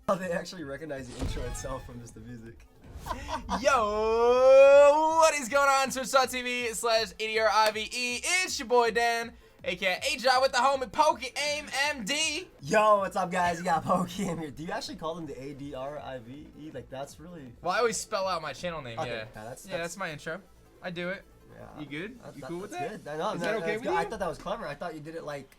How they actually recognize the intro itself from just the music. Yo, what is going on? Twitch.tv/aDrive. It's your boy Dan, aka aDrive with the homie PokeaimMD. Yo, what's up, guys? You got Pokeaim here. Do you actually call them the aDrive? Like, that's really... Well, I always spell out my channel name, Okay, yeah. yeah, That's my intro. I do it. Yeah, You good? You cool with that? Good. No, Is that okay with you? I thought that was clever. I thought you did it like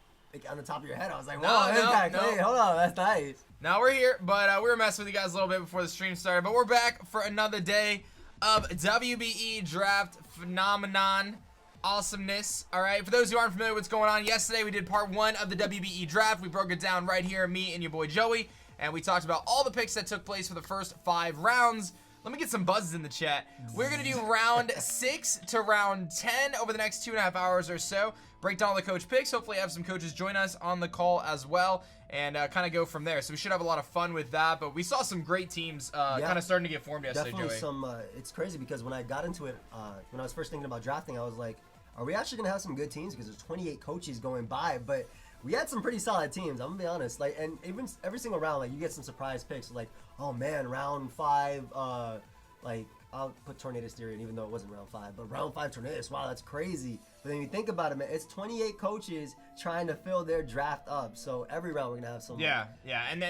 on the top of your head. I was like, No, wow, no. Hey, hold on, that's nice. Now we're here, but we were messing with you guys a little bit before the stream started, but we're back for another day of WBE draft phenomenon awesomeness. All right, for those who aren't familiar with what's going on, yesterday we did part 1 of the WBE draft. We broke it down right here, me and your boy Joey, and we talked about all the picks that took place for the first 5 rounds. Let me get some buzzes in the chat. We're gonna do round 6 to round 10 over the next 2.5 hours or so. Break down all the coach picks. Hopefully have some coaches join us on the call as well, and kind of go from there. So we should have a lot of fun with that. But we saw some great teams kind of starting to get formed yesterday, Definitely Joey. it's crazy because when I got into it, when I was first thinking about drafting, I was like, are we actually gonna have some good teams? Because there's 28 coaches going by, but we had some pretty solid teams. I'm gonna be honest. Like, and even every single round, like you get some surprise picks. Like, oh man, round 5, like I'll put Tornado Styrian even though it wasn't round 5, but round 5 Tornadus, wow, that's crazy. But then you think about it, man, it's 28 coaches trying to fill their draft up. So every round we're gonna have some. Yeah, and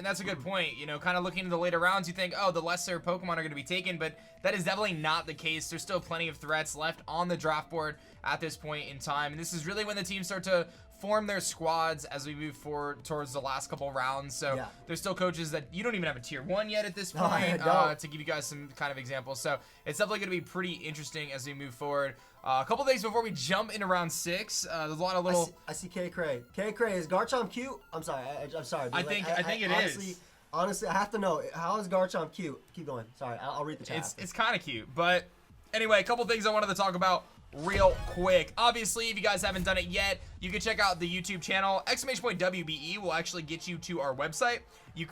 that's a good point. You know, kind of looking into the later rounds, you think, oh, the lesser Pokemon are going to be taken, but that is definitely not the case. There's still plenty of threats left on the draft board at this point in time, and this is really when the teams start to form their squads as we move forward towards the last couple rounds. So there's still coaches that you don't even have a tier 1 yet at this point, to give you guys some kind of examples. So it's definitely going to be pretty interesting as we move forward. A couple days before we jump into round 6, there's a lot of little... I see K. Cray. K. Cray, is Garchomp cute? I'm sorry. I'm sorry. I think it is. Honestly, I have to know, how is Garchomp cute? Keep going. Sorry, I'll read the chat. It's kind of cute. But anyway, a couple things I wanted to talk about real quick. Obviously, if you guys haven't done it yet, you can check out the YouTube channel. !WBE will actually get you to our website.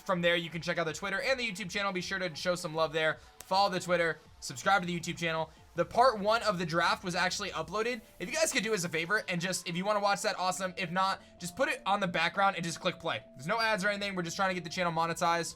From there, you can check out the Twitter and the YouTube channel. Be sure to show some love there. Follow the Twitter. Subscribe to the YouTube channel. The part 1 of the draft was actually uploaded. If you guys could do us a favor and just, if you want to watch that, awesome. If not, just put it on the background and just click play. There's no ads or anything. We're just trying to get the channel monetized.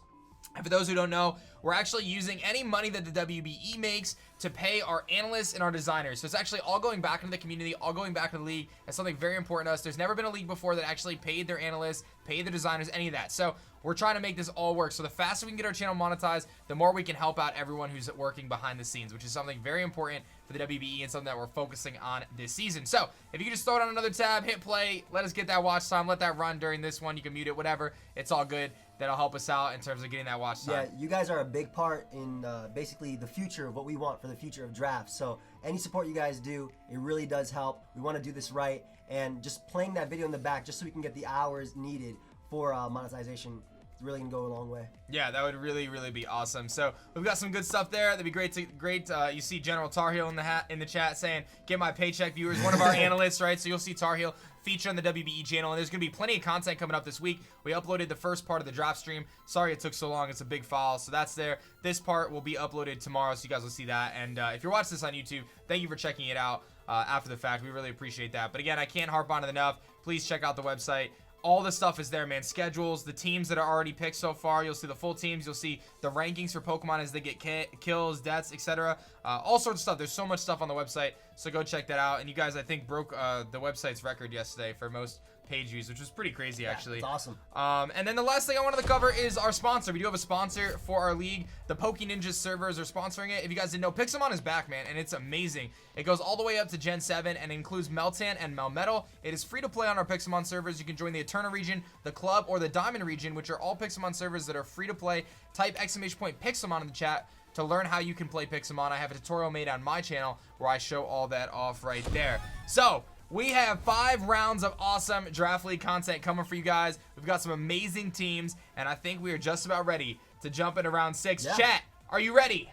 And for those who don't know, we're actually using any money that the WBE makes to pay our analysts and our designers. So it's actually all going back into the community, all going back to the league. That's something very important to us. There's never been a league before that actually paid their analysts, paid their designers, any of that. So we're trying to make this all work. So the faster we can get our channel monetized, the more we can help out everyone who's working behind the scenes, which is something very important for the WBE and something that we're focusing on this season. So if you can just throw it on another tab, hit play, let us get that watch time, let that run during this one. You can mute it, whatever. It's all good. That'll help us out in terms of getting that watch time. Yeah, you guys are a big part in basically the future of what we want for the future of drafts. So any support you guys do, it really does help. We want to do this right, and just playing that video in the back just so we can get the hours needed for monetization really can go a long way. Yeah, that would really be awesome. So we've got some good stuff there. That'd be great. You see General Tar Heel in the chat saying, "Get my paycheck, viewers." One of our analysts, right? So you'll see Tar Heel feature on the WBE channel, and there's gonna be plenty of content coming up this week. We uploaded the first part of the draft stream. Sorry it took so long. It's a big file, so that's there. This part will be uploaded tomorrow, so you guys will see that. And if you're watching this on YouTube, thank you for checking it out after the fact. We really appreciate that. But again, I can't harp on it enough. Please check out the website. All the stuff is there, man. Schedules, the teams that are already picked so far. You'll see the full teams. You'll see the rankings for Pokemon as they get kills, deaths, etc. All sorts of stuff. There's so much stuff on the website, so go check that out. And you guys, I think, broke the website's record yesterday for most page views, which was pretty crazy, actually. It's awesome. And then the last thing I wanted to cover is our sponsor. We do have a sponsor for our league. The Poke Ninja servers are sponsoring it. If you guys didn't know, Pixelmon is back, man, and it's amazing. It goes all the way up to Gen 7 and includes Meltan and Melmetal. It is free to play on our Pixelmon servers. You can join the Eterna region, the Club, or the Diamond region, which are all Pixelmon servers that are free to play. Type !Pixelmon in the chat to learn how you can play Pixelmon. I have a tutorial made on my channel where I show all that off right there. So we have 5 rounds of awesome Draft League content coming for you guys. We've got some amazing teams, and I think we are just about ready to jump into round 6. Yeah. Chat, are you ready?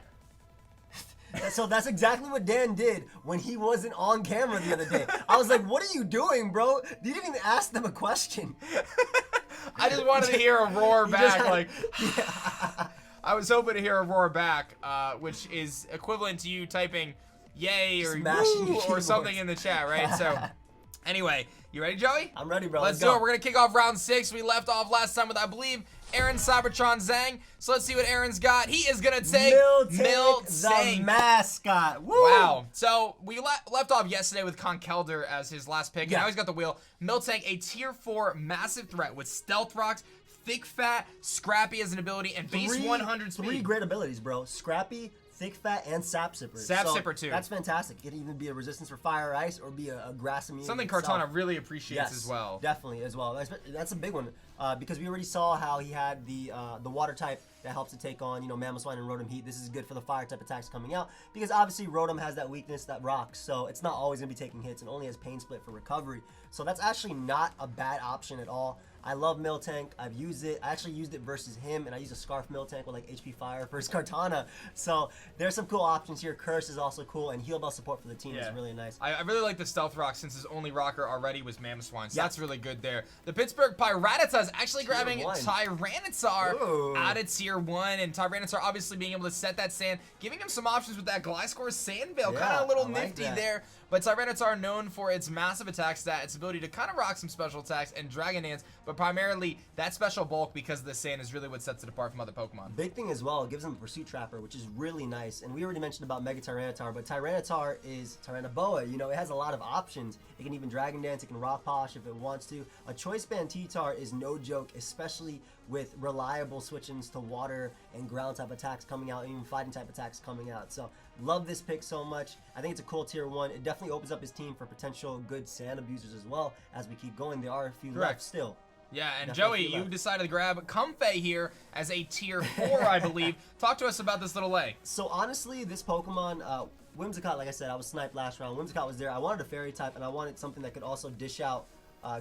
So that's exactly what Dan did when he wasn't on camera the other day. I was like, what are you doing, bro? You didn't even ask them a question. I just wanted to hear a roar back. I was hoping to hear a roar back, which is equivalent to you typing yay or woo or something in the chat, right? So anyway, you ready, Joey? I'm ready, bro. Let's do it. We're going to kick off round 6. We left off last time with, I believe, Aaron Cybertron Zhang. So let's see what Aaron's got. He is going to take the mascot. Woo! Wow. So we left off yesterday with Conkeldurr as his last pick. And now he's got the wheel. Miltank, a tier 4 massive threat with Stealth Rocks, Thick Fat, Scrappy as an ability, and base 100 speed. 3 great abilities, bro. Scrappy, Thick Fat, and Sap Sipper. Sap Sipper too. That's fantastic. It can even be a resistance for fire or ice, or be a grass immune. Something itself. Cortana really appreciates as well. Definitely as well. That's a big one because we already saw how he had the water type that helps to take on Mammoth Swine and Rotom Heat. This is good for the fire type attacks coming out because obviously Rotom has that weakness that rocks, so it's not always gonna be taking hits and only has Pain Split for recovery. So that's actually not a bad option at all. I love Miltank. I've used it. I actually used it versus him, and I used a Scarf Miltank with like HP Fire versus Cortana. So there's some cool options here. Curse is also cool, and Heal Bell support for the team is really nice. I really like the Stealth Rock since his only rocker already was Mammoth Swine, so that's really good there. The Pittsburgh Piratas is actually grabbing Tyranitar out of tier 1, and Tyranitar obviously being able to set that sand, giving him some options with that Gliscor Sand Veil, kind of a little nifty there. But Tyranitar known for its massive attack stat, its ability to kind of rock some special attacks and Dragon Dance, but primarily that special bulk because of the sand is really what sets it apart from other Pokemon. Big thing as well, it gives him a Pursuit Trapper, which is really nice. And we already mentioned about Mega Tyranitar, but Tyranitar is Tyrannoboa. It has a lot of options. It can even Dragon Dance, it can Rock Polish if it wants to. A Choice Band T-Tar is no joke, especially with reliable switch-ins to water and ground type attacks coming out, and even fighting type attacks coming out. So love this pick so much. I think it's a cool tier 1. It definitely opens up his team for potential good sand abusers as well as we keep going. There are a few left still. Yeah, and Joey, you decided to grab Comfey here as a tier 4, I believe. Talk to us about this little lay. So honestly, this Pokemon, Whimsicott, like I said, I was sniped last round. Whimsicott was there. I wanted a fairy type, and I wanted something that could also dish out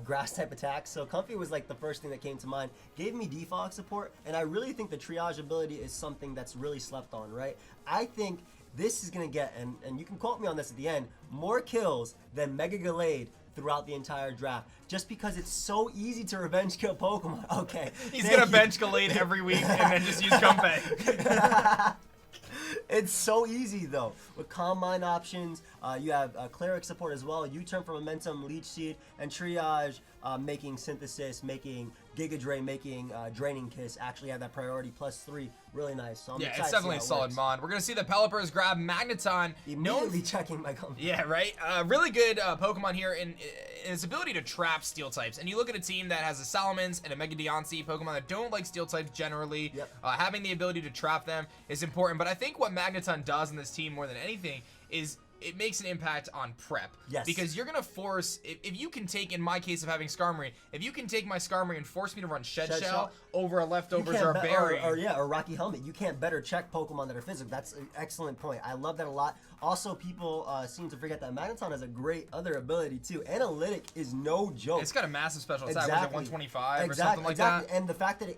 grass type attacks. So Comfey was like the first thing that came to mind. Gave me defog support, and I really think the triage ability is something that's really slept on, right? I think this is going to get, and you can quote me on this at the end, more kills than Mega Gallade throughout the entire draft, just because it's so easy to revenge kill Pokemon. Okay. He's going to bench Gallade every week and then just use Comfey. It's so easy though. With Calm Mind options, you have Cleric support as well, U-Turn for Momentum, Leech Seed, and Triage making Synthesis, making Giga Drain, making Draining Kiss actually have that priority +3. Really nice. So I'm excited it's definitely a solid mod. We're going to see the Pelippers grab Magneton. Immediately checking my Comfey. Yeah, right? Really good Pokemon here in its ability to trap Steel types. And you look at a team that has a Salamence and a Mega Deontay, Pokemon that don't like Steel types generally. Having the ability to trap them is important. But I think what Magneton does in this team more than anything is it makes an impact on prep. Yes. Because you're going to force, if you can take, in my case of having Skarmory, if you can take my Skarmory and force me to run Shed Shell over a Leftovers or a Berry. Or Rocky Helmet. You can't better check Pokemon that are physical. That's an excellent point. I love that a lot. Also, people seem to forget that Magneton has a great other ability too. Analytic is no joke. It's got a massive special attack. Was it 125 or something like that? And the fact that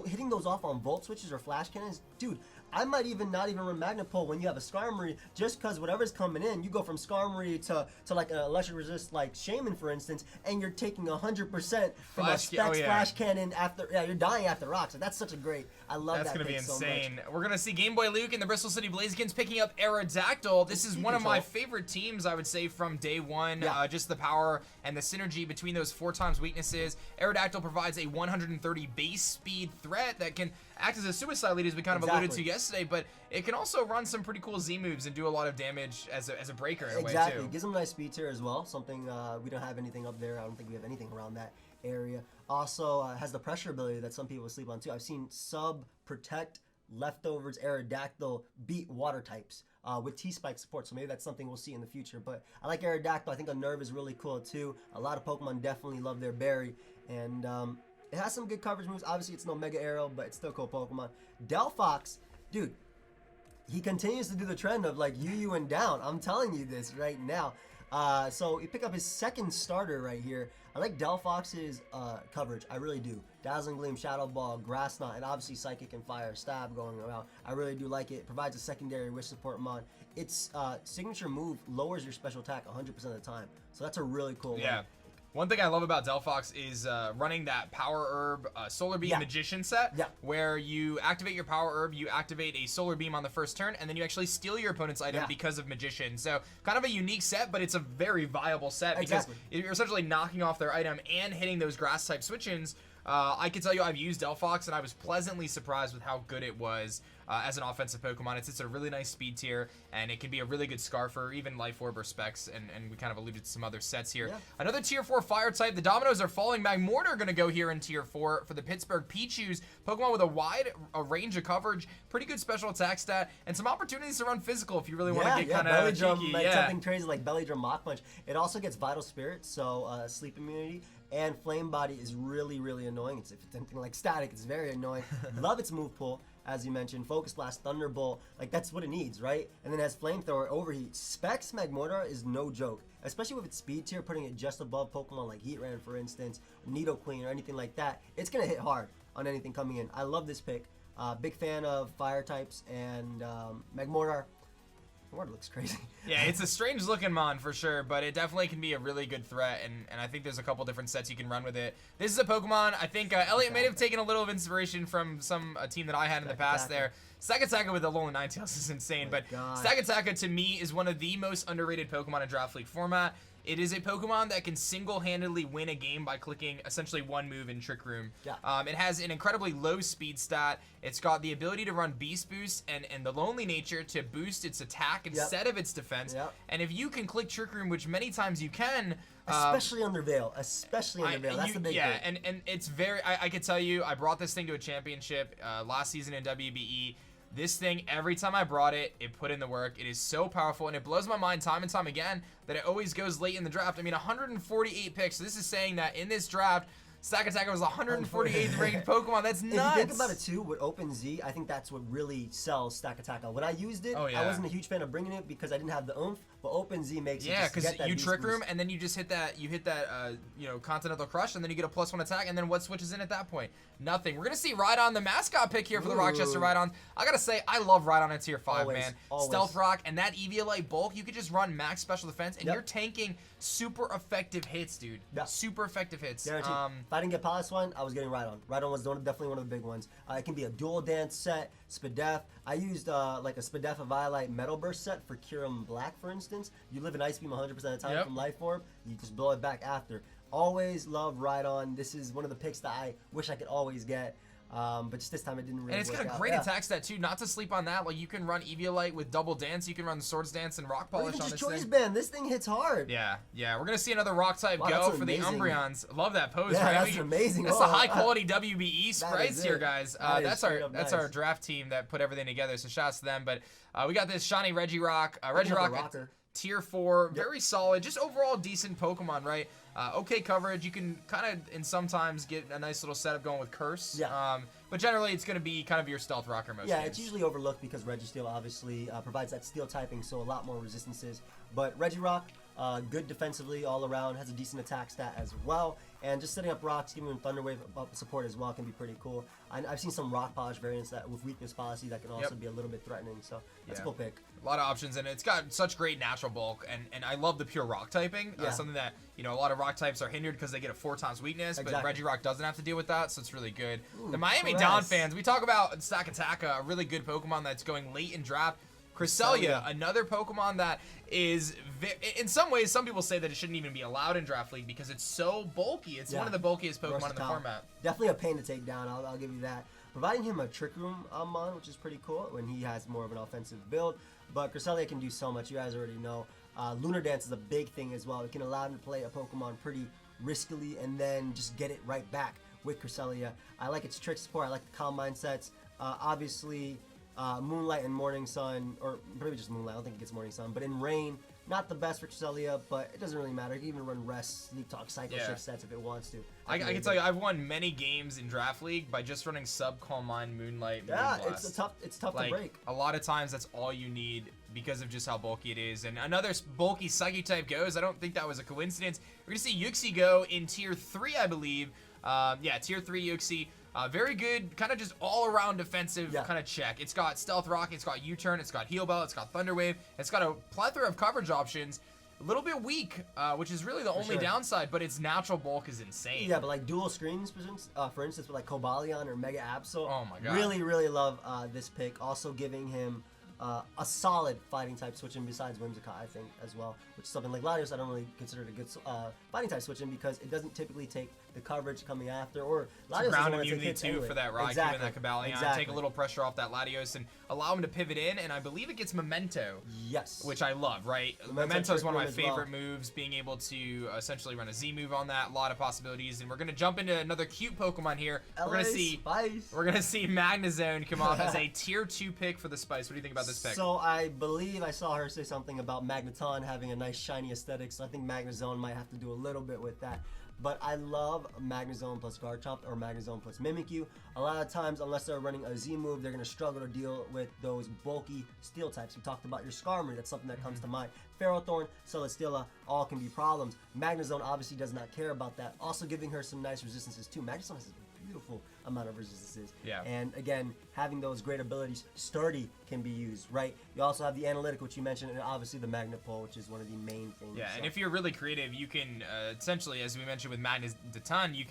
hitting those off on Volt Switches or Flash Cannons, dude, I might not even run Magnet Pull when you have a Skarmory, just because whatever's coming in, you go from Skarmory to like an Electric Resist like Shaman, for instance, and you're taking 100% from a Specs Flash Cannon after, you're dying after rocks. So that's such a great, I love that. That's going to be insane. So We're going to see Game Boy Luke and the Bristol City Blazekins picking up Aerodactyl. This is one of my favorite teams, I would say, from day one. Just the power and the synergy between those 4x weaknesses. Aerodactyl provides a 130 base speed threat that can act as a suicide lead, as we kind of alluded to yesterday, but it can also run some pretty cool Z moves and do a lot of damage as a breaker in a way too. It gives them a nice speed tier as well, something we don't have anything up there. I don't think we have anything around that area. Also has the pressure ability that some people sleep on too. I've seen Sub, Protect, Leftovers, Aerodactyl beat water types with T-Spike support, so maybe that's something we'll see in the future. But I like Aerodactyl. I think Unnerve is really cool too. A lot of Pokemon definitely love their berry, and it has some good coverage moves. Obviously, it's no Mega Arrow, but it's still cool Pokemon. Delphox, dude, he continues to do the trend of like UU and down. I'm telling you this right now. So you pick up his second starter right here. I like Delphox's coverage. I really do. Dazzling Gleam, Shadow Ball, Grass Knot, and obviously Psychic and Fire Stab going around. I really do like it. It provides a secondary Wish support mod. Its signature move lowers your special attack 100% of the time. So that's a really cool one. One thing I love about Delphox is running that Power Herb Solar Beam Magician set, where you activate your Power Herb, you activate a Solar Beam on the first turn, and then you actually steal your opponent's item because of Magician. So kind of a unique set, but it's a very viable set because you're essentially knocking off their item and hitting those grass type switch-ins. I can tell you I've used Delphox, and I was pleasantly surprised with how good it was as an offensive Pokemon. It's a really nice speed tier, and it can be a really good Scarf or even Life Orb or Specs, and we kind of alluded to some other sets here. Yeah. Another Tier 4 Fire type. The dominoes are falling. Magmortar going to go here in Tier 4 for the Pittsburgh Pichus. Pokemon with a wide range of coverage, pretty good special attack stat, and some opportunities to run physical if you really want to get kind Belly of Drum, cheeky. like something crazy like Belly Drum Mach Punch. It also gets Vital Spirit, so sleep immunity. And Flame Body is really, really annoying. If it's anything like Static, it's very annoying. Love its move pool, as you mentioned. Focus Blast, Thunderbolt, like that's what it needs, right? And then it has Flamethrower, Overheat. Specs Magmortar is no joke, especially with its speed tier, putting it just above Pokemon like Heatran, for instance, Nidoqueen, or anything like that. It's gonna hit hard on anything coming in. I love this pick. Big fan of fire types, and Magmortar. Magmortar looks crazy. Yeah, it's a strange looking mon for sure, but it definitely can be a really good threat, and I think there's a couple different sets you can run with it. This is a Pokemon, I think Elliot may have taken a little of inspiration from a team that I had in the past there. Stakataka with the Alolan Ninetales is insane, but Stakataka to me is one of the most underrated Pokemon in Draft League format. It is a Pokemon that can single-handedly win a game by clicking essentially one move in Trick Room. Yeah. It has an incredibly low speed stat. It's got the ability to run Beast Boost and the Lonely Nature to boost its attack instead of its defense. Yep. And if you can click Trick Room, which many times you can, especially under Veil, that's the big yeah, thing. and it's very. I could tell you, I brought this thing to a championship last season in WBE. This thing, every time I brought it, it put in the work. It is so powerful, and it blows my mind time and time again that it always goes late in the draft. I mean, 148 picks. So this is saying that in this draft, Stakataka was 148th ranked Pokemon. That's nuts. If you think about it too, with OpenZ, I think that's what really sells Stakataka. When I used it, I wasn't a huge fan of bringing it because I didn't have the oomph. But OpenZ makes it yeah, because you Trick Room and then you just hit that. You hit that, Continental Crush, and then you get a +1 attack. And then what switches in at that point? Nothing. We're gonna see Rhydon, the mascot pick here for the Rochester Rhydon. I gotta say, I love Rhydon in Tier 5, man. Stealth Rock and that Eviolite bulk. You could just run max special defense, and you're tanking super effective hits, dude. Super effective hits. Guaranteed. If I didn't get Piloswine, I was getting Rhydon. Rhydon was definitely one of the big ones. It can be a dual dance set, Spadef. I used like a Spadef Eviolite Metal Burst set for Kyurem Black, for instance. You live in Ice Beam 100% of the time from Life Orb. You just blow it back after. Always love Rhydon. This is one of the picks that I wish I could always get. But just this time it didn't really And it's got a great attack stat too, not to sleep on that. Like you can run Eviolite with double dance, you can run Swords Dance and Rock Polish on this Choice thing. Band. This thing hits hard. Yeah, we're gonna see another rock type go for the Umbreons. Love that pose, right? That's amazing. That's the high quality WBE sprites here, guys. That's nice. our draft team that put everything together. So shouts to them. But we got this shiny Regirock. Regirock Tier 4, very solid, just overall decent Pokemon, right? Okay coverage. You can kind of, in sometimes, get a nice little setup going with Curse. But generally, it's going to be kind of your Stealth Rocker most games. It's usually overlooked because Registeel obviously provides that steel typing, so a lot more resistances. But Regirock, good defensively all around, has a decent attack stat as well. And just setting up rocks, giving him Thunderwave support as well can be pretty cool. I've seen some Rock Polish variants that with Weakness Policy that can also be a little bit threatening, so that's a cool pick. A lot of options, and it's got such great natural bulk, and I love the pure rock typing. Something that, a lot of rock types are hindered because they get a 4x weakness, but Regirock doesn't have to deal with that, so it's really good. The Miami Dawn fans, we talk about Stakataka, a really good Pokemon that's going late in draft. Cresselia, another Pokemon that is, in some ways, some people say that it shouldn't even be allowed in Draft League because it's so bulky. It's one of the bulkiest Pokemon in the format. Definitely a pain to take down, I'll give you that. Providing him a Trick Room mon, which is pretty cool when he has more of an offensive build. But Cresselia can do so much, you guys already know. Lunar Dance is a big thing as well. It can allow him to play a Pokemon pretty riskily and then just get it right back with Cresselia. I like its trick support, I like the Calm Mindsets. Obviously, Moonlight and Morning Sun, or maybe just Moonlight, I don't think it gets Morning Sun, but in Rain, not the best for Cresselia, but it doesn't really matter. You can even run Rest, Sleep Talk, Cycle Shift sets if it wants to. I can tell you, I've won many games in Draft League by just running Sub, Calm Mind, Moonlight, Moonblast. It's tough to break. A lot of times that's all you need because of just how bulky it is. And another bulky Psychic type goes. I don't think that was a coincidence. We're going to see Uxie go in Tier 3, I believe. Tier 3 Uxie. Very good, kind of just all-around defensive kind of check. It's got Stealth Rock, it's got U-Turn, it's got Heal Bell, it's got Thunder Wave, it's got a plethora of coverage options. A little bit weak, which is really the only downside, but its natural bulk is insane. Yeah, but like dual screens, for instance, with like Cobalion or Mega Absol. Oh my god. Really, really love this pick. Also giving him a solid fighting type switch in besides Whimsicott, I think, as well. Which is something like Latios, I don't really consider it a good fighting type switch in because it doesn't typically take the coverage coming after, or Some ground immunity too for that Raikou and that Cobalion. Take a little pressure off that Latios and allow him to pivot in, and I believe it gets Memento. Yes. Which I love, right? Memento is one of my favorite moves, being able to essentially run a Z move on that. A lot of possibilities, and we're gonna jump into another cute Pokemon here. We're gonna see Magnezone come off as a tier 2 pick for the Spice. What do you think about this pick? So I believe I saw her say something about Magneton having a nice shiny aesthetic, so I think Magnezone might have to do a little bit with that. But I love Magnezone plus Garchomp or Magnezone plus Mimikyu. A lot of times, unless they're running a Z move, they're going to struggle to deal with those bulky steel types. We talked about your Skarmory. That's something that comes to mind. Ferrothorn, Celesteela, all can be problems. Magnezone obviously does not care about that. Also giving her some nice resistances too. Magnezone has a beautiful amount of resistances. Yeah. And again, having those great abilities, Sturdy can be used, right? You also have the Analytic, which you mentioned, and obviously the Magnet Pole, which is one of the main things. Yeah, and if you're really creative, you can essentially, as we mentioned with Magneton, you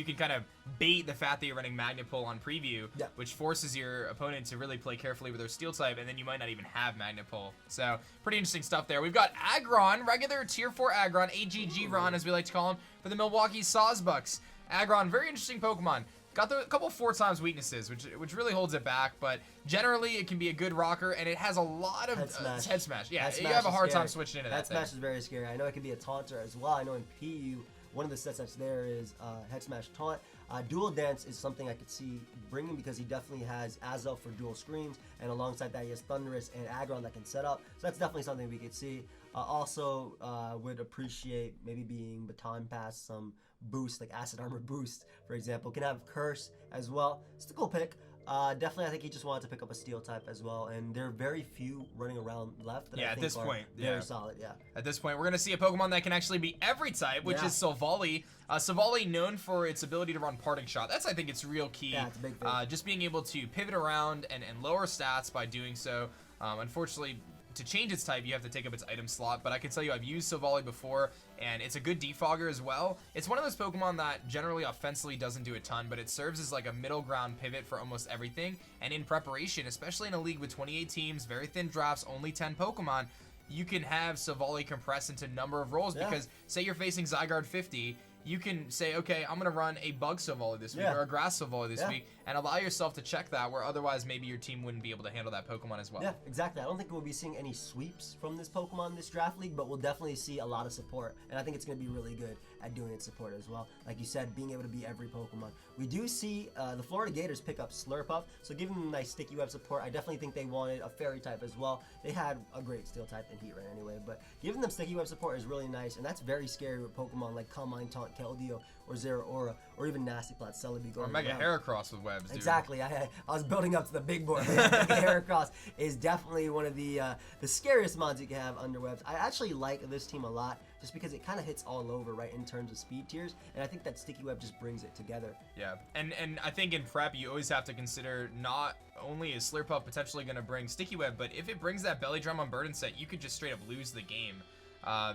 can kind of bait the fact that you're running Magnet Pole on preview, which forces your opponent to really play carefully with their Steel type, and then you might not even have Magnet Pole. So pretty interesting stuff there. We've got Aggron, regular tier 4 Aggron, AGG-ron as we like to call him, for the Milwaukee Sawsbucks. Aggron, very interesting Pokemon. Got a couple 4x weaknesses, which really holds it back, but generally it can be a good rocker, and it has a lot of head smash. Yeah, you have a hard time switching into that. Head smash is very scary. I know it can be a taunter as well. I know in PU, one of the sets that's there is head smash taunt. Dual dance is something I could see bringing because he definitely has Azel for dual screams, and alongside that he has Thundurus and Aggron that can set up. So that's definitely something we could see. Also, would appreciate maybe being baton pass some boost, like Acid Armor boost, for example. Can have Curse as well. It's a cool pick. Definitely, I think he just wanted to pick up a Steel type as well, and there are very few running around left that I think at this point, very solid. Yeah. At this point, we're gonna see a Pokemon that can actually be every type, which is Silvally. Silvally, known for its ability to run Parting Shot. That's, I think, its real key. Yeah, it's a big thing. Just being able to pivot around and lower stats by doing so. Unfortunately, to change its type, you have to take up its item slot, but I can tell you I've used Silvally before, and it's a good defogger as well. It's one of those Pokemon that generally offensively doesn't do a ton, but it serves as like a middle ground pivot for almost everything, and in preparation, especially in a league with 28 teams, very thin drafts, only 10 Pokemon, you can have Silvally compress into a number of roles, because say you're facing Zygarde 50, you can say, okay, I'm going to run a Bug Silvally this week or a Grass Silvally this week, and allow yourself to check that, where otherwise maybe your team wouldn't be able to handle that Pokemon as well. Yeah, exactly. I don't think we'll be seeing any sweeps from this Pokemon this draft league, but we'll definitely see a lot of support, and I think it's going to be really good at doing its support as well. Like you said, being able to be every Pokemon. We do see the Florida Gators pick up Slurpuff, so giving them nice Sticky Web support. I definitely think they wanted a Fairy type as well. They had a great Steel type in Heat Ray anyway, but giving them Sticky Web support is really nice, and that's very scary with Pokemon like Calm Mind Taunt, Keldeo, or Zeraora, or even Nasty Plot, Celebi going or Mega Heracross with webs, dude. Exactly. I was building up to the big board. Mega Heracross is definitely one of the scariest mods you can have under webs. I actually like this team a lot, just because it kind of hits all over, right, in terms of speed tiers, and I think that Sticky Web just brings it together. Yeah, and I think in prep, you always have to consider not only is Slurpuff potentially going to bring Sticky Web, but if it brings that Belly Drum on Burden set, you could just straight up lose the game.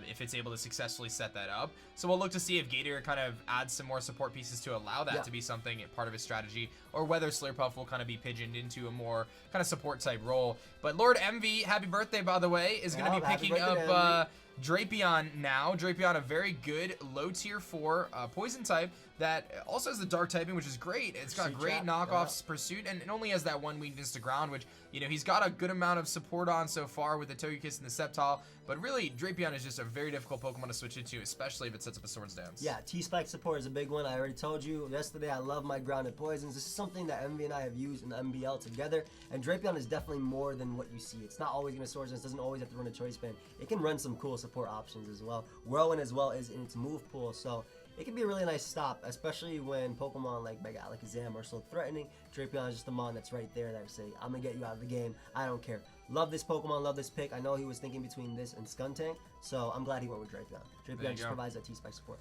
If it's able to successfully set that up. So we'll look to see if Gator kind of adds some more support pieces to allow that to be something part of his strategy, or whether Slurpuff will kind of be pigeoned into a more kind of support type role. But Lord MV, happy birthday, by the way, is going to be picking up Drapion now. Drapion, a very good low tier 4 poison type that also has the dark typing, which is great. It's got great knockoffs pursuit, and it only has that one weakness to ground, which, you know, he's got a good amount of support on so far with the Togekiss and the Sceptile, but really Drapion is just a very difficult Pokemon to switch into, especially if it sets up a Swords Dance. Yeah, T-Spike support is a big one. I already told you yesterday I love my grounded poisons. This is something that MV and I have used in the MBL together, and Drapion is definitely more than what you see. It's not always going to Swords Dance, doesn't always have to run a Choice Band. It can run some cool support options as well. Whirlwind as well is in its move pool, so it can be a really nice stop, especially when Pokemon like Mega Alakazam are so threatening. Drapion is just a mon that's right there that say, I'm going to get you out of the game. I don't care. Love this Pokemon, love this pick. I know he was thinking between this and Skuntank, so I'm glad he went with Drapion. Drapion just provides that T-Spike support.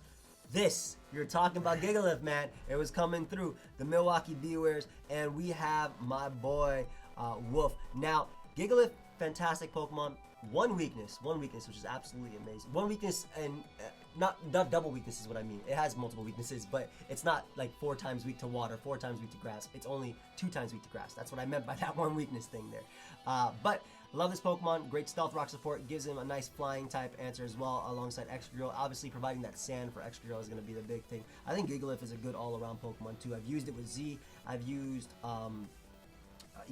This, you're talking about Gigalith, man. It was coming through. The Milwaukee BEWEARS, and we have my boy, Wolf. Now, Gigalith, fantastic Pokemon. One weakness, which is absolutely amazing. One weakness, and not double weakness is what I mean. It has multiple weaknesses, but it's not like 4 times weak to water, 4 times weak to grass. It's only 2 times weak to grass. That's what I meant by that one weakness thing there. But love this Pokemon. Great Stealth Rock support. Gives him a nice flying type answer as well alongside Excadrill. Obviously, providing that sand for Excadrill is going to be the big thing. I think Gigalith is a good all-around Pokemon too. I've used it with Z. I've used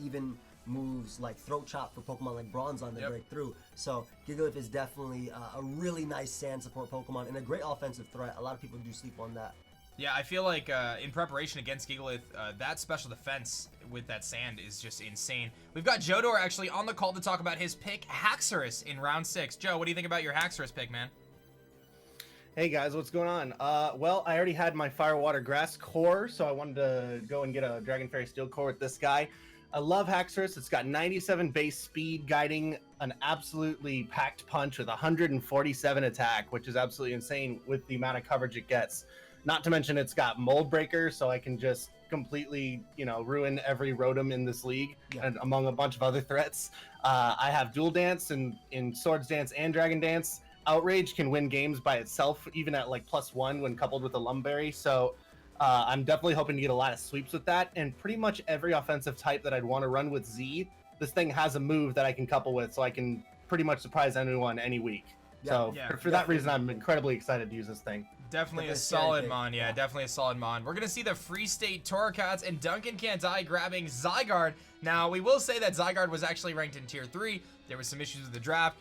even moves like Throat Chop for Pokemon like Bronzong that break through. So Gigalith is definitely a really nice sand support Pokemon and a great offensive threat. A lot of people do sleep on that. Yeah, I feel like in preparation against Gigalith, that special defense with that sand is just insane. We've got Jodor actually on the call to talk about his pick, Haxorus, in round 6. Joe, what do you think about your Haxorus pick, man? Hey guys, what's going on? Well, I already had my Fire Water Grass core, so I wanted to go and get a Dragon Fairy Steel core with this guy. I love Haxorus. It's got 97 base speed, guiding an absolutely packed punch with 147 attack, which is absolutely insane with the amount of coverage it gets. Not to mention it's got Mold Breaker, so I can just completely, ruin every Rotom in this league, and among a bunch of other threats. I have Dual Dance in Swords Dance and Dragon Dance. Outrage can win games by itself, even at like +1 when coupled with a Lumberry. So I'm definitely hoping to get a lot of sweeps with that. And pretty much every offensive type that I'd want to run with Z, this thing has a move that I can couple with, so I can pretty much surprise anyone any week. So for that reason, I'm incredibly excited to use this thing. Definitely a solid mon, definitely a solid mon. We're going to see the Free State Torracats and Duncan Can't Die grabbing Zygarde. Now, we will say that Zygarde was actually ranked in Tier 3. There was some issues with the draft.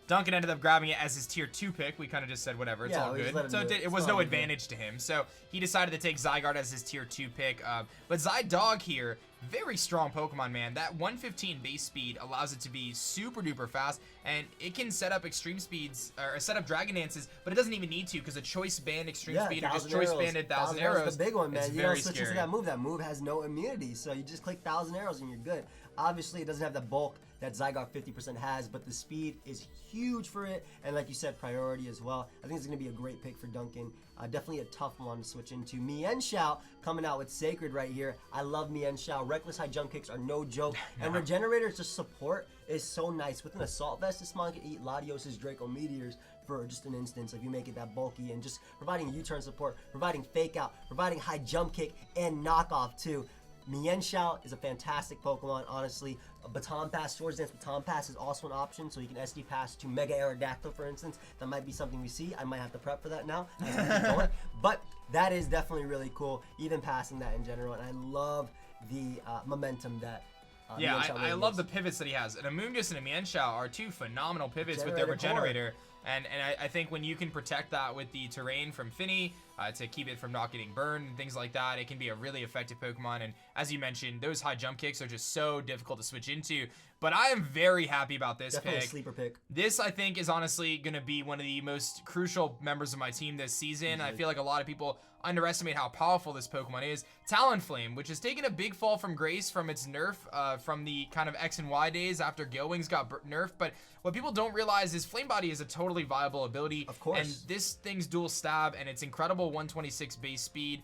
Duncan ended up grabbing it as his Tier 2 pick. We kind of just said, whatever, it's all good. So it was no advantage to him. So he decided to take Zygarde as his Tier 2 pick. But Zydog here, very strong Pokemon, man. That 115 base speed allows it to be super duper fast, and it can set up extreme speeds, or set up Dragon Dances, but it doesn't even need to, because a choice band extreme speed or just choice banded 1,000 arrows. That's the big one, man. You don't switch into that move. That move has no immunity, so you just click 1,000 arrows and you're good. Obviously, it doesn't have the bulk that Zygarde 50% has, but the speed is huge for it, and like you said, priority as well. I think it's going to be a great pick for Duncan. Definitely a tough one to switch into. Mienshao coming out with Sacred right here. I love Mienshao. Reckless high jump kicks are no joke, and Regenerator's just support is so nice. With an Assault Vest, this mon can eat Latios's Draco Meteors for just an instance if you make it that bulky, and just providing U-turn support, providing Fake Out, providing high jump kick, and knockoff too. Mienshao is a fantastic Pokemon, honestly. A Baton Pass, Swords Dance Baton Pass is also an option, so you can SD Pass to Mega Aerodactyl, for instance. That might be something we see. I might have to prep for that now as we keep going. But that is definitely really cool, even passing that in general. And I love the momentum that I love the pivots that he has. And Amoonguss and a Mienshao are two phenomenal pivots with their Regenerator. And I think when you can protect that with the terrain from Finny to keep it from not getting burned and things like that, it can be a really effective Pokemon. And as you mentioned, those high jump kicks are just so difficult to switch into. But I am very happy about this Definitely pick. A sleeper pick. This, I think, is honestly going to be one of the most crucial members of my team this season. I feel like a lot of people underestimate how powerful this Pokemon is. Talonflame, which has taken a big fall from grace from its nerf from the kind of X and Y days after Gale Wings got nerfed. But what people don't realize is Flame Body is a totally viable ability. Of course. And this thing's dual stab and its incredible 126 base speed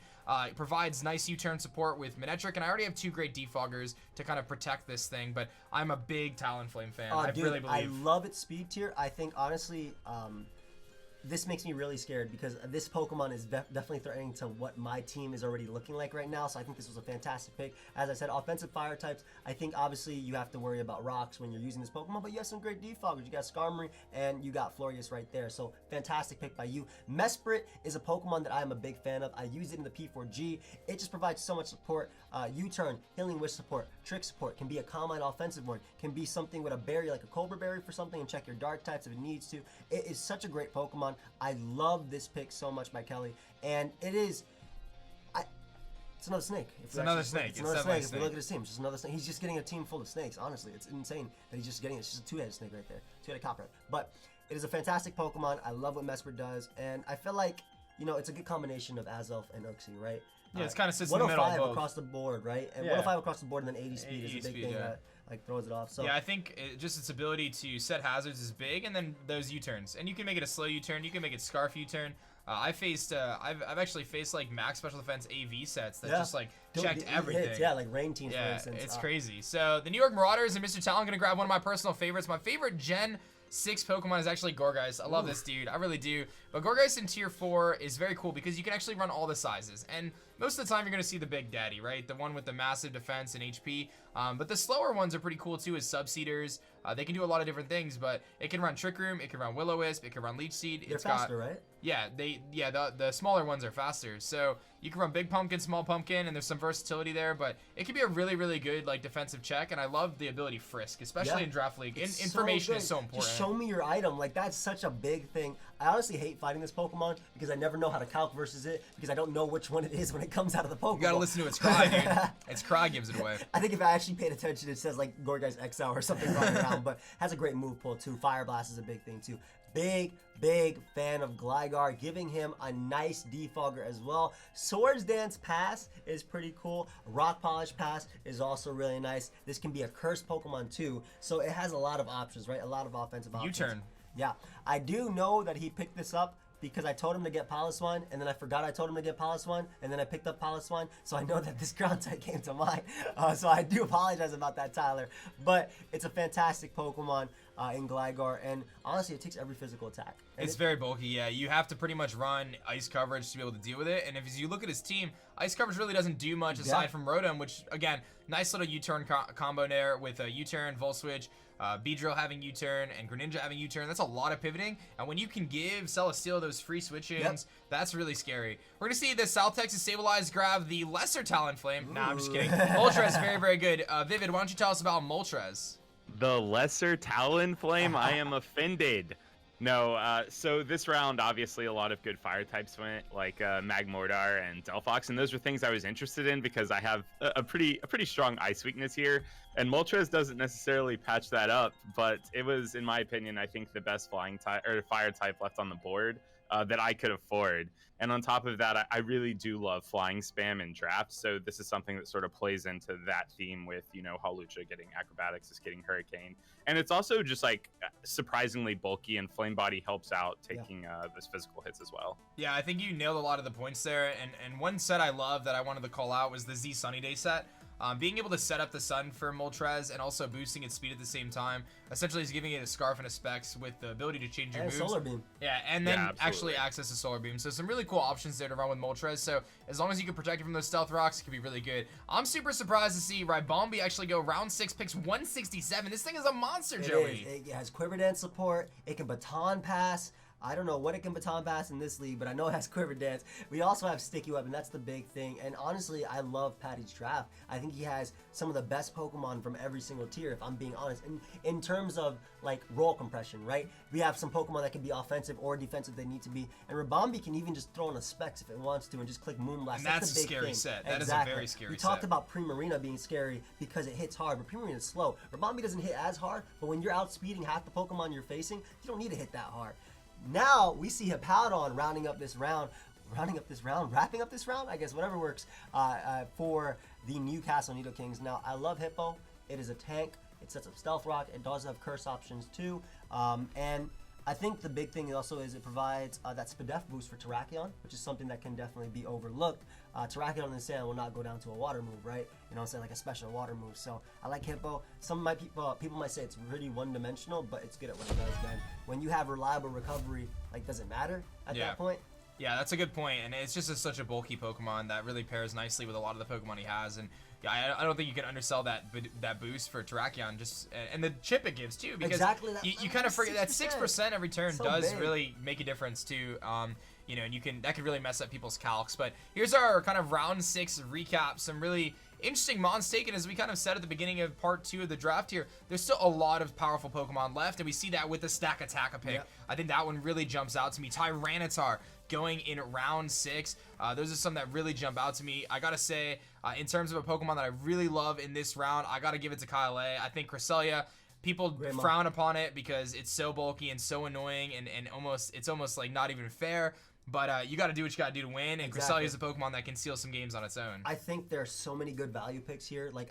provides nice U-turn support with Manectric, and I already have 2 great defoggers to kind of protect this thing, but I'm a big Talonflame fan. I really believe. I love its speed tier. I think, honestly, this makes me really scared because this Pokemon is definitely threatening to what my team is already looking like right now, so I think this was a fantastic pick. As I said, offensive fire types, I think obviously you have to worry about rocks when you're using this Pokemon, but you have some great defoggers. You got Skarmory and you got Florius right there, so fantastic pick by you. Mesprit is a Pokemon that I'm a big fan of. I use it in the P4G. It just provides so much support. U-turn, Healing Wish support, Trick support, can be a Calm Mind offensive one, can be something with a berry like a Cobra Berry for something and check your dark types if it needs to. It is such a great Pokemon. I love this pick so much by Kelly, and it is. It's another snake. It's another snake. It's another snake. If we look at his team, it's just another snake. He's just getting a team full of snakes. Honestly, it's insane that he's just getting it. It's just a 2-headed snake right there, 2-headed copperhead. But it is a fantastic Pokemon. I love what Mesprit does, and I feel like it's a good combination of Azelf and Uxie, right? Yeah, it's kind of sits in the middle. 105 across the board, right? And 105 across the board, and then 80 speed is a big thing that like throws it off. So yeah, I think just its ability to set hazards is big, and then those U-turns, and you can make it a slow U-turn, you can make it Scarf U-turn. I've actually faced like max special defense AV sets that just like checked everything. Hits, yeah, like rain teams, for instance. It's crazy. So the New York Marauders and Mr. Talon gonna grab one of my personal favorites, my favorite gen 6 Pokemon is actually Gourgeist. I love this dude. I really do. But Gourgeist in tier 4 is very cool because you can actually run all the sizes. And most of the time you're going to see the big daddy, right? The one with the massive defense and HP. But the slower ones are pretty cool too as Subseeders. They can do a lot of different things, but it can run Trick Room, it can run Will-O-Wisp, it can run Leech Seed. They're faster, right? Yeah, the smaller ones are faster. So you can run Big Pumpkin, Small Pumpkin, and there's some versatility there, but it can be a really, really good like defensive check, and I love the ability Frisk, especially in Draft League. Information is so important. Just show me your item. Like, that's such a big thing. I honestly hate fighting this Pokemon because I never know how to calc versus it because I don't know which one it is when it comes out of the Pokemon. You gotta listen to its cry, dude. Its cry gives it away. I think if I actually paid attention, it says like Gourgeist XL or something running around, but has a great move pull too. Fire Blast is a big thing too. Big fan of Gligar, giving him a nice defogger as well. Swords Dance Pass is pretty cool. Rock Polish Pass is also really nice. This can be a cursed Pokemon too, so it has a lot of options, right? A lot of offensive options. U-turn. Yeah, I do know that he picked this up because I told him to get Paliswan, and then I forgot I told him to get Paliswan, and then I picked up Paliswan, so I know that this ground type came to mind. So I do apologize about that, Tyler. But it's a fantastic Pokemon in Gligar, and honestly, it takes every physical attack. It's very bulky, yeah. You have to pretty much run ice coverage to be able to deal with it, and if you look at his team, ice coverage really doesn't do much aside from Rotom, which, again, nice little U-turn combo there with a U-turn, Volt Switch, Beedrill having U-turn, and Greninja having U-turn. That's a lot of pivoting, and when you can give Celesteela those free switch-ins, that's really scary. We're going to see the South Texas Stabilized grab the lesser Talonflame. Nah, I'm just kidding. Moltres, very, very good. Vivid, why don't you tell us about Moltres? The lesser Talonflame? I am offended. No, so this round, obviously, a lot of good fire types went, like Magmortar and Delphox, and those were things I was interested in because I have a pretty strong ice weakness here, and Moltres doesn't necessarily patch that up, but it was, in my opinion, I think the best flying type or fire type left on the board that I could afford. And on top of that, I really do love flying spam in drafts, so this is something that sort of plays into that theme with, you know, Hawlucha getting acrobatics, is getting Hurricane. And it's also just like surprisingly bulky, and Flame Body helps out taking those physical hits as well. Yeah, I think you nailed a lot of the points there, and one set I love that I wanted to call out was the Z Sunny Day set. Being able to set up the sun for Moltres and also boosting its speed at the same time, essentially is giving it a Scarf and a Specs with the ability to change your moves. Solar Beam. Yeah, and then actually access a Solar Beam. So some really cool options there to run with Moltres. So as long as you can protect it from those Stealth Rocks, it can be really good. I'm super surprised to see Ribombee actually go round 6, picks 167. This thing is a monster, Joey. It has Quiver Dance support. It can Baton Pass. I don't know what it can Baton Pass in this league, but I know it has Quiver Dance. We also have Sticky Weapon. That's the big thing. And honestly, I love Patty's draft. I think he has some of the best Pokemon from every single tier, if I'm being honest. And in terms of like roll compression, right? We have some Pokemon that can be offensive or defensive they need to be. And Ribombee can even just throw in a Specs if it wants to and just click Moonblast. And that's the a big scary thing. set. That is a very scary set. We talked about Primarina being scary because it hits hard, but Primarina is slow. Ribombee doesn't hit as hard, but when you're outspeeding half the Pokemon you're facing, you don't need to hit that hard. Now we see Hippowdon wrapping up this round, I guess, whatever works, for the Newcastle Nidoking. Now, I love Hippo. It is a tank. It sets up Stealth Rock. It does have curse options too. And I think the big thing also is it provides that Spadef boost for Terrakion, which is something that can definitely be overlooked. Terrakion in the sand will not go down to a water move, right? You know what I'm saying? Like a special water move. So I like Hippo. Some of my people might say it's really one-dimensional, but it's good at what it does, man. When you have reliable recovery, like, does it matter at that point? Yeah, that's a good point, and it's just such a bulky Pokemon that really pairs nicely with a lot of the Pokemon he has, and yeah, I don't think you can undersell that boost for Terrakion, just and the chip it gives too, because you kind of forget that 6% every turn does really make a difference too. You know, and that could really mess up people's calcs. But here's our kind of round 6 recap. Some really interesting mons taken, as we kind of said at the beginning of part 2 of the draft here. There's still a lot of powerful Pokemon left, and we see that with the Stack Attack pick. I think that one really jumps out to me. Tyranitar going in round 6. Those are some that really jump out to me. I gotta say, in terms of a Pokemon that I really love in this round, I gotta give it to Kyle A. I think Cresselia, people frown upon it because it's so bulky and so annoying, and it's almost like not even fair. But you got to do what you got to do to win, and Cresselia is a Pokemon that can steal some games on its own. I think there are so many good value picks here. Like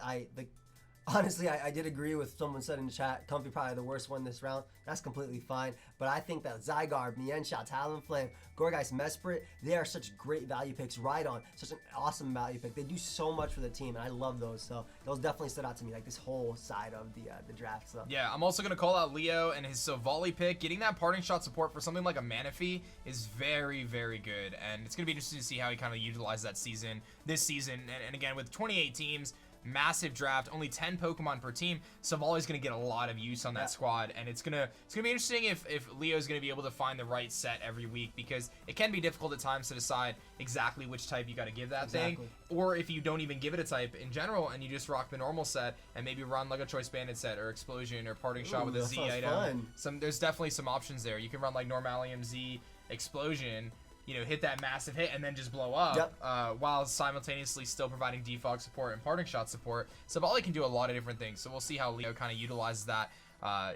Honestly, I did agree with someone said in the chat, Comfy probably the worst one this round. That's completely fine. But I think that Zygarde, Mienshao, Talonflame, Gourgeist, Mesprit, they are such great value picks. Rhydon, such an awesome value pick. They do so much for the team, and I love those. So those definitely stood out to me, like this whole side of the draft. So Yeah, I'm also going to call out Leo and his Savali pick. Getting that parting shot support for something like a Manaphy is very, very good. And it's going to be interesting to see how he kind of utilizes that this season. And again, with 28 teams, massive draft, only 10 Pokemon per team, Savali's going to get a lot of use on that squad, and it's gonna be interesting if Leo's going to be able to find the right set every week, because it can be difficult at times to decide exactly which type you got to give that thing, or if you don't even give it a type in general and you just rock the normal set and maybe run like a Choice Banded set or Explosion or Parting Shot with a Z item. There's definitely some options there. You can run like Normalium Z Explosion, you know, hit that massive hit and then just blow up, while simultaneously still providing defog support and parting shot support. Savali can do a lot of different things, so we'll see how Leo kind of utilizes that,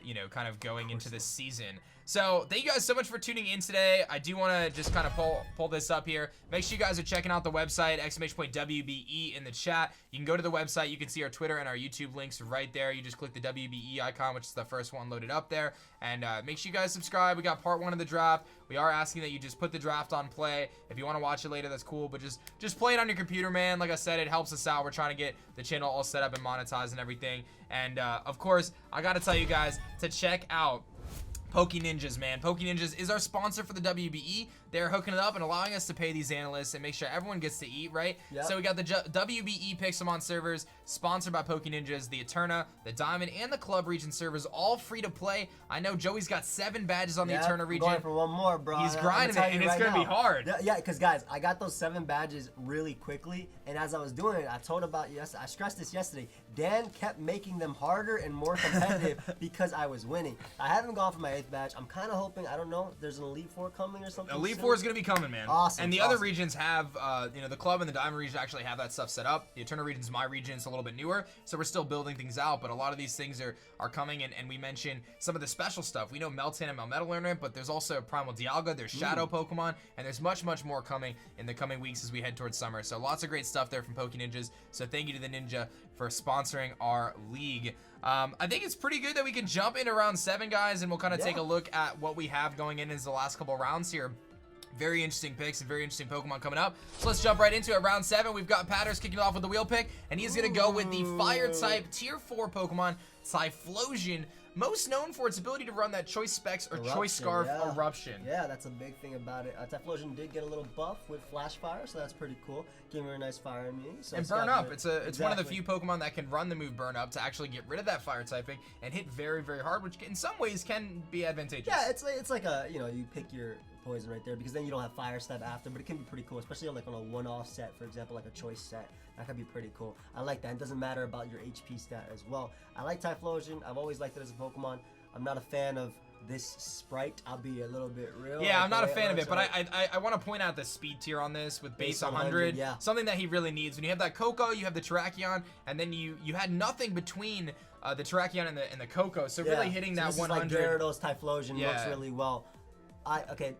you know, kind of going into this season. So thank you guys so much for tuning in today. I do want to just kind of pull this up here. Make sure you guys are checking out the website, !WBE in the chat. You can go to the website. You can see our Twitter and our YouTube links right there. You just click the WBE icon, which is the first one loaded up there. And make sure you guys subscribe. We got part 1 of the draft. We are asking that you just put the draft on play. If you want to watch it later, that's cool. But just play it on your computer, man. Like I said, it helps us out. We're trying to get the channel all set up and monetized and everything. And of course, I got to tell you guys to check out PokeNinjas, man. PokeNinjas is our sponsor for the WBE. They're hooking it up and allowing us to pay these analysts and make sure everyone gets to eat, right? So we got the WBE Pixelmon servers, sponsored by PokeNinjas, the Eterna, the Diamond, and the Club region servers, all free to play. I know Joey's got 7 badges on the Eterna region. Going for one more, bro. He's grinding it, and it's going to be hard. Yeah, because guys, I got those 7 badges really quickly, and as I was doing it, I stressed this yesterday, Dan kept making them harder and more competitive because I was winning. I haven't gone for my 8th badge. I'm kind of hoping, I don't know, there's an Elite 4 coming or something. Elite 4 is going to be coming, man. Awesome. And the other regions have, you know, the Club and the Diamond region actually have that stuff set up. The Eterna region's my region. It's a little bit newer, so we're still building things out, but a lot of these things are coming, and we mentioned some of the special stuff. We know Meltan and Melmetal Learner, but there's also Primal Dialga, there's Shadow Pokemon, and there's much, much more coming in the coming weeks as we head towards summer. So lots of great stuff there from PokeNinjas. So thank you to the Ninja for sponsoring our league. I think it's pretty good that we can jump into round 7, guys, and we'll kind of take a look at what we have going in as the last couple rounds here. Very interesting picks and very interesting Pokemon coming up. So let's jump right into it. Round 7, we've got Patters kicking it off with the wheel pick, and he's going to go with the Fire-type Tier 4 Pokemon, Typhlosion, most known for its ability to run that Choice Specs or Choice Scarf Eruption. Yeah, that's a big thing about it. Typhlosion did get a little buff with Flash Fire, so that's pretty cool. Giving her a nice fire immunity. So and Burn Up. It's one of the few Pokemon that can run the move Burn Up to actually get rid of that Fire typing and hit very, very hard, which in some ways can be advantageous. Yeah, it's like a, you know, you pick your poison right there, because then you don't have Fire step after, but it can be pretty cool, especially like on a one-off set, for example, like a Choice set. That could be pretty cool. I like that. It doesn't matter about your HP stat as well. I like Typhlosion. I've always liked it as a Pokemon. I'm not a fan of this sprite. I'll be a little bit real. Yeah, I'm not a fan of it, but I want to point out the speed tier on this with base 100. Yeah. Something that he really needs. When you have that Coco, you have the Terrakion, and then you had nothing between the Terrakion and the Coco, so really hitting that 100. This is like Gyarados Typhlosion works really well. Okay,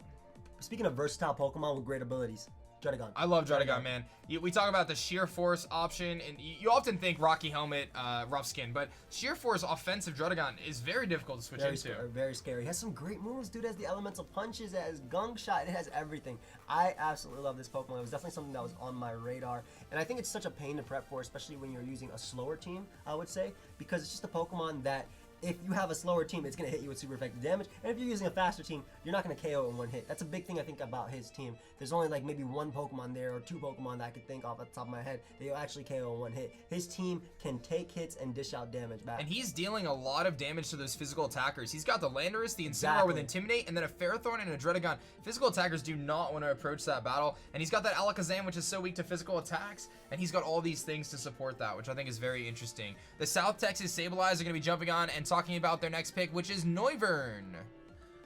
speaking of versatile Pokemon with great abilities, Druddigon. I love Druddigon, man. We talk about the Sheer Force option, and you often think Rocky Helmet, Rough Skin, but Sheer Force offensive Druddigon is very difficult to switch into. Very scary. It has some great moves, dude. It has the elemental punches, it has Gunk Shot, it has everything. I absolutely love this Pokemon. It was definitely something that was on my radar, and I think it's such a pain to prep for, especially when you're using a slower team, I would say, because it's just a Pokemon that if you have a slower team, it's going to hit you with super effective damage. And if you're using a faster team, you're not going to KO in one hit. That's a big thing I think about his team. There's only like maybe 1 Pokemon there or 2 Pokemon that I could think off at the top of my head that you'll actually KO in one hit. His team can take hits and dish out damage back. And he's dealing a lot of damage to those physical attackers. He's got the Landorus, the Incineroar with Intimidate, and then a Ferrothorn and a Druddigon. Physical attackers do not want to approach that battle. And he's got that Alakazam, which is so weak to physical attacks. And he's got all these things to support that, which I think is very interesting. The South Texas Sableyes are going to be jumping on and talking about their next pick, which is Noivern.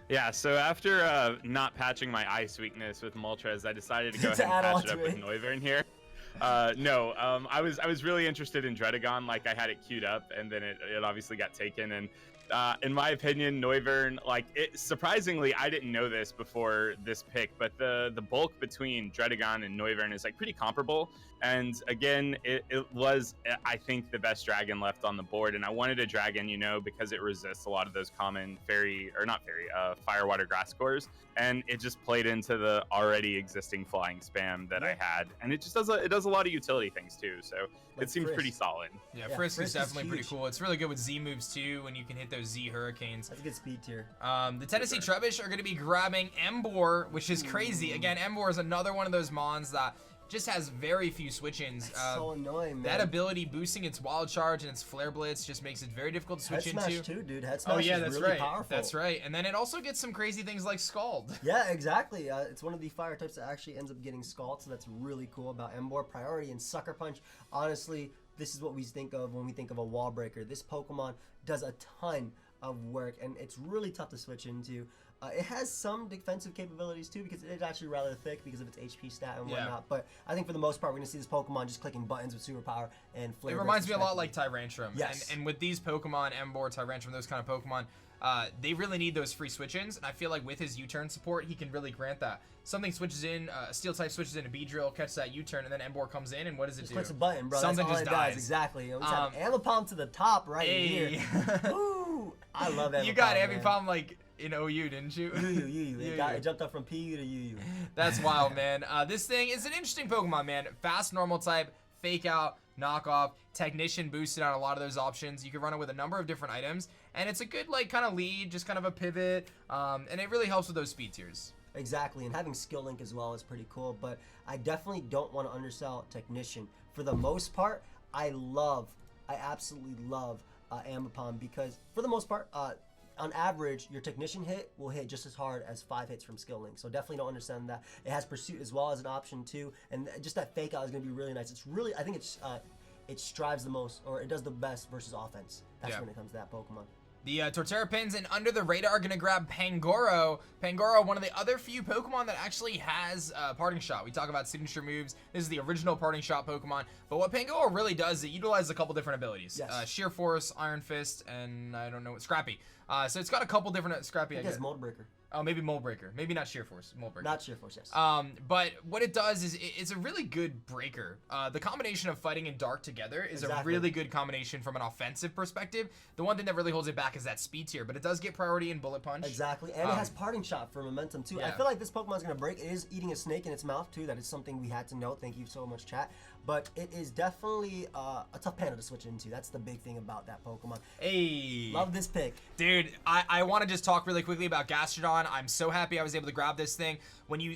Yeah, so after not patching my ice weakness with Moltres, I decided to go ahead and patch it up with Noivern here. I was really interested in Druddigon, like I had it queued up, and then it obviously got taken, and In my opinion, Noivern, like, surprisingly, I didn't know this before this pick, but the bulk between Dredagon and Noivern is like pretty comparable. And again, it was, I think, the best dragon left on the board. And I wanted a dragon, you know, because it resists a lot of those common fire, water, grass cores. And it just played into the already existing flying spam that I had. And it just does a lot of utility things too. So Like it seems Frisk. pretty solid. Yeah, Yeah, Frisk is Frisk is definitely pretty huge. cool. It's really good with Z moves too, when you can hit those Z hurricanes. That's a good speed tier. The Tennessee Trubbish are going to be grabbing Embor, which is crazy. Again, Embor is another one of those mons that just has very few switch-ins. So annoying, man. That ability boosting its wild charge and its flare blitz just makes it very difficult to Head switch smash into. too, dude. Head smash Oh yeah, is that's really right. powerful. That's right. And then it also gets some crazy things like Scald. Yeah, exactly. It's one of the fire types that actually ends up getting Scald, so that's really cool about Embor. Priority and Sucker Punch. Honestly, this is what we think of when we think of a wall breaker. This Pokemon does a ton of work, and it's really tough to switch into. It has some defensive capabilities too, because it is actually rather thick because of its HP stat and Yeah. whatnot. But I think for the most part, we're gonna see this Pokemon just clicking buttons with superpower and flare. It Blitz reminds me a lot respectively. like Tyrantrum. Yes. And with these Pokemon, Embor, Tyrantrum, those kind of Pokemon, they really need those free switch-ins, and I feel like with his U-turn support, he can really grant that. Something switches in, Steel type switches in a Beedrill, catches that U-turn, and then Embor comes in, and what does it Just do? clicks a button, bro. Something That's all just it dies. does. Exactly. You know, Um, Ambipom to the top right Hey. here. Ooh, I love Ambipom. You got man. Ambipom like in OU, didn't you? Yu. Yu. It jumped up from PU to Yu. That's wild, man. This thing is an interesting Pokemon, man. Fast normal type, fake out, knockoff, technician boosted on a lot of those options. You can run it with a number of different items, and it's a good like kind of lead, just kind of a pivot, and it really helps with those speed tiers. Exactly, and having skill link as well is pretty cool, but I definitely don't want to undersell technician. For the most part, I absolutely love Ambipom, because for the most part, on average, your technician hit will hit just as hard as 5 hits from skill link. So definitely don't understand that. It has pursuit as well as an option too, and just that fake out is going to be really nice. It's really, I think it strives the most, or it does the best versus offense. That's Yeah. when it comes to that Pokemon. The Torterra pins and under the radar are going to grab Pangoro. Pangoro, one of the other few Pokemon that actually has Parting Shot. We talk about signature moves. This is the original Parting Shot Pokemon. But what Pangoro really does is it utilizes a couple different abilities. Yes. Sheer Force, Iron Fist, and I don't know what, Scrappy. So it's got a couple different Scrappy, I I think guess. it's Mold Breaker. Oh, maybe Mold Breaker. Maybe not Sheer Force. Mold Breaker. Not Sheer Force, yes. But what it does is it's a really good breaker. The combination of fighting and dark together is a Exactly. really good combination from an offensive perspective. The one thing that really holds it back is that speed tier, but it does get priority in Bullet Punch. Exactly, and it has Parting Shot for momentum too. I yeah. feel like this Pokemon's gonna break. It is eating a snake in its mouth too. That is something we had to note. Thank you so much, chat. But it is definitely a tough panda to switch into. That's the big thing about that Pokemon. Hey. Love this pick. Dude, I want to just talk really quickly about Gastrodon. I'm so happy I was able to grab this thing.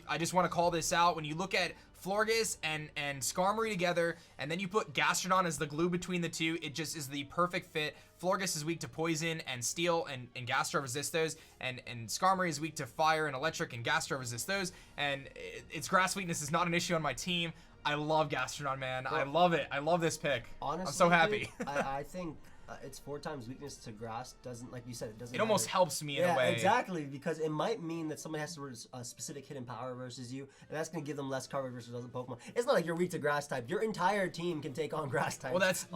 I just want to call this out. When you look at Florges and Skarmory together, and then you put Gastrodon as the glue between the two, it just is the perfect fit. Florges is weak to poison and steel, and Gastro resists those, and Skarmory is weak to fire and electric, and Gastro resists those, and its grass weakness is not an issue on my team. I love Gastrodon, man. I love it. I love this pick. Honestly, I'm so happy. dude, I think it's 4 times weakness to grass. Doesn't, like you said, it doesn't. It almost matter. helps me in Yeah, a way. exactly, because it might mean that somebody has to use a specific hidden power versus you, and that's going to give them less cover versus other Pokemon. It's not like you're weak to grass type. Your entire team can take on grass type. Well, that's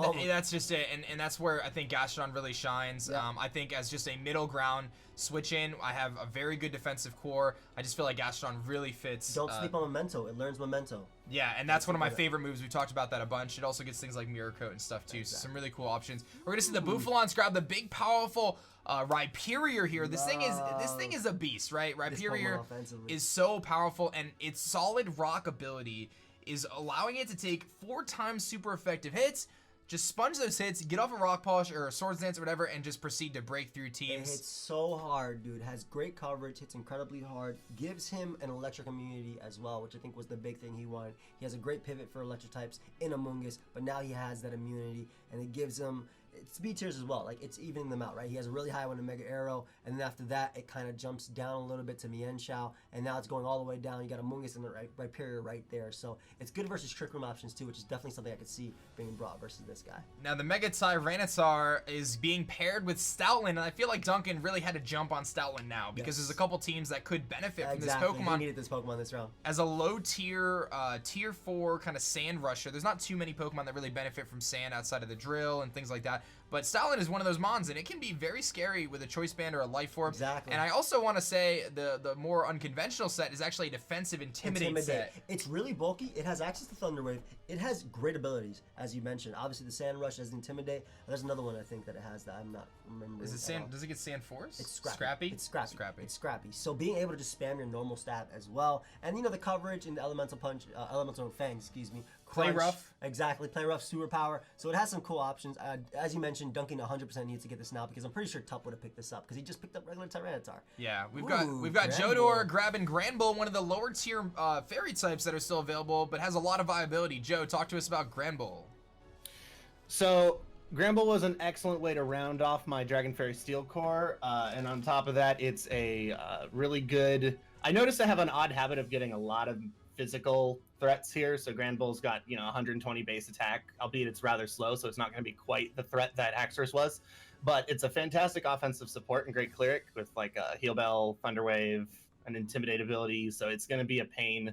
just it, and that's where I think Gastrodon really shines. Yeah. I think as just a middle ground switch in, I have a very good defensive core. I just feel like Gastrodon really fits. Don't sleep on Memento. It learns Memento. Yeah, and that's one of my good. favorite moves. We talked about that a bunch. It also gets things like Mirror Coat and stuff too. So some really cool options. We're gonna see the Bouffalons grab the big, powerful Rhyperior here. This thing is a beast, right? This Rhyperior Pokemon offensively. is so powerful, and its solid rock ability is allowing it to take 4 times super effective hits. Just sponge those hits, get off a Rock Polish or a Swords Dance or whatever, and just proceed to break through It teams. hits so hard, dude. Has great coverage, hits incredibly hard, gives him an electric immunity as well, which I think was the big thing he wanted. He has a great pivot for electric types in Amoonguss, but now he has that immunity, and it gives him speed tiers as well. Like, it's evening them out, right? He has a really high one to Mega Arrow, and then after that, it kind of jumps down a little bit to Mienshao, and now it's going all the way down. You got Amoonguss and the Rhyperior right there, so it's good versus Trick Room options too, which is definitely something I could see being brought versus this guy. Now the Mega Tyranitar is being paired with Stoutland, and I feel like Duncan really had to jump on Stoutland now because there's a couple teams that could benefit from Exactly. this He Pokemon. needed this Pokemon this round. As a low tier, tier 4 kind of sand rusher, there's not too many Pokemon that really benefit from sand outside of the drill and things like that. But Stalin is one of those mons, and it can be very scary with a Choice Band or a Life Orb. Exactly. And I also want to say the more unconventional set is actually a defensive Intimidate set. It's really bulky. It has access to Thunder Wave. It has great abilities, as you mentioned. Obviously, the Sand Rush has the Intimidate. There's another one I think that it has that I'm not remembering. Is it Sand? Does it get Sand Force? It's scrappy. Scrappy. It's scrappy. Scrappy. It's scrappy. So being able to just spam your normal stab as well, and you know the coverage in the Elemental Punch, Elemental Fang, excuse me. Play Crunch, rough. Exactly. Play rough. Sewer power. So it has some cool options. As you mentioned, Duncan 100% needs to get this now because I'm pretty sure Tup would have picked this up because he just picked up regular Tyranitar. Yeah, we've Ooh, got Granbull. Jodor grabbing Granbull, one of the lower tier fairy types that are still available, but has a lot of viability. Joe, talk to us about Granbull. So Granbull was an excellent way to round off my Dragon Fairy Steel Core, and on top of that, it's a really good. I noticed I have an odd habit of getting a lot of physical threats here. So Granbull's got 120 base attack, albeit it's rather slow, so it's not going to be quite the threat that Haxorus was. But it's a fantastic offensive support and great cleric with like a Heal Bell, Thunder Wave, and Intimidate ability. So it's going to be a pain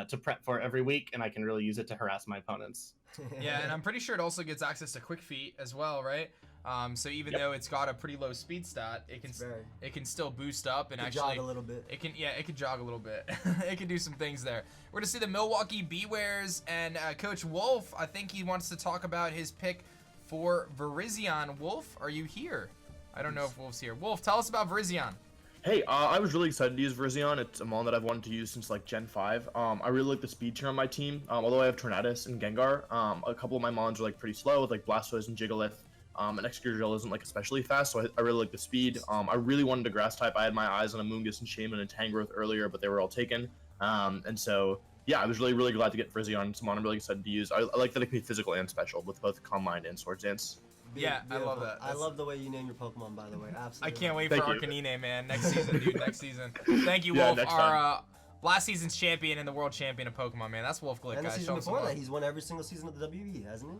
to prep for every week, and I can really use it to harass my opponents. Yeah, and I'm pretty sure it also gets access to Quick Feet as well, right? So even Yep. though it's got a pretty low speed stat, it can still boost up and actually jog a little bit. It can jog a little bit. It can do some things there. We're gonna see the MILWAUKEE BEWEARS, and Coach Wolf, I think he wants to talk about his pick for Virizion. Wolf, are you here? I don't know if Wolf's here. Wolf, tell us about Virizion. Hey, I was really excited to use Virizion. It's a mon that I've wanted to use since like Gen 5. I really like the speed tier on my team. Although I have Tornadus and Gengar, a couple of my mons are like pretty slow with like Blastoise and Jigglypuff. And Excadrill isn't like especially fast, so I really like the speed. I really wanted a grass type. I had my eyes on a Moongus and Shaman and Tangrowth earlier, but they were all taken. And so yeah, I was really glad to get Virizion. It's a mon I'm really excited to use. I like that it can be physical and special with both Calm Mind and Swords Dance. Yeah, I love that. I love the way you name your Pokemon, by the way. Absolutely. I can't wait Thank for you. Arcanine, man. Next season, dude. Next season. Thank you, Yeah, Wolf. next Our last season's champion and the world champion of Pokemon, man. That's Wolf Glick, And the guys. season Show him some before that, love. he's won every single season of the WE, hasn't he?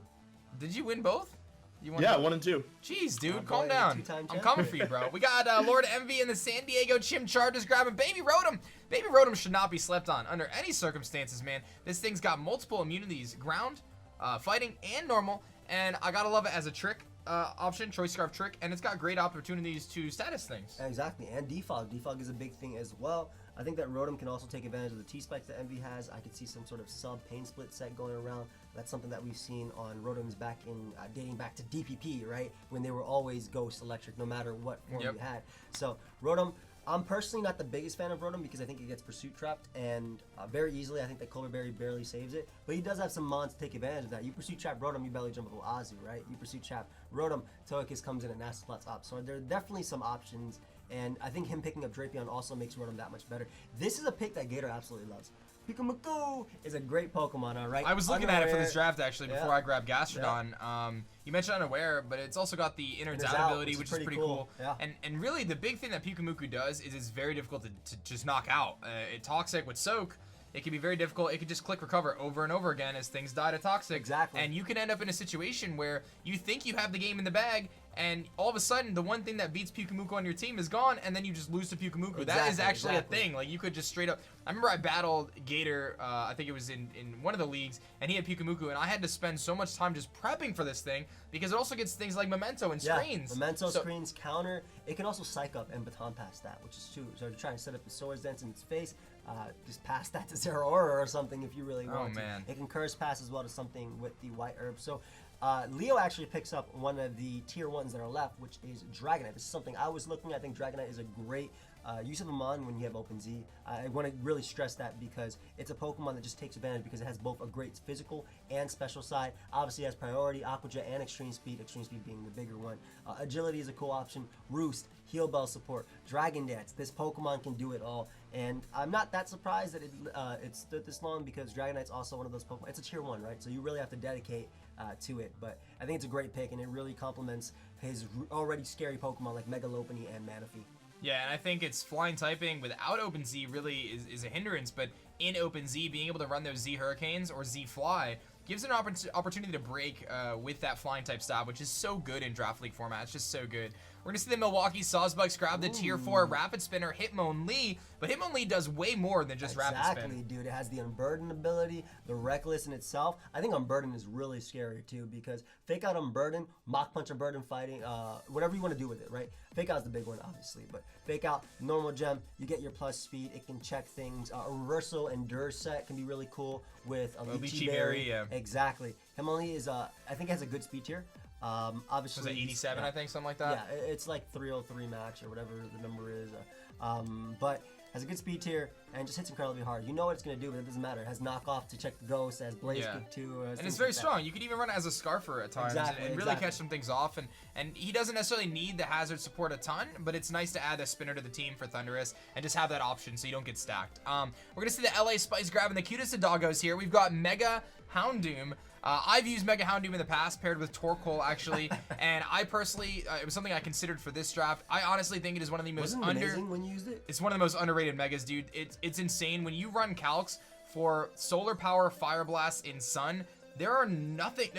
Did you win both? You won Yeah, both? 1 and 2. Jeez, dude, My calm boy, down. two-time I'm champion. coming for you, bro. We got Lord Envy and the San Diego CHIMCHARGERS grabbing Baby Rotom. Baby Rotom should not be slept on under any circumstances, man. This thing's got multiple immunities, ground, fighting, and normal. And I gotta love it as a trick option, Choice Scarf trick, and it's got great opportunities to status things. Exactly, and defog. Defog is a big thing as well. I think that Rotom can also take advantage of the T-Spikes that Envy has. I could see some sort of sub-pain split set going around. That's something that we've seen on Rotoms back in, dating back to DPP, right? When they were always Ghost Electric, no matter what form Yep. you had. So, Rotom, I'm personally not the biggest fan of Rotom because I think it gets Pursuit Trapped, and very easily, I think that Color Berry barely saves it. But he does have some mons to take advantage of that. You Pursuit Trap Rotom, you belly jump with Ozzy, right? You Pursuit Trap Rotom, TOGEKISS comes in and Nasty Plots up. So there are definitely some options. And I think him picking up Drapion also makes Rotom that much better. This is a pick that Gator absolutely loves. Pikachu is a great Pokemon, all right? I was looking at it for this draft actually before Yeah. I grabbed Gastrodon. You mentioned Unaware, but it's also got the Inner Inner's Doubt Out, ability, which is pretty cool. Yeah. And really the big thing that Pikachu does is it's very difficult to just knock out. It's Toxic with Soak. It can be very difficult. It can just click recover over and over again as things die to Toxic. Exactly. And you can end up in a situation where you think you have the game in the bag, and all of a sudden the one thing that beats Pikachu on your team is gone, and then you just lose to Pikachu. That is actually a thing. Like, you could just straight up. I remember I battled Gator. I think it was in one of the leagues, and he had Pikachu, and I had to spend so much time just prepping for this thing because it also gets things like Memento and screens. Memento, So- screens, counter. It can also psych up and baton pass that, which is true. So if you're trying to set up the Swords Dance in its face, just pass that to Zero Aura or something if you really want to. Man. It can curse pass as well to something with the White Herb. So Leo actually picks up one of the tier 1s that are left, which is Dragonite. This is something I was looking at. I think Dragonite is a great use of a mon when you have Open Z. I want to really stress that because it's a Pokemon that just takes advantage because it has both a great physical and special side. Obviously, it has priority, Aqua Jet, and Extreme Speed being the bigger one. Agility is a cool option. Roost, Heal Bell support, Dragon Dance. This Pokemon can do it all. And I'm not that surprised that it stood this long because Dragonite's also one of those Pokemon. It's a tier 1, right? So you really have to dedicate to it. But I think it's a great pick, and it really complements his already scary Pokemon like Mega Lopunny and Manaphy. Yeah, and I think it's flying typing without OpenZ really is a hindrance, but in OpenZ, being able to run those Z Hurricanes or Z Fly gives it an opportunity to break with that flying type style, which is so good in Draft League format. It's just so good. We're going to see the Milwaukee Sawsbucks grab the tier 4 Rapid Spinner Hitmonlee, but Hitmonlee does way more than just Rapid Spin. Exactly, dude. It has the Unburden ability, the Reckless in itself. I think Unburden is really scary too because Fake Out Unburden, Mach Punch Unburden fighting, whatever you want to do with it, right? Fake Out's the big one, obviously, but Fake Out, normal gem, you get your plus speed, it can check things. A Reversal Endure set can be really cool with a Lychee Berry. Yeah. Exactly. Hitmonlee is, I think it has a good speed tier. Obviously, was it 87, I think, something like that? Yeah, it's like 303 max or whatever the number is. But has a good speed tier and just hits incredibly hard. You know what it's going to do, but it doesn't matter. It has knockoff to check the ghost, it has blaze kick too. And it's very strong. You could even run it as a Scarfer at times and really catch some things off. And he doesn't necessarily need the hazard support a ton, but it's nice to add a spinner to the team for Thunderous and just have that option so you don't get stacked. We're going to see the LA Spice grabbing the cutest of doggos here. We've got Mega Houndoom. I've used Mega Houndoom in the past, paired with Torkoal actually, and I personally, it was something I considered for this draft. I honestly think it is one of the most amazing when you used it? It's one of the most underrated Megas, dude. It's insane when you run calcs for Solar Power, Fire Blast, in Sun. There are nothing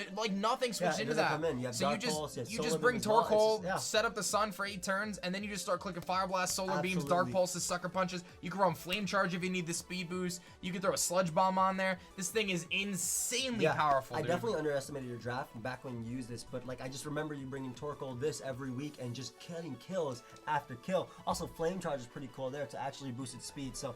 switched into that. So you just bring Torkoal, set up the Sun for 8 turns, and then you just start clicking Fire Blast, Solar Beams, Dark Pulses, Sucker Punches. You can run Flame Charge if you need the speed boost. You can throw a Sludge Bomb on there. This thing is insanely powerful, dude. I definitely underestimated your draft back when you used this, but like I just remember you bringing Torkoal this every week and just getting kills after kill. Also, Flame Charge is pretty cool there to actually boost its speed. So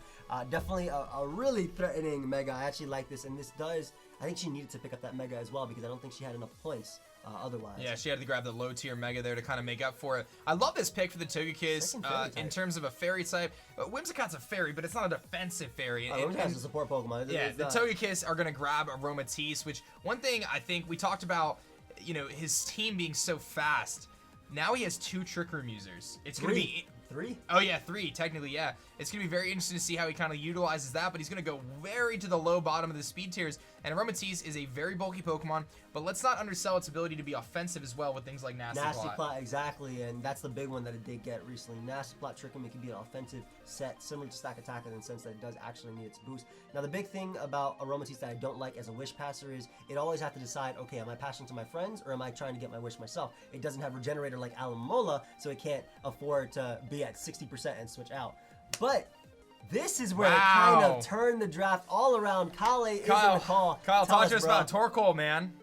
definitely a really threatening Mega. I actually like this, and this does. I think she needed to pick up that Mega as well because I don't think she had enough points otherwise. Yeah, she had to grab the low tier Mega there to kind of make up for it. I love this pick for the TOGEKISS in terms of a fairy type. Whimsicott's a fairy, but it's not a defensive fairy. Whimsicott's a support Pokemon. Yeah, the TOGEKISS are going to grab Aromatisse, which one thing I think we talked about, you know, his team being so fast. Now he has 2 Trick Room users. It's going to be... 3? Oh yeah, 3 technically, yeah. It's gonna be very interesting to see how he kind of utilizes that, but he's gonna go very to the low bottom of the speed tiers. And Aromatisse is a very bulky Pokemon, but let's not undersell its ability to be offensive as well with things like Nasty Plot. Exactly, and that's the big one that it did get recently. Nasty Plot, Trick 'em, it can be an offensive set, similar to Stack Attack in the sense that it does actually need its boost. Now the big thing about Aromatisse that I don't like as a Wish Passer is it always have to decide, okay, am I passing to my friends or am I trying to get my Wish myself? It doesn't have Regenerator like Alamola, so it can't afford to be at 60% and switch out. But this is where it kind of turned the draft all around. Kale is in the call. Kyle, talk to us about Torkoal, man.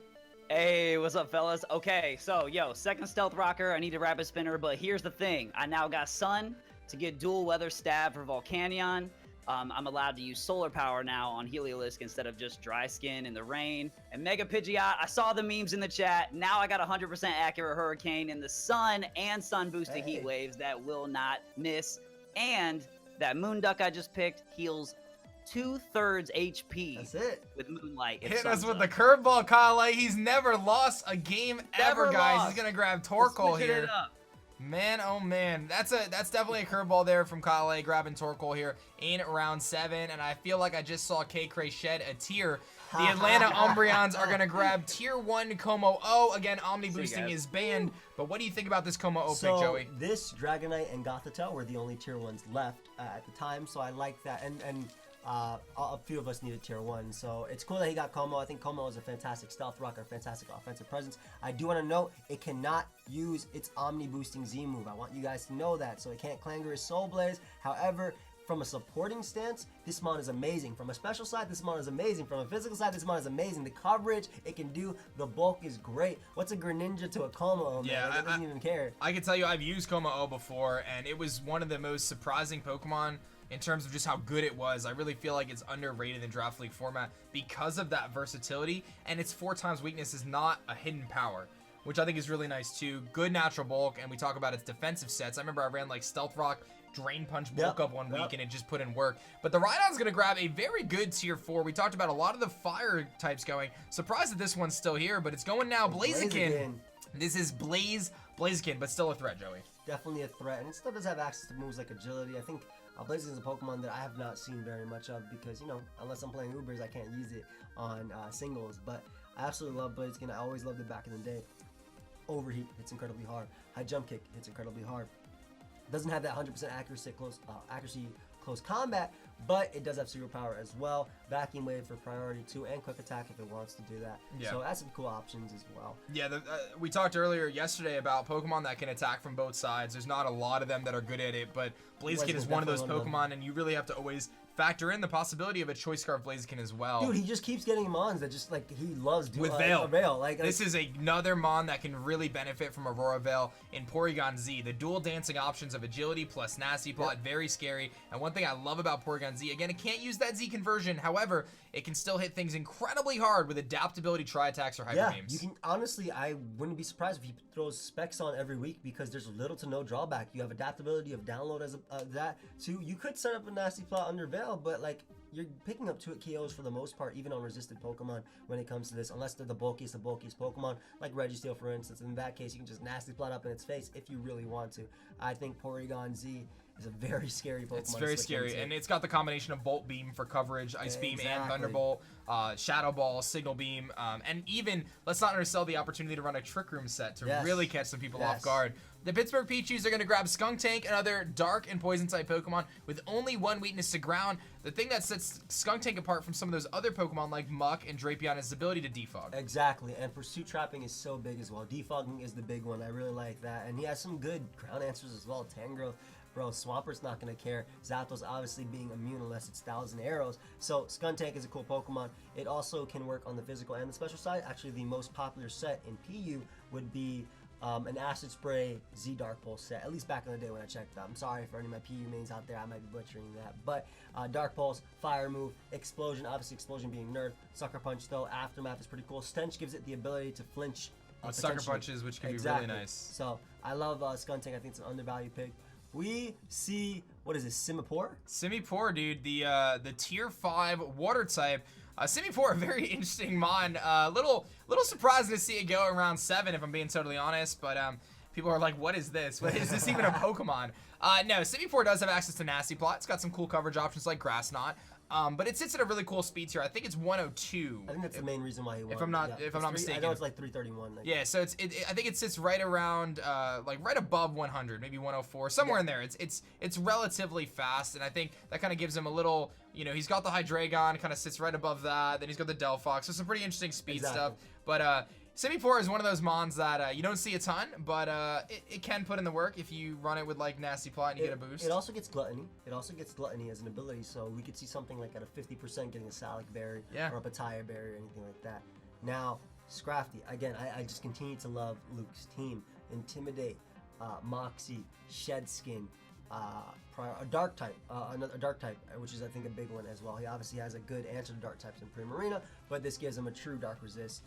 Hey, what's up, fellas? Okay, so, second Stealth Rocker. I need a Rapid Spinner, but here's the thing. I now got Sun to get dual Weather Stab for Volcanion. I'm allowed to use Solar Power now on Heliolisk instead of just Dry Skin in the rain. And Mega Pidgeot, I saw the memes in the chat. Now I got 100% accurate Hurricane in the Sun and Sun boosted Heat Waves that will not miss. And that Moonduck I just picked heals 2/3 HP. That's it. With Moonlight. Hit us with the curveball, Kale. He's never lost a game ever, guys. He's gonna grab Torkoal here. It up. Man, oh man, that's definitely a curveball there from Kale, grabbing Torkoal here in round 7, and I feel like I just saw K-Cray shed a tear. The Atlanta Umbreons are gonna grab tier 1 Como-O. Again, Omni boosting is banned, but what do you think about this Como-O pick, Joey? This Dragonite and Gothitelle were the only tier 1s left at the time, so I like that, and a few of us needed tier 1, so it's cool that he got Como. I think Como is a fantastic stealth rocker, fantastic offensive presence. I do want to note it cannot use its Omni boosting Z move. I want you guys to know that, so it can't clanger his Soul Blaze. However, from a supporting stance, this mon is amazing. From a special side, this mon is amazing. From a physical side, this mon is amazing. The coverage it can do, the bulk is great. What's a Greninja to a Como-O, man? Yeah, It doesn't even care. I can tell you I've used Como-O before, and it was one of the most surprising Pokemon in terms of just how good it was. I really feel like it's underrated in Draft League format because of that versatility, and its 4 times weakness is not a hidden power, which I think is really nice too. Good natural bulk, and we talk about its defensive sets. I remember I ran like Stealth Rock, Drain Punch bulk up one week, and it just put in work. But the Rhydon's gonna grab a very good tier 4. We talked about a lot of the fire types going. Surprised that this one's still here, but it's going now. Blaziken. This is Blaziken, but still a threat, Joey. Definitely a threat, and it still does have access to moves like Agility. I think Blaziken is a Pokemon that I have not seen very much of because, you know, unless I'm playing Ubers, I can't use it on singles. But I absolutely love Blaziken. I always loved it back in the day. Overheat hits incredibly hard. High Jump Kick hits incredibly hard. Doesn't have that 100% accuracy close combat, but it does have superpower as well. Vacuum Wave for priority 2 and quick attack if it wants to do that. Yeah. So that's some cool options as well. Yeah, we talked earlier yesterday about Pokemon that can attack from both sides. There's not a lot of them that are good at it, but Blaziken is one of those Pokemon, and you really have to always factor in the possibility of a Choice Scarf Blaziken as well. Dude, he just keeps getting Mons that just like he loves doing with Veil. Veil. This is another Mon that can really benefit from Aurora Veil in Porygon Z. The dual dancing options of agility plus nasty plot, very scary. And one thing I love about Porygon Z, again, it can't use that Z conversion. However, it can still hit things incredibly hard with adaptability, tri-attacks, or hyper yeah, beams. you can honestly, I wouldn't be surprised if he throws specs on every week because there's little to no drawback. You have adaptability of download as that too. You could set up a nasty plot under Veil, but like you're picking up 2 KOs for the most part, even on resisted Pokemon when it comes to this, unless they're the bulkiest of bulkiest Pokemon, like Registeel for instance. In that case, you can just nasty plot up in its face if you really want to. I think Porygon Z is a very scary Pokemon. It's very scary, and it's got the combination of Bolt Beam for coverage, Ice Beam, and Exactly. Thunderbolt, Shadow Ball, Signal Beam, and even, let's not undersell the opportunity to run a Trick Room set to really catch some people off guard. The Pittsburgh Pichus are going to grab Skunk Tank, another dark and poison type Pokemon with only 1 weakness to ground. The thing that sets Skunk Tank apart from some of those other Pokemon like Muck and Drapion is his ability to defog. Exactly, and Pursuit Trapping is so big as well. Defogging is the big one. I really like that, and he has some good ground answers as well. Tangrowth. Bro, Swamper's not going to care. Zapdos obviously being immune unless it's Thousand Arrows. So Skuntank is a cool Pokemon. It also can work on the physical and the special side. Actually, the most popular set in PU would be an Acid Spray Z Dark Pulse set, at least back in the day when I checked that. I'm sorry for any of my PU mains out there, I might be butchering that. But Dark Pulse, Fire Move, Explosion, obviously Explosion being nerfed. Sucker Punch though, Aftermath is pretty cool. Stench gives it the ability to flinch. With Sucker Punches, which can be really nice. So I love Skuntank. I think it's an undervalued pick. We see, what is this, Simipour? Simipour, dude, the tier 5 water type. Simipour, a very interesting mon. Little surprising to see it go around 7, if I'm being totally honest. But people are like, what is this? What is this even a Pokemon? No, Simipour does have access to Nasty Plot. It's got some cool coverage options like Grass Knot. But it sits at a really cool speed tier. I think it's 102. I think that's the main reason why he won. If I'm not mistaken. I know it's like 331. Like. Yeah, so I think it sits right around like right above 100, maybe 104, somewhere in there. It's relatively fast, and I think that kind of gives him a little, he's got the Hydreigon, kind of sits right above that. Then he's got the Delphox, so some pretty interesting speed stuff. But Simipour is one of those mons that you don't see a ton, but it can put in the work if you run it with like Nasty Plot and you get a boost. It also gets Gluttony. It also gets Gluttony as an ability, so we could see something like at a 50% getting a Salic Berry or a Pataya Berry or anything like that. Now, Scrafty. Again, I just continue to love Luke's team. Intimidate, Moxie, Shed Skin, a dark type, a dark type, which is I think a big one as well. He obviously has a good answer to dark types in Primarina, but this gives him a true dark resist,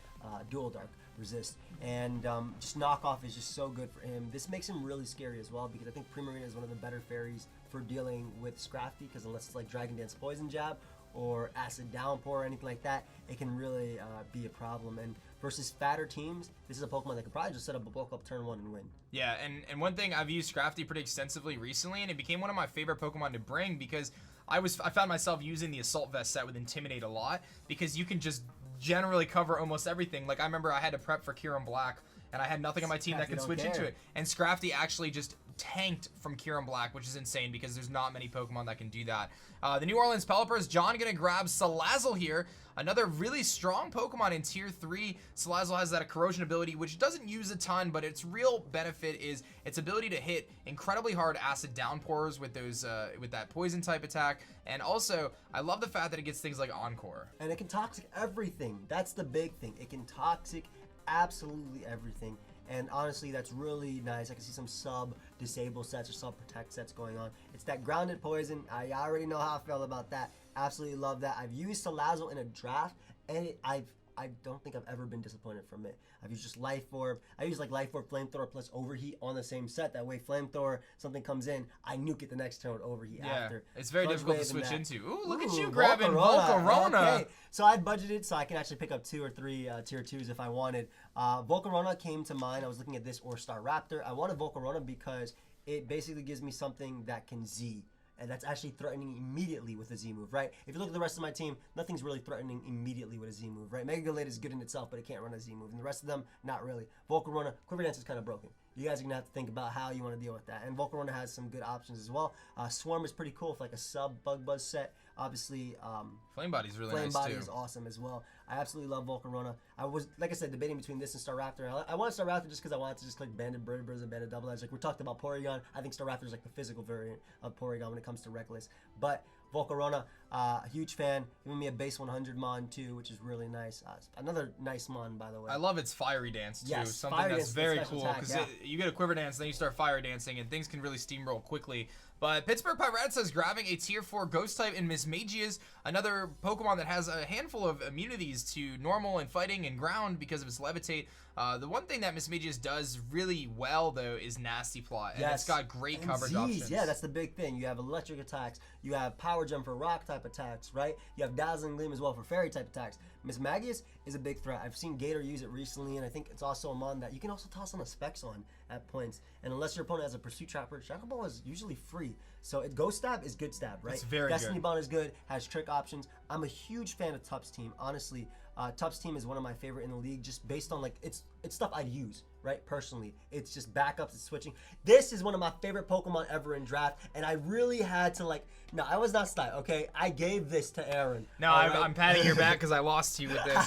dual dark resist, and just knockoff is just so good for him. This makes him really scary as well because I think Primarina is one of the better fairies for dealing with Scrafty, because unless it's like Dragon Dance Poison Jab or Acid Downpour or anything like that, it can really be a problem. And versus fatter teams, this is a Pokemon that could probably just set up a bulk up turn 1 and win. Yeah, and one thing, I've used Scrafty pretty extensively recently, and it became one of my favorite Pokemon to bring because I found myself using the Assault Vest set with Intimidate a lot because you can just generally cover almost everything. Like I remember I had to prep for Kyurem Black, and I had nothing on my team that could switch into it, and Scrafty actually just tanked from Kyurem Black, which is insane because there's not many Pokemon that can do that. The New Orleans Pelippers, John gonna grab Salazzle here, another really strong Pokemon in tier 3. Salazzle has that corrosion ability, which doesn't use a ton, but its real benefit is its ability to hit incredibly hard acid downpours with those with that poison type attack. And also, I love the fact that it gets things like Encore. And it can toxic everything. That's the big thing. It can toxic absolutely everything. And honestly, that's really nice. I can see some sub-disable sets or sub-protect sets going on. It's that grounded poison. I already know how I feel about that. Absolutely love that. I've used Salazzle in a draft, and I don't think I've ever been disappointed from it. I've used just Life Orb. I use like Life Orb, Flamethrower plus Overheat on the same set. That way, Flamethrower, something comes in, I nuke it the next turn with Overheat after. It's very difficult to switch into. Ooh, look at you Volcarona. grabbing Volcarona. Okay. So I budgeted so I can actually pick up 2 or 3 tier 2s if I wanted. Volcarona came to mind. I was looking at this or Star Raptor. I wanted Volcarona because it basically gives me something that can Z. And that's actually threatening immediately with a Z move, right? If you look at the rest of my team, nothing's really threatening immediately with a Z move, right? Mega Gallade is good in itself, but it can't run a Z move. And the rest of them, not really. Volcarona, Quiver Dance is kind of broken. you guys are gonna have to think about how you want to deal with that. And Volcarona has some good options as well. Swarm is pretty cool with like a sub Bug Buzz set. Obviously, Flame Body's really Flame nice Body too. is awesome as well. I absolutely love Volcarona. I was, like I said, debating between this and Staraptor. I want Staraptor just because I wanted to just click Banded BEWEARS and Banded Double Edge. Like we talked about Porygon. I think Staraptor is like the physical variant of Porygon when it comes to Reckless. But Volcarona, huge fan. Giving me a base 100 Mon too, which is really nice. Another nice Mon, by the way. I love its Fiery Dance too. Yes, Something Fiery that's Dance is very a special cool attack, because yeah. you get a Quiver Dance, then you start Fire Dancing, and things can really steamroll quickly. But Pittsburgh Pirates is grabbing a Tier 4 Ghost type in Mismagius, another Pokemon that has a handful of immunities to normal and fighting and ground because of its Levitate. The one thing that Mismagius does really well, though, is Nasty Plot, and it's got great And coverage Z's, options. yeah, that's the big thing. You have electric attacks, you have Power Gem for rock type attacks, right? You have Dazzling Gleam as well for fairy type attacks. Mismagius is a big threat. I've seen Gator use it recently, and I think it's also a Mon that you can also toss on a Specs on at points. And unless your opponent has a Pursuit Trapper, Shadow Ball is usually free. So Ghost Stab is good stab, right? It's very Destiny good. Bond is good, has trick options. I'm a huge fan of Tup's team, honestly. Tup's team is one of my favorite in the league, just based on like it's stuff I'd use, right? Personally, it's just backups, it's switching. This is one of my favorite Pokemon ever in draft, and I really had to like. No, I was not Sty, okay? I gave this to Aaron. No, I'm patting your back because I lost to you with this.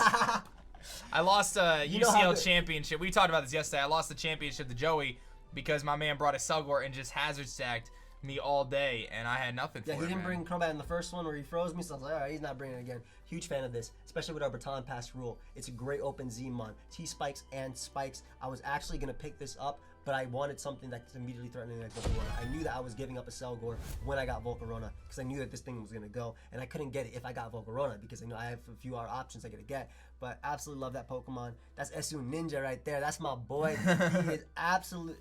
I lost a You know how UCL good- championship. We talked about this yesterday. I lost the championship to Joey because my man brought a Selgor and just hazard stacked me all day, and I had nothing for Yeah, he it, didn't man. bring Crobat in the first one where he froze me, so I was like, all right, he's not bringing it again. Huge fan of this, especially with our Baton Pass rule. It's a great open Z-Mon. T-Spikes and Spikes. I was actually going to pick this up, but I wanted something that's immediately threatening like Volcarona. I knew that I was giving up a Selgor when I got Volcarona because I knew that this thing was going to go, and I couldn't get it if I got Volcarona because I know I have a few other options I got to get. But absolutely love that Pokemon. That's Esu Ninja right there. That's my boy. He is absolute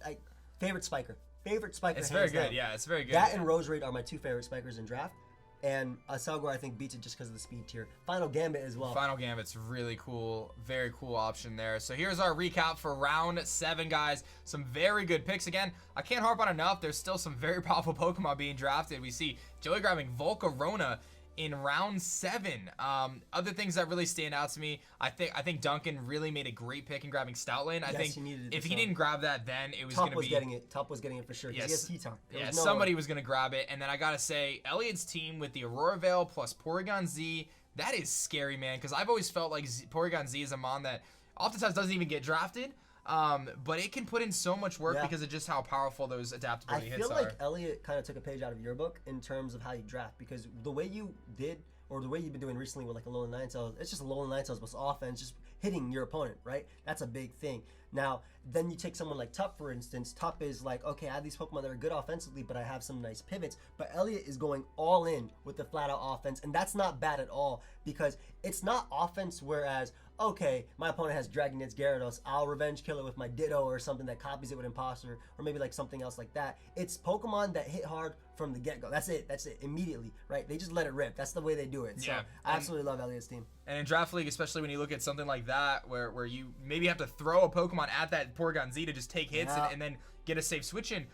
favorite Spiker. Favorite Spiker. It's very hands good. down. Yeah, it's very good. That and Roserade are my two favorite Spikers in draft. And Selgor, I think, beats it just because of the speed tier. Final Gambit as well. Final Gambit's really cool. Very cool option there. So here's our recap for round 7, guys. Some very good picks. Again, I can't harp on enough. There's still some very powerful Pokemon being drafted. We see Joey grabbing Volcarona in round 7. Other things that really stand out to me, I think Duncan really made a great pick in grabbing Stoutland. I Yes, think he needed it if this he round. didn't grab that, then it was Tup going to was be getting it. Tup was getting it for sure. Because Yes. he has T-Tar. Yeah, somebody was going to grab it. And then I got to say, Elliot's team with the Aurora Veil plus Porygon Z, that is scary, man. Because I've always felt like Porygon Z is a Mon that oftentimes doesn't even get drafted. But it can put in so much work Yeah. because of just how powerful those adaptability I hits feel are. like Elliot kind of took a page out of your book in terms of how you draft. Because the way you did, or the way you've been doing recently with like Alolan Ninetales, it's just Alolan Ninetales plus offense, just hitting your opponent, right? That's a big thing. Now, then you take someone like Tup, for instance. Tup is like, okay, I have these Pokemon that are good offensively, but I have some nice pivots. But Elliot is going all in with the flat-out offense, and that's not bad at all because it's not offense whereas, okay, my opponent has Dragonite's Gyarados, I'll Revenge Kill it with my Ditto or something that copies it with Imposter, or maybe like something else like that. It's Pokemon that hit hard from the get-go. That's it, immediately, right? They just let it rip. That's the way they do it. So Yeah, I absolutely love Elliot's team. And in Draft League, especially when you look at something like that, where you maybe have to throw a Pokemon at that Porygon Z to just take hits Yeah. and then get a safe switch in,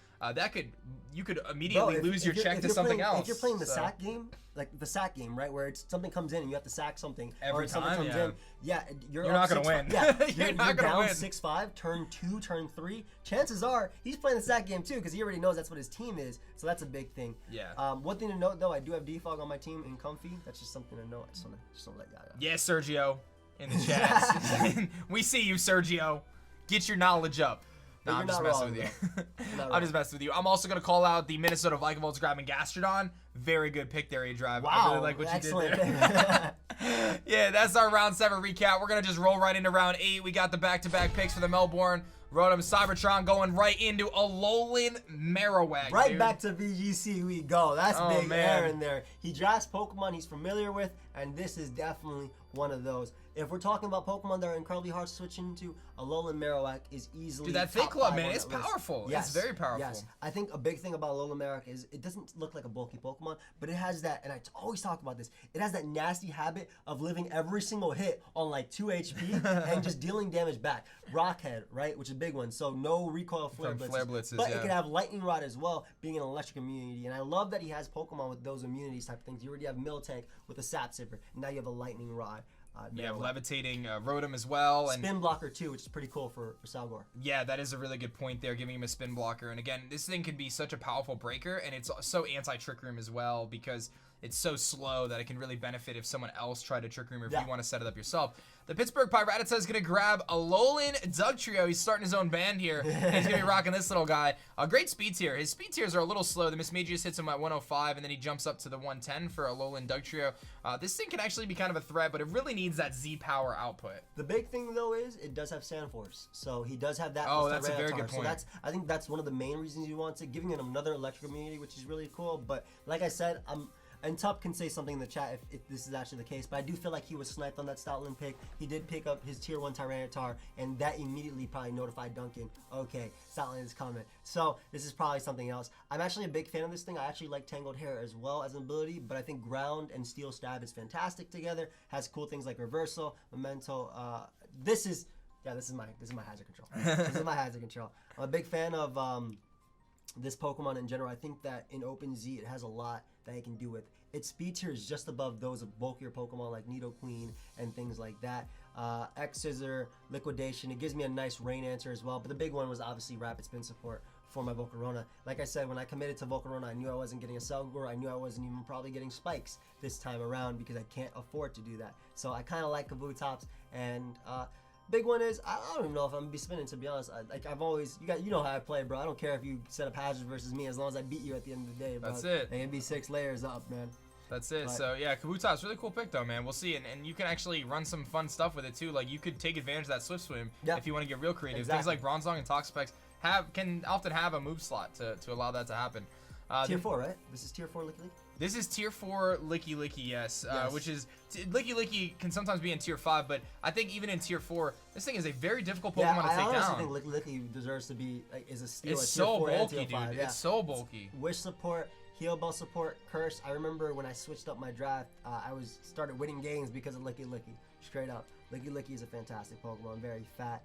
you could immediately Bro, lose your you're- check to you're something playing, else. If you're playing the So, sack game, like the sack game, right, where it's something comes in and you have to sack something, Every or something time, comes yeah. in, yeah, you're You're up not gonna 6-5. win. Yeah, You're not you're gonna down win. 6-5, turn 2, turn 3. Chances are he's playing the sack game too because he already knows that's what his team is. So that's a big thing. Yeah. One thing to note though, I do have Defog on my team in Comfy. That's just something to note. I just want to let y'all know. Yes, Sergio, in the chat. We see you, Sergio. Get your knowledge up. No, But I'm you're just not messing wrong, with you. You're not I'm wrong. just messing with you. I'm also going to call out the Minnesota Vikavolt grabbing Gastrodon. Very good pick there, aDrive. Wow, I really like what excellent you did there. Yeah, that's our round 7 recap. We're going to just roll right into round 8. We got the back-to-back picks for the Melbourne. Rotom Cybertron going right into Alolan Marowak. Right dude. back to VGC we go. That's Oh, big man. Aaron there. He drafts Pokemon he's familiar with, and this is definitely one of those. If we're talking about Pokemon that are incredibly hard to switch into, Alolan Marowak is easily Dude, that top Thick Club, 5 man, on it's that list. powerful. It's Yes, very powerful. Yes, I think a big thing about Alolan Marowak is it doesn't look like a bulky Pokemon, but it has that, and I always talk about this, it has that nasty habit of living every single hit on like 2 HP and just dealing damage back. Rockhead, right, which is a big one, so no recoil flare From blitzes. flare blitzes, but yeah. it can have Lightning Rod as well, being an electric immunity, and I love that he has Pokemon with those immunities type things. You already have Miltank with a Sap Sipper, and now you have a Lightning Rod. Yeah, levitating Rotom as well. And spin blocker too, which is pretty cool for Salgor. yeah, that is a really good point there, giving him a spin blocker. And again, this thing can be such a powerful breaker, and it's so anti-trick room as well because it's so slow that it can really benefit if someone else tried to trick room or if you want to set it up yourself. The Pittsburgh Pirates is going to grab a Alolan Dugtrio. He's starting his own band here. He's going to be rocking this little guy. A great speed tier. His speed tiers are a little slow. The Mismagius hits him at 105, and then he jumps up to the 110 for Alolan Dugtrio. This thing can actually be kind of a threat, but it really needs that Z-Power output. The big thing, though, is it does have Sandforce. So he does have that. Oh, that's a very good point. So I think that's one of the main reasons you want to, giving it another electric immunity, which is really cool. But like I said, and Tup can say something in the chat if this is actually the case, but I do feel like he was sniped on that Stoutland pick. He did pick up his tier 1 Tyranitar, and that immediately probably notified Duncan, okay, Stoutland is coming. So this is probably something else. I'm actually a big fan of this thing. I actually like Tangled Hair as well as an ability, but I think Ground and Steel Stab is fantastic together. Has cool things like Reversal, Memento. This is my hazard control. This is my hazard control. I'm a big fan of this Pokemon in general. I think that in OpenZ it has a lot that it can do with. Its speed tier is just above those of bulkier Pokemon like Nidoqueen and things like that. X-Scissor, Liquidation, it gives me a nice rain answer as well, but the big one was obviously Rapid Spin support for my Volcarona. Like I said, when I committed to Volcarona, I knew I wasn't getting a Selgor, I knew I wasn't even probably getting Spikes this time around because I can't afford to do that. So I kind of like Kabutops, and big one is, I don't even know if I'm gonna be spinning, to be honest. I've always, you know how I play, bro. I don't care if you set up hazards versus me, as long as I beat you at the end of the day, bro. That's it. They can be 6 layers up, man. That's it. But so yeah, Kabutops, really cool pick though, man. We'll see, and you can actually run some fun stuff with it too. Like you could take advantage of that Swift Swim if you want to get real creative. Exactly. Things like Bronzong and Toxapex can often have a move slot to allow that to happen. Tier 4, right? This is tier 4 Licky Licky? This is tier 4 Licky Licky, yes. Which is Licky Licky can sometimes be in tier 5, but I think even in tier 4, this thing is a very difficult Pokemon to take down. I honestly think Licky Licky deserves to be is a steal. It's so bulky, dude. It's so bulky. Wish support, Heal Bell support, Curse. I remember when I switched up my draft, I started winning games because of Licky Licky. Straight up, Licky Licky is a fantastic Pokemon. Very fat.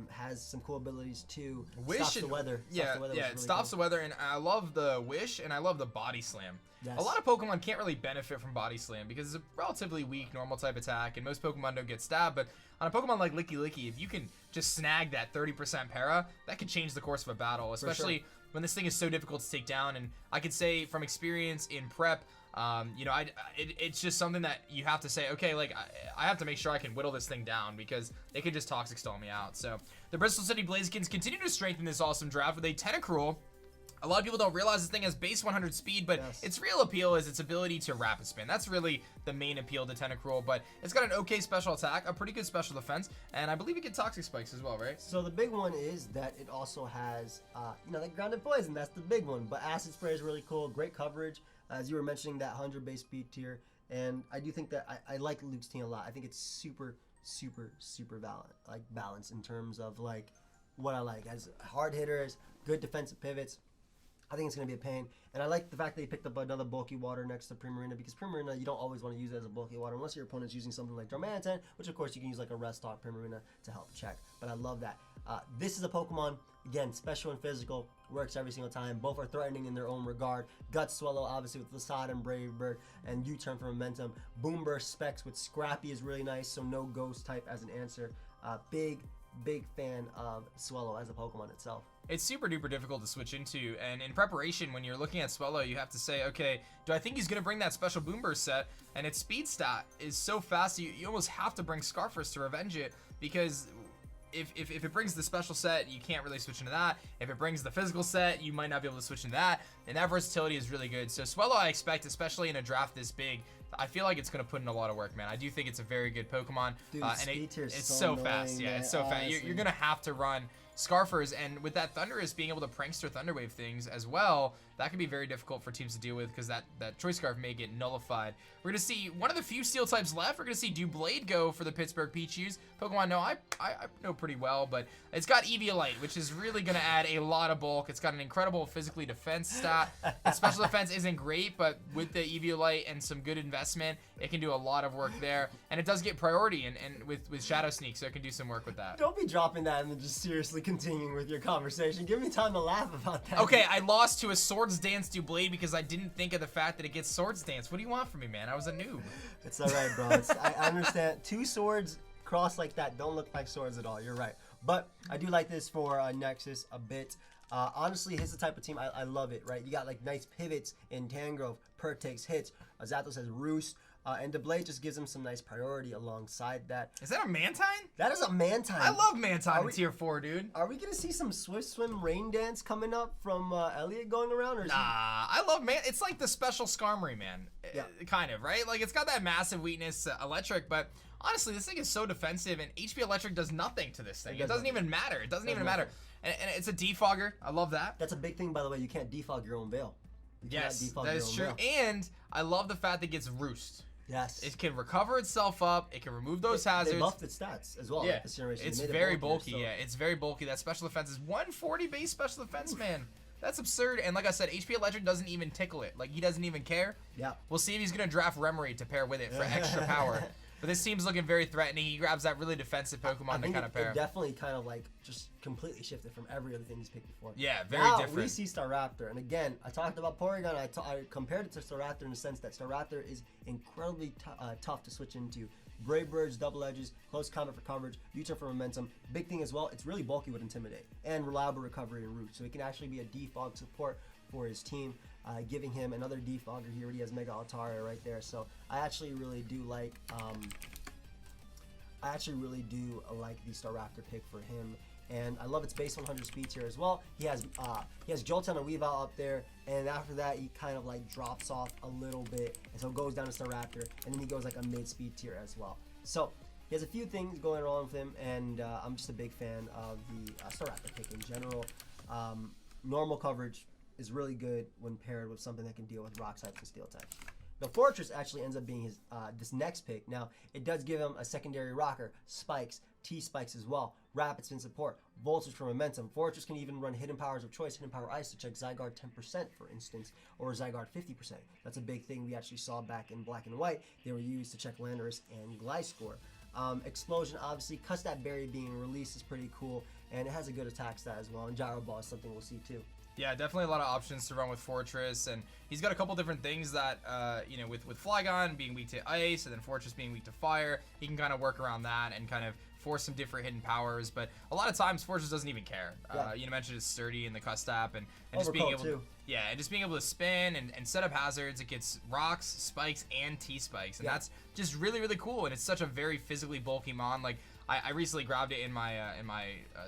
Has some cool abilities too. Stops the weather. It stops the weather, and I love the Wish, and I love the Body Slam. Yes. A lot of Pokemon can't really benefit from Body Slam because it's a relatively weak normal type attack, and most Pokemon don't get stabbed. But on a Pokemon like Licky Licky, if you can just snag that 30% para, that could change the course of a battle, especially when this thing is so difficult to take down. And I could say from experience in prep, it's just something that you have to say, okay, like I have to make sure I can whittle this thing down because they could just Toxic Stall me out. So the Bristol City Blazekins continue to strengthen this awesome draft with a Tentacruel. A lot of people don't realize this thing has base 100 speed, but its real appeal is its ability to Rapid Spin. That's really the main appeal to Tentacruel, but it's got an okay special attack, a pretty good special defense, and I believe it can Toxic Spikes as well, right? So the big one is that it also has, like Grounded Poison. That's the big one, but Acid Spray is really cool. Great coverage, as you were mentioning, that 100 base speed tier, and I do think that I like Luke's team a lot. I think it's super balanced in terms of like what I like as hard hitters, good defensive pivots. I think it's going to be a pain. And I like the fact that he picked up another bulky water next to Primarina, because Primarina, you don't always want to use it as a bulky water unless your opponent's using something like Darmanitan, which of course you can use like a Rest Talk Primarina to help check. But I love that. This is a Pokemon, again, special and physical, works every single time. Both are threatening in their own regard. Gut Swallow, obviously, with Lasada and Brave Bird, and U-Turn for Momentum. Boom Burst Specs with Scrappy is really nice, so no Ghost type as an answer. Big fan of Swallow as a Pokemon itself. It's super duper difficult to switch into, and in preparation, when you're looking at Swallow, you have to say, okay, do I think he's going to bring that special Boom Burst set? And its speed stat is so fast, you almost have to bring Scarfers to revenge it, because if it brings the special set, you can't really switch into that. If it brings the physical set, you might not be able to switch into that, and that versatility is really good. So Swallow, I expect, especially in a draft this big, I feel like it's going to put in a lot of work, man. I do think it's a very good Pokemon. Dude, and it's so fast. Yeah, it's so fast. You're going to have to run Scarfers, and with that Thundurus being able to Prankster Thunder Wave things as well, that can be very difficult for teams to deal with, because that Choice Scarf may get nullified. We're going to see one of the few Steel types left. We're going to see Doublade go for the Pittsburgh Pichus. Pokemon I know pretty well, but it's got Eviolite, which is really going to add a lot of bulk. It's got an incredible physically defense stat. Its special defense isn't great, but with the Eviolite and some good investment, it can do a lot of work there. And it does get priority and with Shadow Sneak, so it can do some work with that. Don't be dropping that and then just seriously actually continuing with your conversation. Give me time to laugh about that. Okay, I lost to a Swords Dance Doublade because I didn't think of the fact that it gets Swords Dance. What do you want from me, man? I was a noob. It's all right, bro. I understand. 2 swords crossed like that don't look like swords at all. You're right. But I do like this for Nexus a bit. Honestly, he's the type of team, I love it, right? You got like nice pivots in Tangrove, Perk takes hits, Zathos has Roost, and Doublade just gives him some nice priority alongside that. Is that a Mantine? That is a Mantine. I love Mantine in Tier 4, dude. Are we gonna see some Swift Swim Rain Dance coming up from Elliot going around? Or Nah, I love It's like the special Skarmory, man. Yeah. Kind of, right? Like, it's got that massive weakness, Electric, but honestly, this thing is so defensive, and HP Electric does nothing to this thing. It doesn't even matter. It doesn't even matter. And it's a defogger. I love that. That's a big thing, by the way. You can't defog your own Veil. Yes, that is true. And I love the fact that it gets Roost. Yes. It can recover itself up. It can remove those hazards. They buffed its stats as well. Yeah, Like this generation. it's They made it very bulkier, bulky. so- Yeah, it's very bulky. That special defense is 140 base special defense, man. That's absurd. And like I said, HP Electric doesn't even tickle it. Like, he doesn't even care. Yeah. We'll see if he's going to draft Remory to pair with it for extra power. But this team's looking very threatening. He grabs that really defensive Pokemon to kind of pair. It definitely kind of like just completely shifted from every other thing he's picked before. Yeah, very now, different. we see Staraptor. And again, I talked about Porygon. I compared it to Staraptor in the sense that Staraptor is incredibly tough to switch into. Brave Birds, double edges, close combat for coverage, U-turn for momentum. Big thing as well, it's really bulky with Intimidate and reliable recovery and root. So it can actually be a defog support for his team, giving him another defogger. He already has Mega Altaria right there. So I actually really do like the Staraptor pick for him, and I love its base 100 speed tier as well. He has Jolteon and Weavile up there, and after that he kind of like drops off a little bit, and so it goes down to Staraptor, and then he goes like a mid speed tier as well. So he has a few things going on with him, and I'm just a big fan of the Staraptor pick in general. Normal coverage is really good when paired with something that can deal with rock types and steel types. The Fortress actually ends up being his this next pick. Now, it does give him a secondary rocker, spikes, T-spikes as well, rapid spin support, voltage for momentum. Fortress can even run hidden powers of choice, hidden power ice to check Zygarde 10%, for instance, or Zygarde 50%. That's a big thing we actually saw back in Black and White. They were used to check Landorus and Gliscor. Explosion, obviously, Cuss That Berry being released is pretty cool, and it has a good attack stat as well, and Gyro Ball is something we'll see too. Yeah, definitely a lot of options to run with Fortress, and he's got a couple different things that, with Flygon being weak to ice, and then Fortress being weak to fire, he can kind of work around that and kind of force some different hidden powers. But a lot of times, Fortress doesn't even care. Yeah. You mentioned it's sturdy in the Custap, and just being able, and just being able to spin and set up hazards. It gets rocks, spikes, and T-spikes, and that's just really, really cool. And it's such a very physically bulky mon. Like I recently grabbed it in my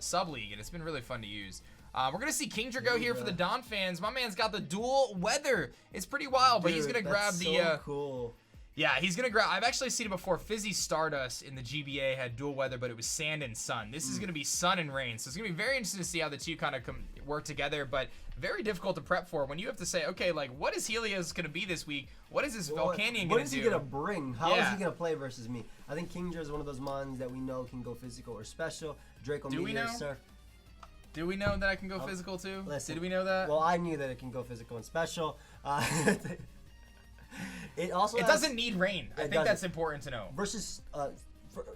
sub league, and it's been really fun to use. We're going to see Kingdra go here for the Don fans. My man's got the dual weather. It's pretty wild, but he's going to grab the... so cool. Yeah, he's going to grab... I've actually seen it before. Fizzy Stardust in the GBA had dual weather, but it was sand and sun. This is going to be sun and rain, so it's going to be very interesting to see how the two kind of work together, but very difficult to prep for when you have to say, okay, like, what is Helios going to be this week? What is this Volcanion going to do? What is he going to bring? How is he going to play versus me? I think Kingdra is one of those mons that we know can go physical or special. Draco Meteor, Surf... Do we know that I can go physical too? Listen, did we know that? Well, I knew that it can go physical and special. It also doesn't need rain. I think that's important to know. Versus,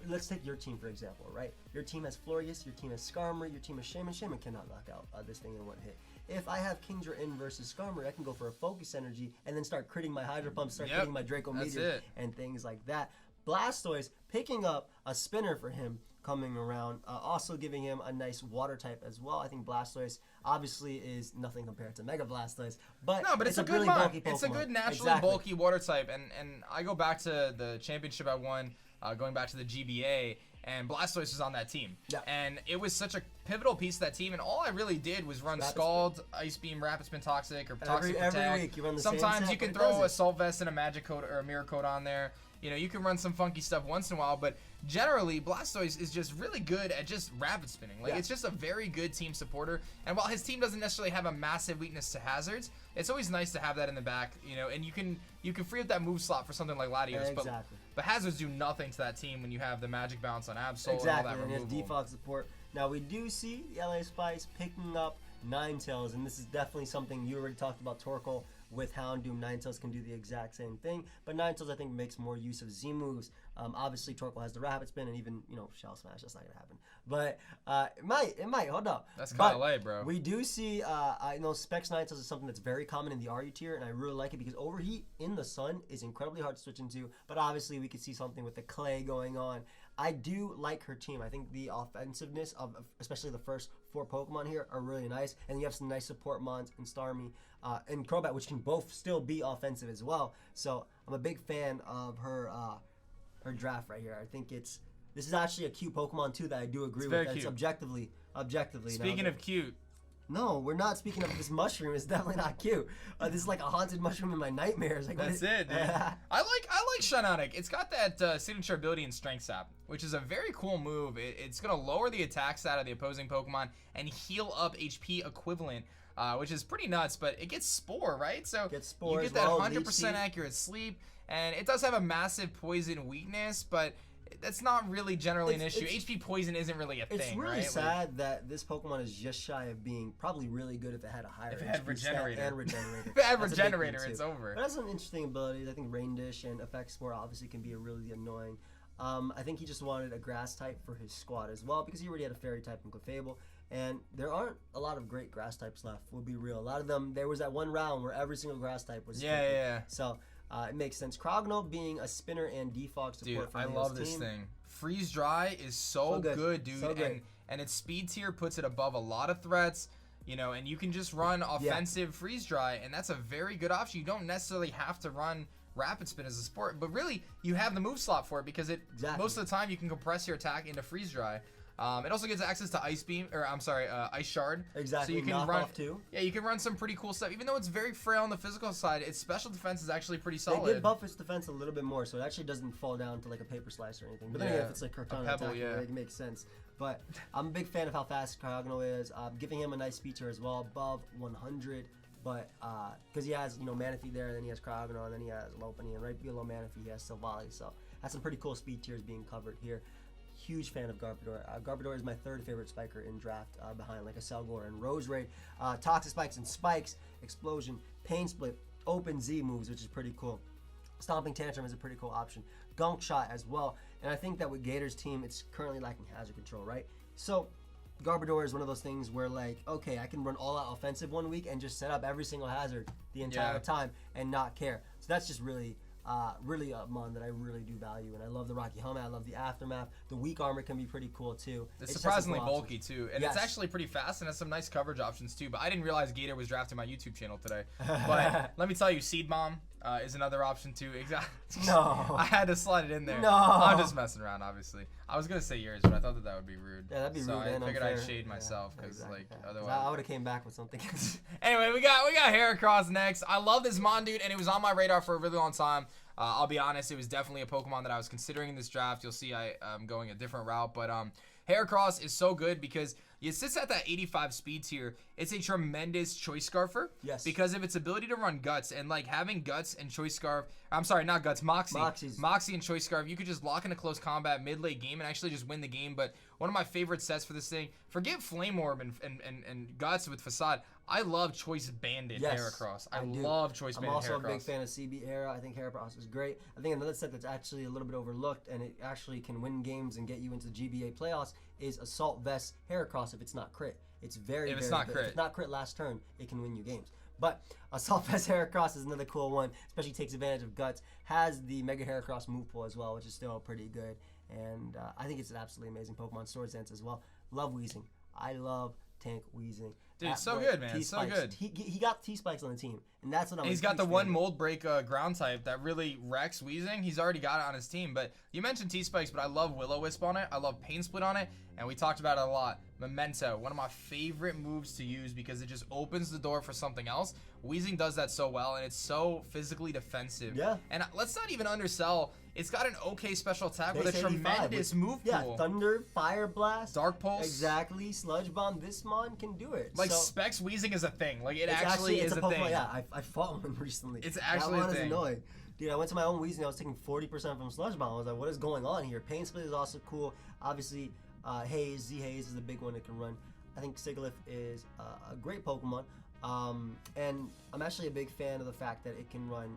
let's take your team for example, right? Your team has Florius, your team has Skarmory, your team has Shaman. Shaman cannot knock out this thing in one hit. If I have Kingdra in versus Skarmory, I can go for a Focus Energy and then start critting my Hydro Pump, start critting my Draco Meteor, and things like that. Blastoise picking up a spinner for him coming around, also giving him a nice water type as well. I think Blastoise obviously is nothing compared to Mega Blastoise, but it's a good really bulky Pokemon. It's a good naturally bulky water type, and I go back to the championship I won, going back to the GBA, and Blastoise was on that team, and it was such a pivotal piece of that team. And all I really did was run Scald, Ice Beam, Rapid Spin, Toxic, or Toxic Protect. Every week you run the Sometimes same set, you can throw Assault Vest and a Magic Coat or a Mirror Coat on there. You know, you can run some funky stuff once in a while, but generally, Blastoise is just really good at just rapid spinning. Like, it's just a very good team supporter. And while his team doesn't necessarily have a massive weakness to hazards, it's always nice to have that in the back, you know, and you can free up that move slot for something like Latios. But hazards do nothing to that team when you have the Magic Bounce on Absol and all that removal. And his defog support. Now, we do see the LA Spice picking up Ninetales, and this is definitely something you already talked about, Torkoal. with Houndoom. Ninetales can do the exact same thing, but Ninetales I think makes more use of Z moves. Obviously Torkoal has the Rapid Spin and even, you know, Shell Smash. That's not gonna happen, but it might. Hold up. That's kind of late, bro. We do see, I know Specs Ninetales is something that's very common in the RU tier, and I really like it because Overheat in the sun is incredibly hard to switch into, but obviously we could see something with the Clay going on. I do like her team. I think the offensiveness of especially the first 4 Pokemon here are really nice, and you have some nice support mons in Starmie and Crobat, which can both still be offensive as well. So I'm a big fan of her her draft right here. I think this is actually a cute Pokemon too that I do agree with. very That it's cute. objectively. Speaking of cute, no, we're not speaking of this mushroom. It's definitely not cute. This is like a haunted mushroom in my nightmares. Like, that's it, dude. I like Shiinotic. It's got that signature ability in Strength Sap, which is a very cool move. It's gonna lower the attack stat of the opposing Pokemon and heal up HP equivalent, which is pretty nuts. But it gets Spore, right? So Gets Spore you as get that well, 100% Leech Seed. accurate sleep, and it does have a massive poison weakness, but that's not really generally an issue. HP poison isn't really a thing, It's really right? sad that this Pokemon is just shy of being probably really good if it had a higher If it had HP stat Regenerator. and Regenerator. If it had That's a big thing, Regenerator, too. it's over. But it has some interesting abilities. I think Rain Dish and Effect Spore obviously can be really annoying. I think he just wanted a grass type for his squad as well because he already had a fairy type in Clefable. And there aren't a lot of great grass types left, we'll be real. A lot of them, there was that one round where every single grass type was skipping. Yeah. So it makes sense. Krogno being a spinner and defog support Dude, for I Neo's love this team. thing. Freeze Dry is so So good. good, dude. So good. And its speed tier puts it above a lot of threats, you know, and you can just run offensive Freeze Dry, and that's a very good option. You don't necessarily have to run Rapid Spin as a sport, but really, you have the move slot for it because most of the time you can compress your attack into Freeze Dry. It also gives access to Ice Beam, or I'm sorry, Ice Shard. Exactly. So you can Knock run off too. Yeah, you can run some pretty cool stuff. Even though it's very frail on the physical side, its special defense is actually pretty solid. They did buff its defense a little bit more, so it actually doesn't fall down to like a paper slice or anything. But then Yeah, again, if it's like Cortana Pebble, attacking, yeah. it makes sense. But I'm a big fan of how fast Krogno is. Giving him a nice speed tier as well, above 100. But because he has, you know, Manaphy there, and then he has Krogno, and then he has Lopunny, and right below Manaphy he has Silvally. So that's some pretty cool speed tiers being covered here. Huge fan of Garbodor. Garbodor is my 3rd favorite spiker in draft, behind like a Selgor and Roserade. Toxic Spikes and Spikes, Explosion, Pain Split, Open Z moves, which is pretty cool. Stomping Tantrum is a pretty cool option. Gunk Shot as well. And I think that with Gator's team, it's currently lacking hazard control, right? So Garbodor is one of those things where, like, okay, I can run all out offensive one week and just set up every single hazard the entire time and not care. So that's just really a mon that I really do value, and I love the Rocky Helmet. I love the Aftermath. The weak armor can be pretty cool too. It's just has some surprisingly cool bulky options. too, and Yes. it's actually pretty fast and has some nice coverage options too. But I didn't realize Gator was drafting my YouTube channel today. But let me tell you, Seed Bomb is another option too. Exactly. No. I had to slide it in there. No. I'm just messing around, obviously. I was gonna say yours, but I thought that would be rude. Yeah, that'd be so rude I and figured I'd unfair. shade Yeah, myself because exactly, like yeah. 'Cause otherwise. I would have came back with something. Anyway, we got Heracross next. I love this mon, dude, and it was on my radar for a really long time. I'll be honest, it was definitely a Pokemon that I was considering in this draft. You'll see I'm going a different route, but Heracross is so good because it sits at that 85 speed tier. It's a tremendous Choice Scarfer. Yes. Because of its ability to run Guts, and like having Guts and Choice Scarf, I'm sorry, not Guts, Moxie's. Moxie and Choice Scarf, you could just lock into close combat mid-late game and actually just win the game. But one of my favorite sets for this thing, forget Flame Orb and Guts with Facade. I love Choice Bandit Yes, Heracross. I do. love Choice I'm Bandit also Heracross. a big fan of CB Era. I think Heracross is great. I think another set that's actually a little bit overlooked and it actually can win games and get you into the GBA playoffs is Assault Vest Heracross if it's not crit. It's very, If it's very not good. crit. If it's not crit last turn, it can win you games. But Assault Vest Heracross is another cool one, especially takes advantage of Guts. Has the Mega Heracross move pool as well, which is still pretty good. And I think it's an absolutely amazing Pokemon. Swords Dance as well. Love Weezing. I love Tank Weezing. Dude, That so boy, good, man. So T-Spikes. good. He got T-Spikes on the team, and that's what I'm. And he's a got huge the fan one of. mold break ground type that really wrecks Weezing. He's already got it on his team. But you mentioned T-Spikes, but I love Will-O-Wisp on it. I love Pain Split on it. And we talked about it a lot. Memento, one of my favorite moves to use because it just opens the door for something else. Weezing does that so well, and it's so physically defensive. Yeah. And let's not even undersell, it's got an okay special attack with a Base 85 tremendous move Yeah, pool. Thunder, Fire Blast, Dark Pulse. Exactly, Sludge Bomb. This mon can do it. Like, so, Specs Weezing is a thing. Like, it it's actually is it's a Pokemon, thing. Yeah, I fought one recently. It's actually a that one thing. is annoying. Dude, I went to my own Weezing. I was taking 40% from Sludge Bomb. I was like, what is going on here? Pain Split is also cool. Obviously, Haze, Z Haze is the big one it can run. I think Sigilyph is a great Pokemon, and I'm actually a big fan of the fact that it can run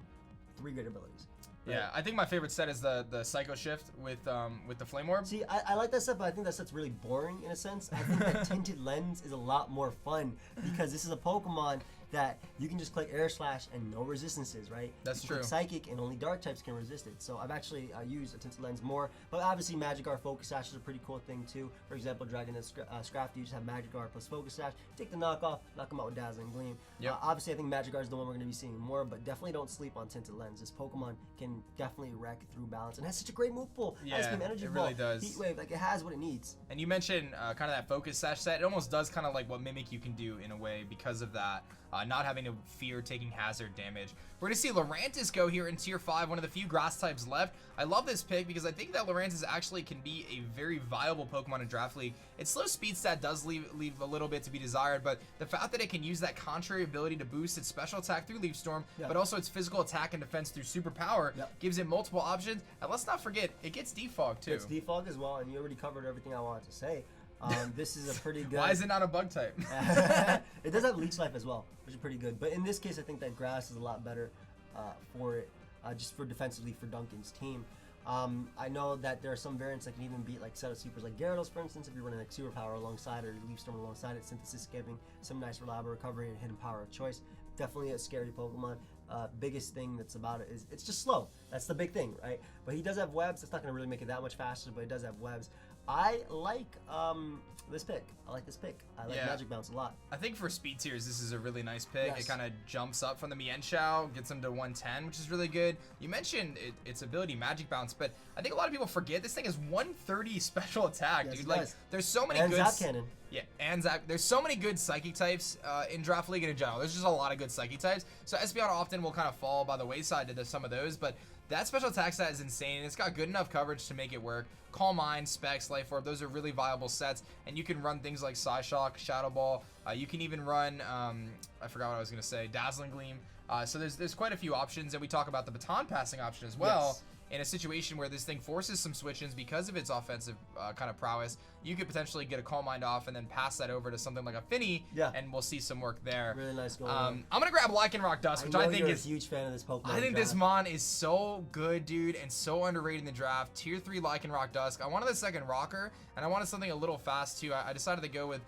3 great abilities. Right? Yeah, I think my favorite set is the Psycho Shift with the Flame Orb. See, I like that set, but I think that set's really boring in a sense. I think that Tinted Lens is a lot more fun because this is a Pokemon that you can just click Air Slash and no resistances, right? That's you can true. click Psychic and only Dark types can resist it. So I've actually used a Tinted Lens more, but obviously Magikarp Focus Sash is a pretty cool thing too. For example, Dragon and Scrafty, you just have Magikarp plus Focus Sash, take the knockoff, knock them out with Dazzling Gleam. Yep. Obviously, I think Magikarp is the one we're going to be seeing more, but definitely don't sleep on Tinted Lens. This Pokemon can definitely wreck through balance and has such a great move pool. Yeah, Ice Beam, Energy it Ball, really does. Heat Wave, like it has what it needs. And you mentioned kind of that Focus Sash set. It almost does kind of like what Mimic you can do in a way because of that. Not having to fear taking hazard damage. We're going to see Lurantis go here in Tier 5, one of the few grass types left. I love this pick because I think that Lurantis actually can be a very viable Pokemon in Draft League. Its slow speed stat does leave a little bit to be desired, but the fact that it can use that contrary ability to boost its special attack through Leaf Storm, but also its physical attack and defense through Super Power, gives it multiple options. And let's not forget, it gets Defog too. It's Defog as well, and you already covered everything I wanted to say. This is a pretty good... Why is it not a bug type? It does have Leech Life as well, which is pretty good. But in this case, I think that Grass is a lot better for it, just for defensively for Duncan's team. I know that there are some variants that can even beat like set of supers like Gyarados, for instance, if you're running like Super Power alongside or Leaf Storm alongside it, Synthesis giving some nice reliable recovery and hidden power of choice. Definitely a scary Pokemon. Biggest thing that's about it is it's just slow. That's the big thing, right? But he does have webs. It's not going to really make it that much faster, but he does have webs. I like this pick. I like this pick. I like Magic Bounce a lot. I think for speed tiers, this is a really nice pick. Yes. It kind of jumps up from the Mienshao, gets him to 110, which is really good. You mentioned its ability, Magic Bounce, but I think a lot of people forget this thing is 130 special attack, Yes, dude. it Like, does. there's so many And good... Zap Cannon. Yeah, and Zap. There's so many good Psychic types in Draft League and in general. There's just a lot of good Psychic types. So Espeon often will kind of fall by the wayside to some of those, but that special attack stat is insane, and it's got good enough coverage to make it work. Calm Mind, Specs, Life Orb, those are really viable sets, and you can run things like Psyshock, Shadow Ball. You can even run, I forgot what I was going to say, Dazzling Gleam. So there's quite a few options, and we talk about the baton passing option as well. Yes. In a situation where this thing forces some switch-ins because of its offensive kind of prowess, you could potentially get a Calm Mind off and then pass that over to something like a Finny, and we'll see some work there. Really nice going on. I'm gonna grab Lycanroc Dusk, which I think you're is a huge fan of this Pokemon. I think this mon is so good, dude, and so underrated in the draft. Tier 3 Lycanroc Dusk. I wanted the second rocker, and I wanted something a little fast too. I decided to go with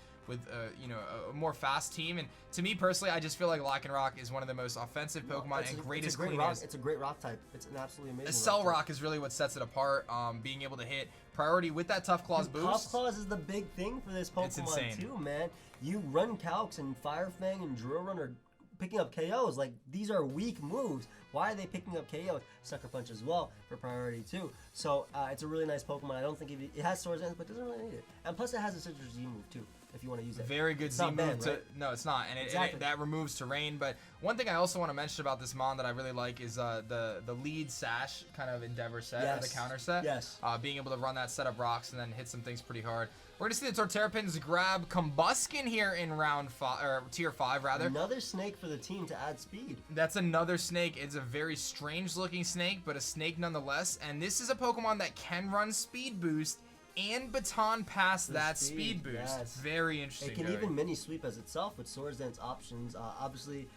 you know, a more fast team, and to me personally, I just feel like Lycanroc is one of the most offensive Pokemon and greatest cleaners. It's a great rock type. It's an absolutely amazing. Cell Rock is really what sets it apart. Being able to hit priority with that Tough Claws boost. Tough Claws is the big thing for this It's Pokemon insane. too, man. You run Calcs and Fire Fang and Drill Run are picking up KOs. Like, these are weak moves. Why are they picking up KOs? Sucker Punch as well for priority too. So it's a really nice Pokemon. I don't think it has Swords Dance, but it doesn't really need it. And plus, it has a Citrus Z move too, if you want to use it. Very good It's Z not move. bad, right? No, it's not, and Exactly. that removes terrain. But one thing I also want to mention about this mon that I really like is the lead Sash kind of Endeavor set, or the Yes. counter set. Yes. Being able to run that set of rocks and then hit some things pretty hard. We're gonna see the Torterrapins grab Combuskin here in round 5, or Tier 5 rather. Another snake for the team to add speed. That's another snake. It's a very strange looking snake, but a snake nonetheless. And this is a Pokemon that can run speed boost and baton pass that speed boost. yes. Very interesting. It can Joey. even mini sweep as itself with Swords Dance options. Obviously,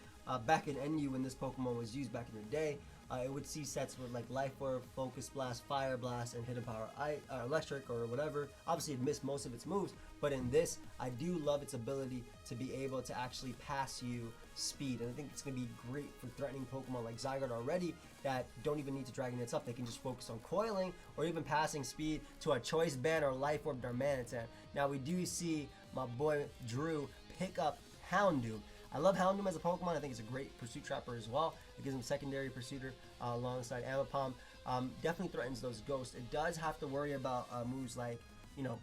back in NU when this Pokemon was used back in the day, it would see sets with like Life Orb, Focus Blast, Fire Blast, and Hidden Power, Electric or whatever. Obviously, it missed most of its moves, but in this, I do love its ability to be able to actually pass you speed, and I think it's going to be great for threatening Pokemon like Zygarde already that don't even need to Dragon Dance up. They can just focus on coiling or even passing speed to a Choice Band or Life Orb Darmanitan. Now we do see my boy Drew pick up Houndoom. I love Houndoom as a Pokemon. I think it's a great Pursuit Trapper as well. It gives him secondary Pursuiter alongside Amapom. Definitely threatens those ghosts. It does have to worry about moves like, you know,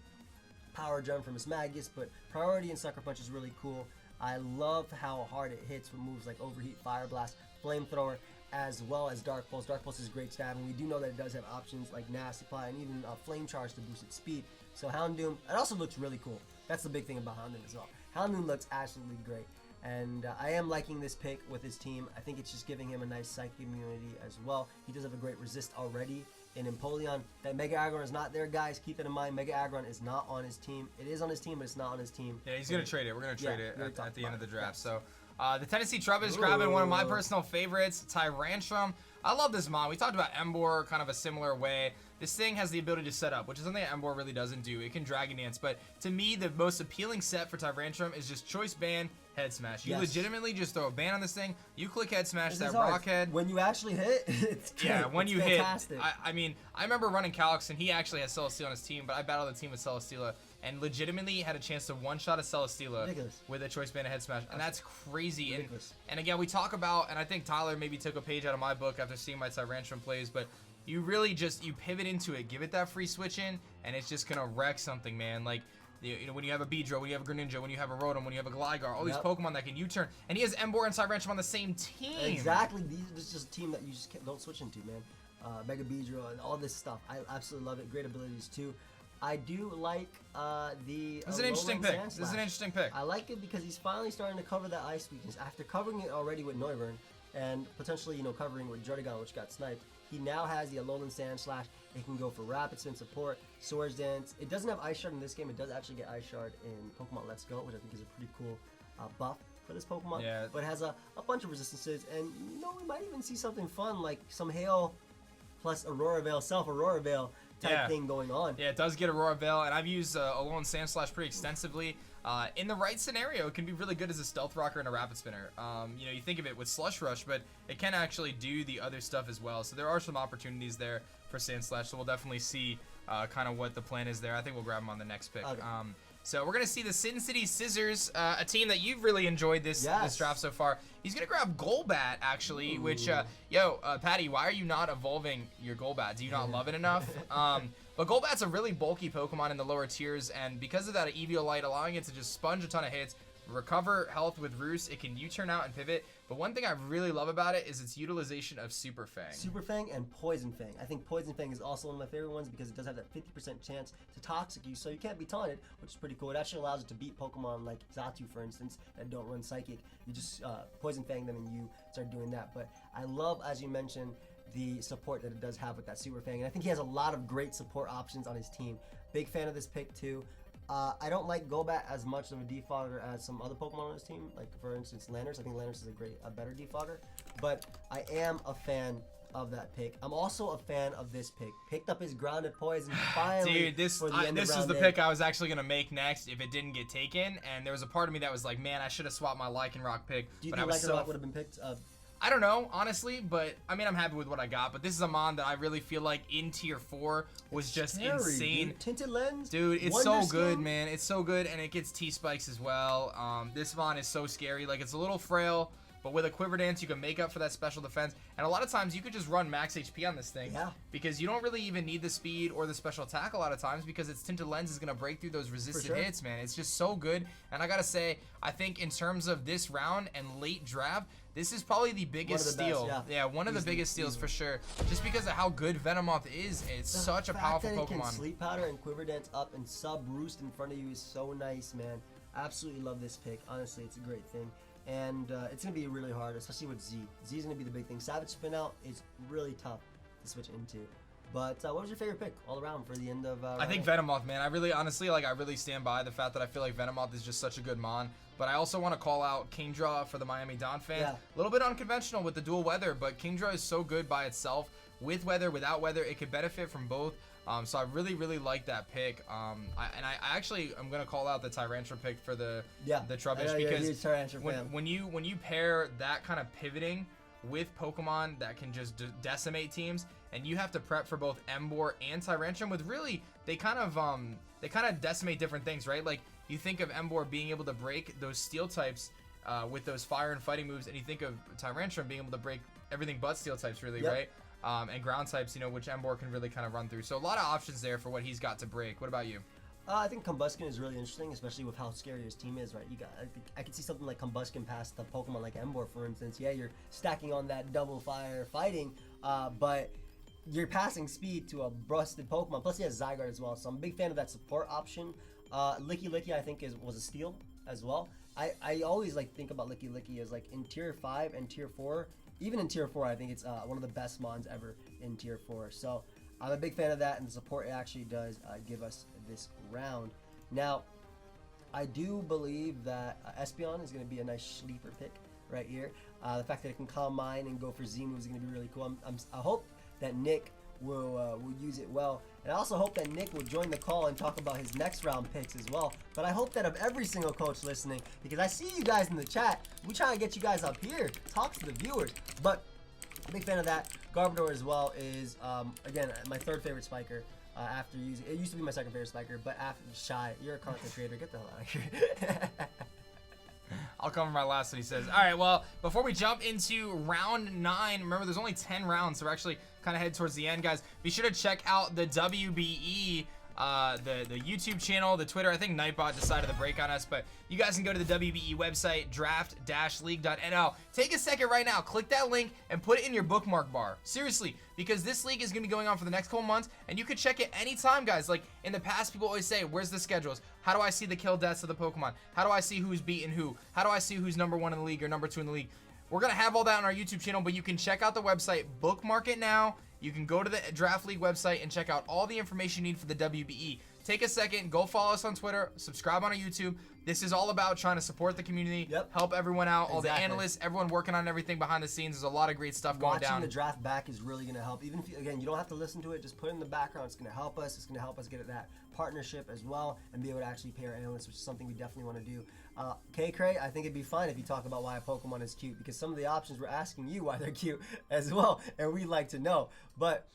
Power Gem from Mismagius, but Priority and Sucker Punch is really cool. I love how hard it hits with moves like Overheat, Fire Blast, Flamethrower, as well as Dark Pulse. Dark Pulse is great stab, and we do know that it does have options like Nasty Plot and even Flame Charge to boost its speed. So Houndoom, it also looks really cool. That's the big thing about Houndoom as well. Houndoom looks absolutely great. And I am liking this pick with his team. I think it's just giving him a nice psychic immunity as well. He does have a great resist already in Empoleon. That Mega Aggron is not there, guys. Keep that in mind. Mega Aggron is not on his team. It is on his team, but it's not on his team. Yeah, he's gonna trade it. We're gonna trade Yeah, it we're at talking the end of the about it. draft. So the Tennessee Trubbish grabbing one of my personal favorites, Tyrantrum. I love this mod. We talked about Emboar kind of a similar way. This thing has the ability to set up, which is something that Emboar really doesn't do. It can Dragon Dance, but to me, the most appealing set for Tyrantrum is just Choice Band, Head Smash. You Yes. legitimately just throw a ban on this thing. You click Head Smash, This that is hard. Rock Head. When you actually hit, it's great. Yeah, when It's you fantastic. hit, I mean, I remember running Calyx, and he actually has Celesteela on his team, but I battled the team with Celesteela, and legitimately had a chance to one-shot a Celesteela Ridiculous. with a Choice Band and Head Smash, and that's crazy. Ridiculous. And again, we talk about, and I think Tyler maybe took a page out of my book after seeing my Tyrantrum plays, but you really just, you pivot into it, give it that free switch in, and it's just gonna wreck something, man. Like, you know, when you have a Beedrill, when you have a Greninja, when you have a Rotom, when you have a Gligar, all these Yep. Pokemon that can U-turn, and he has Emboar and Tyrantrum on the same team. Exactly. This is just a team that you just don't switch into, man. Mega Beedrill and all this stuff. I absolutely love it. Great abilities too. I do like the. This is an interesting Alolan pick. This is an Sandslash. interesting pick. I like it because he's finally starting to cover that ice weakness. After covering it already with Noivern and potentially, you know, covering with Jardigon, which got sniped, he now has the Alolan Sandslash. It can go for Rapid Spin support, Swords Dance. It doesn't have Ice Shard in this game. It does actually get Ice Shard in Pokemon Let's Go, which I think is a pretty cool buff for this Pokemon. Yeah. But it has a bunch of resistances, and you know, we might even see something fun like some Hail plus Aurora Veil, Self-Aurora Veil type Yeah. thing going on. Yeah, it does get Aurora Veil, and I've used Alolan Sandslash pretty extensively. In the right scenario, it can be really good as a Stealth Rocker and a Rapid Spinner. You know, you think of it with Slush Rush, but it can actually do the other stuff as well. So there are some opportunities there for Sandslash, so we'll definitely see kind of what the plan is there. I think we'll grab him on the next pick. Okay. So we're going to see the Sin City Scissors, a team that you've really enjoyed this Yes. draft so far. He's going to grab Golbat, actually, which, Patty, why are you not evolving your Golbat? Do you not love it enough? But Golbat's a really bulky Pokemon in the lower tiers, and because of that Eviolite allowing it to just sponge a ton of hits, recover health with Roost, it can U-turn out and pivot. But one thing I really love about it is its utilization of Super Fang. Super Fang and Poison Fang. I think Poison Fang is also one of my favorite ones because it does have that 50% chance to Toxic you, so you can't be taunted, which is pretty cool. It actually allows it to beat Pokemon like Xatu, for instance, that don't run Psychic. You just Poison Fang them and you start doing that. But I love, as you mentioned, the support that it does have with that Super Fang, and I think he has a lot of great support options on his team. Big fan of this pick too. I don't like Golbat as much of a defogger as some other Pokemon on his team, like for instance Landers. I think Landers is a better defogger, but I am a fan of that pick. I'm also a fan of this pick. Picked up his Grounded Poison finally. Dude, this for the end of is round the eight. pick I was actually going to make next if it didn't get taken, and there was a part of me that was like, man, I should have swapped my Lycanroc pick. Do you but I think was Lycanroc would have been picked? I don't know, honestly, but I mean, I'm happy with what I got. But this is a mon that I really feel like in tier 4 was just Scary, insane. dude. Tinted Lens, Dude, it's Wonder so good, Stone. man. It's so good, and it gets T-Spikes as well. This mon is so scary. Like, it's a little frail, but with a Quiver Dance, you can make up for that special defense. And a lot of times, you could just run max HP on this thing. Yeah. Because you don't really even need the speed or the special attack a lot of times because its Tinted Lens is going to break through those resisted sure. hits, man. It's just so good. And I got to say, I think in terms of this round and late draft, this is probably the biggest the best, steal. yeah. One of the Easily, biggest steals easily. for sure. Just because of how good Venomoth is. It's The such a fact powerful that it can Pokemon. Sleep Powder and Quiver Dance up and sub Roost in front of you is so nice, man. Absolutely love this pick. Honestly, it's a great thing. And it's going to be really hard, especially with Z. Z is going to be the big thing. Savage Spin Out is really tough to switch into. But what was your favorite pick all around for the end of I think round eight? Venomoth, man. I really stand by the fact that I feel like Venomoth is just such a good mon. But I also want to call out Kingdraw for the Miami Dawn fans. Yeah. A little bit unconventional with the dual weather, but Kingdraw is so good by itself. With weather, without weather, it could benefit from both. So I really, really like that pick. I actually I'm gonna call out the Tyrantrum pick for the Trubbish I know you're a huge because Tyrantrum fan. when you pair that kind of pivoting with Pokemon that can just decimate teams, and you have to prep for both Emboar and Tyrantrum with really they kind of decimate different things, right? Like you think of Emboar being able to break those steel types with those fire and fighting moves, and you think of Tyrantrum being able to break everything but steel types, really, Yep. right? And ground types, which Emboar can really kind of run through. So a lot of options there for what he's got to break. What about you? I think Combuskin is really interesting, especially with how scary his team is, right? I could see something like Combuskin past the Pokemon like Emboar, for instance. Yeah, you're stacking on that double fire fighting, but you're passing speed to a busted Pokemon. Plus, he has Zygarde as well, so I'm a big fan of that support option. Licky Licky, I think, was a steal as well. I always think about Licky Licky as like in tier 5 and tier 4. Even in tier 4, I think it's one of the best mons ever in tier 4. So I'm a big fan of that, and the support it actually does give us this round. Now, I do believe that Espeon is going to be a nice sleeper pick right here. The fact that it can calm mine and go for Z moves is going to be really cool. I hope that Nick will use it well, and I also hope that Nick will join the call and talk about his next round picks as well. But I hope that of every single coach listening, because I see you guys in the chat, we trying to get you guys up here, talk to the viewers. But I'm a big fan of that. Garbodor as well is again my third favorite spiker. After using it, used to be my second favorite spiker, but after Shy, you're a content creator, get the hell out of here. I'll cover my last one, he says. All right, well, before we jump into round 9, remember there's only 10 rounds, so we're actually kind of headed towards the end, guys. Be sure to check out the WBE, the YouTube channel, the Twitter. I think Nightbot decided to break on us, but you guys can go to the WBE website, draft-league.nl. Take a second right now, click that link, and put it in your bookmark bar. Seriously, because this league is going to be going on for the next couple months, and you can check it anytime, guys. Like, in the past, people always say, where's the schedules? How do I see the kill deaths of the Pokemon? How do I see who's beating who? How do I see who's number 1 in the league or number 2 in the league? We're going to have all that on our YouTube channel, but you can check out the website, bookmark it now. You can go to the Draft League website and check out all the information you need for the WBE. Take a second, go follow us on Twitter, subscribe on our YouTube. This is all about trying to support the community, help everyone out, all the analysts, everyone working on everything behind the scenes. There's a lot of great stuff going down. Watching the draft back is really going to help. Even if, again, you don't have to listen to it, just put it in the background. It's going to help us. It's going to help us get that partnership as well and be able to actually pay our analysts, which is something we definitely want to do. K-Cray, I think it'd be fine if you talk about why a Pokemon is cute, because some of the options we're asking you why they're cute as well, and we'd like to know. But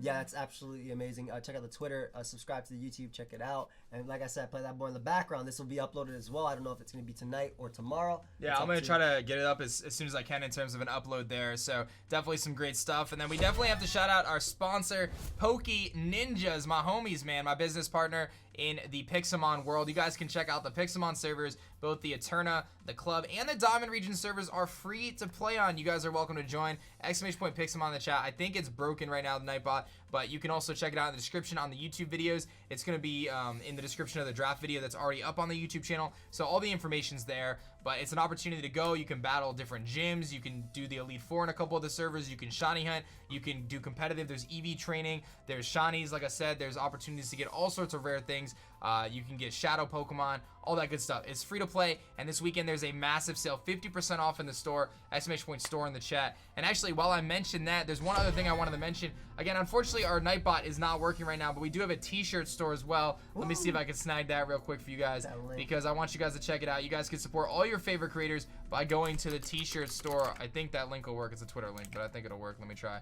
yeah, it's absolutely amazing. Check out the Twitter, subscribe to the YouTube, check it out. And like I said, play that boy in the background. This will be uploaded as well. I don't know if it's going to be tonight or tomorrow. Yeah, I'm going to try to get it up as soon as I can in terms of an upload there. So definitely some great stuff. And then we definitely have to shout out our sponsor, PokeaimNinjas, my homies, man, my business partner in the Pixelmon world. You guys can check out the Pixelmon servers. Both the Eterna, the Club, and the Diamond Region servers are free to play on. You guys are welcome to join. !Pixelmon in the chat. I think it's broken right now, the Nightbot, but you can also check it out in the description on the YouTube videos. It's going to be in the description of the draft video that's already up on the YouTube channel. So all the information's there, but it's an opportunity to go. You can battle different gyms. You can do the Elite Four in a couple of the servers. You can shiny hunt. You can do competitive. There's EV training. There's shinies, like I said. There's opportunities to get all sorts of rare things. You can get shadow Pokemon, all that good stuff. It's free to play, and this weekend there's a massive sale, 50% off in the store, !Store in the chat. And actually, while I mentioned that, there's one other thing I wanted to mention. Again, unfortunately, our Nightbot is not working right now, but we do have a t-shirt store as well. Let me see if I can snag that real quick for you guys, because I want you guys to check it out. You guys can support all your favorite creators by going to the t-shirt store. I think that link will work. It's a Twitter link, but I think it'll work. Let me try.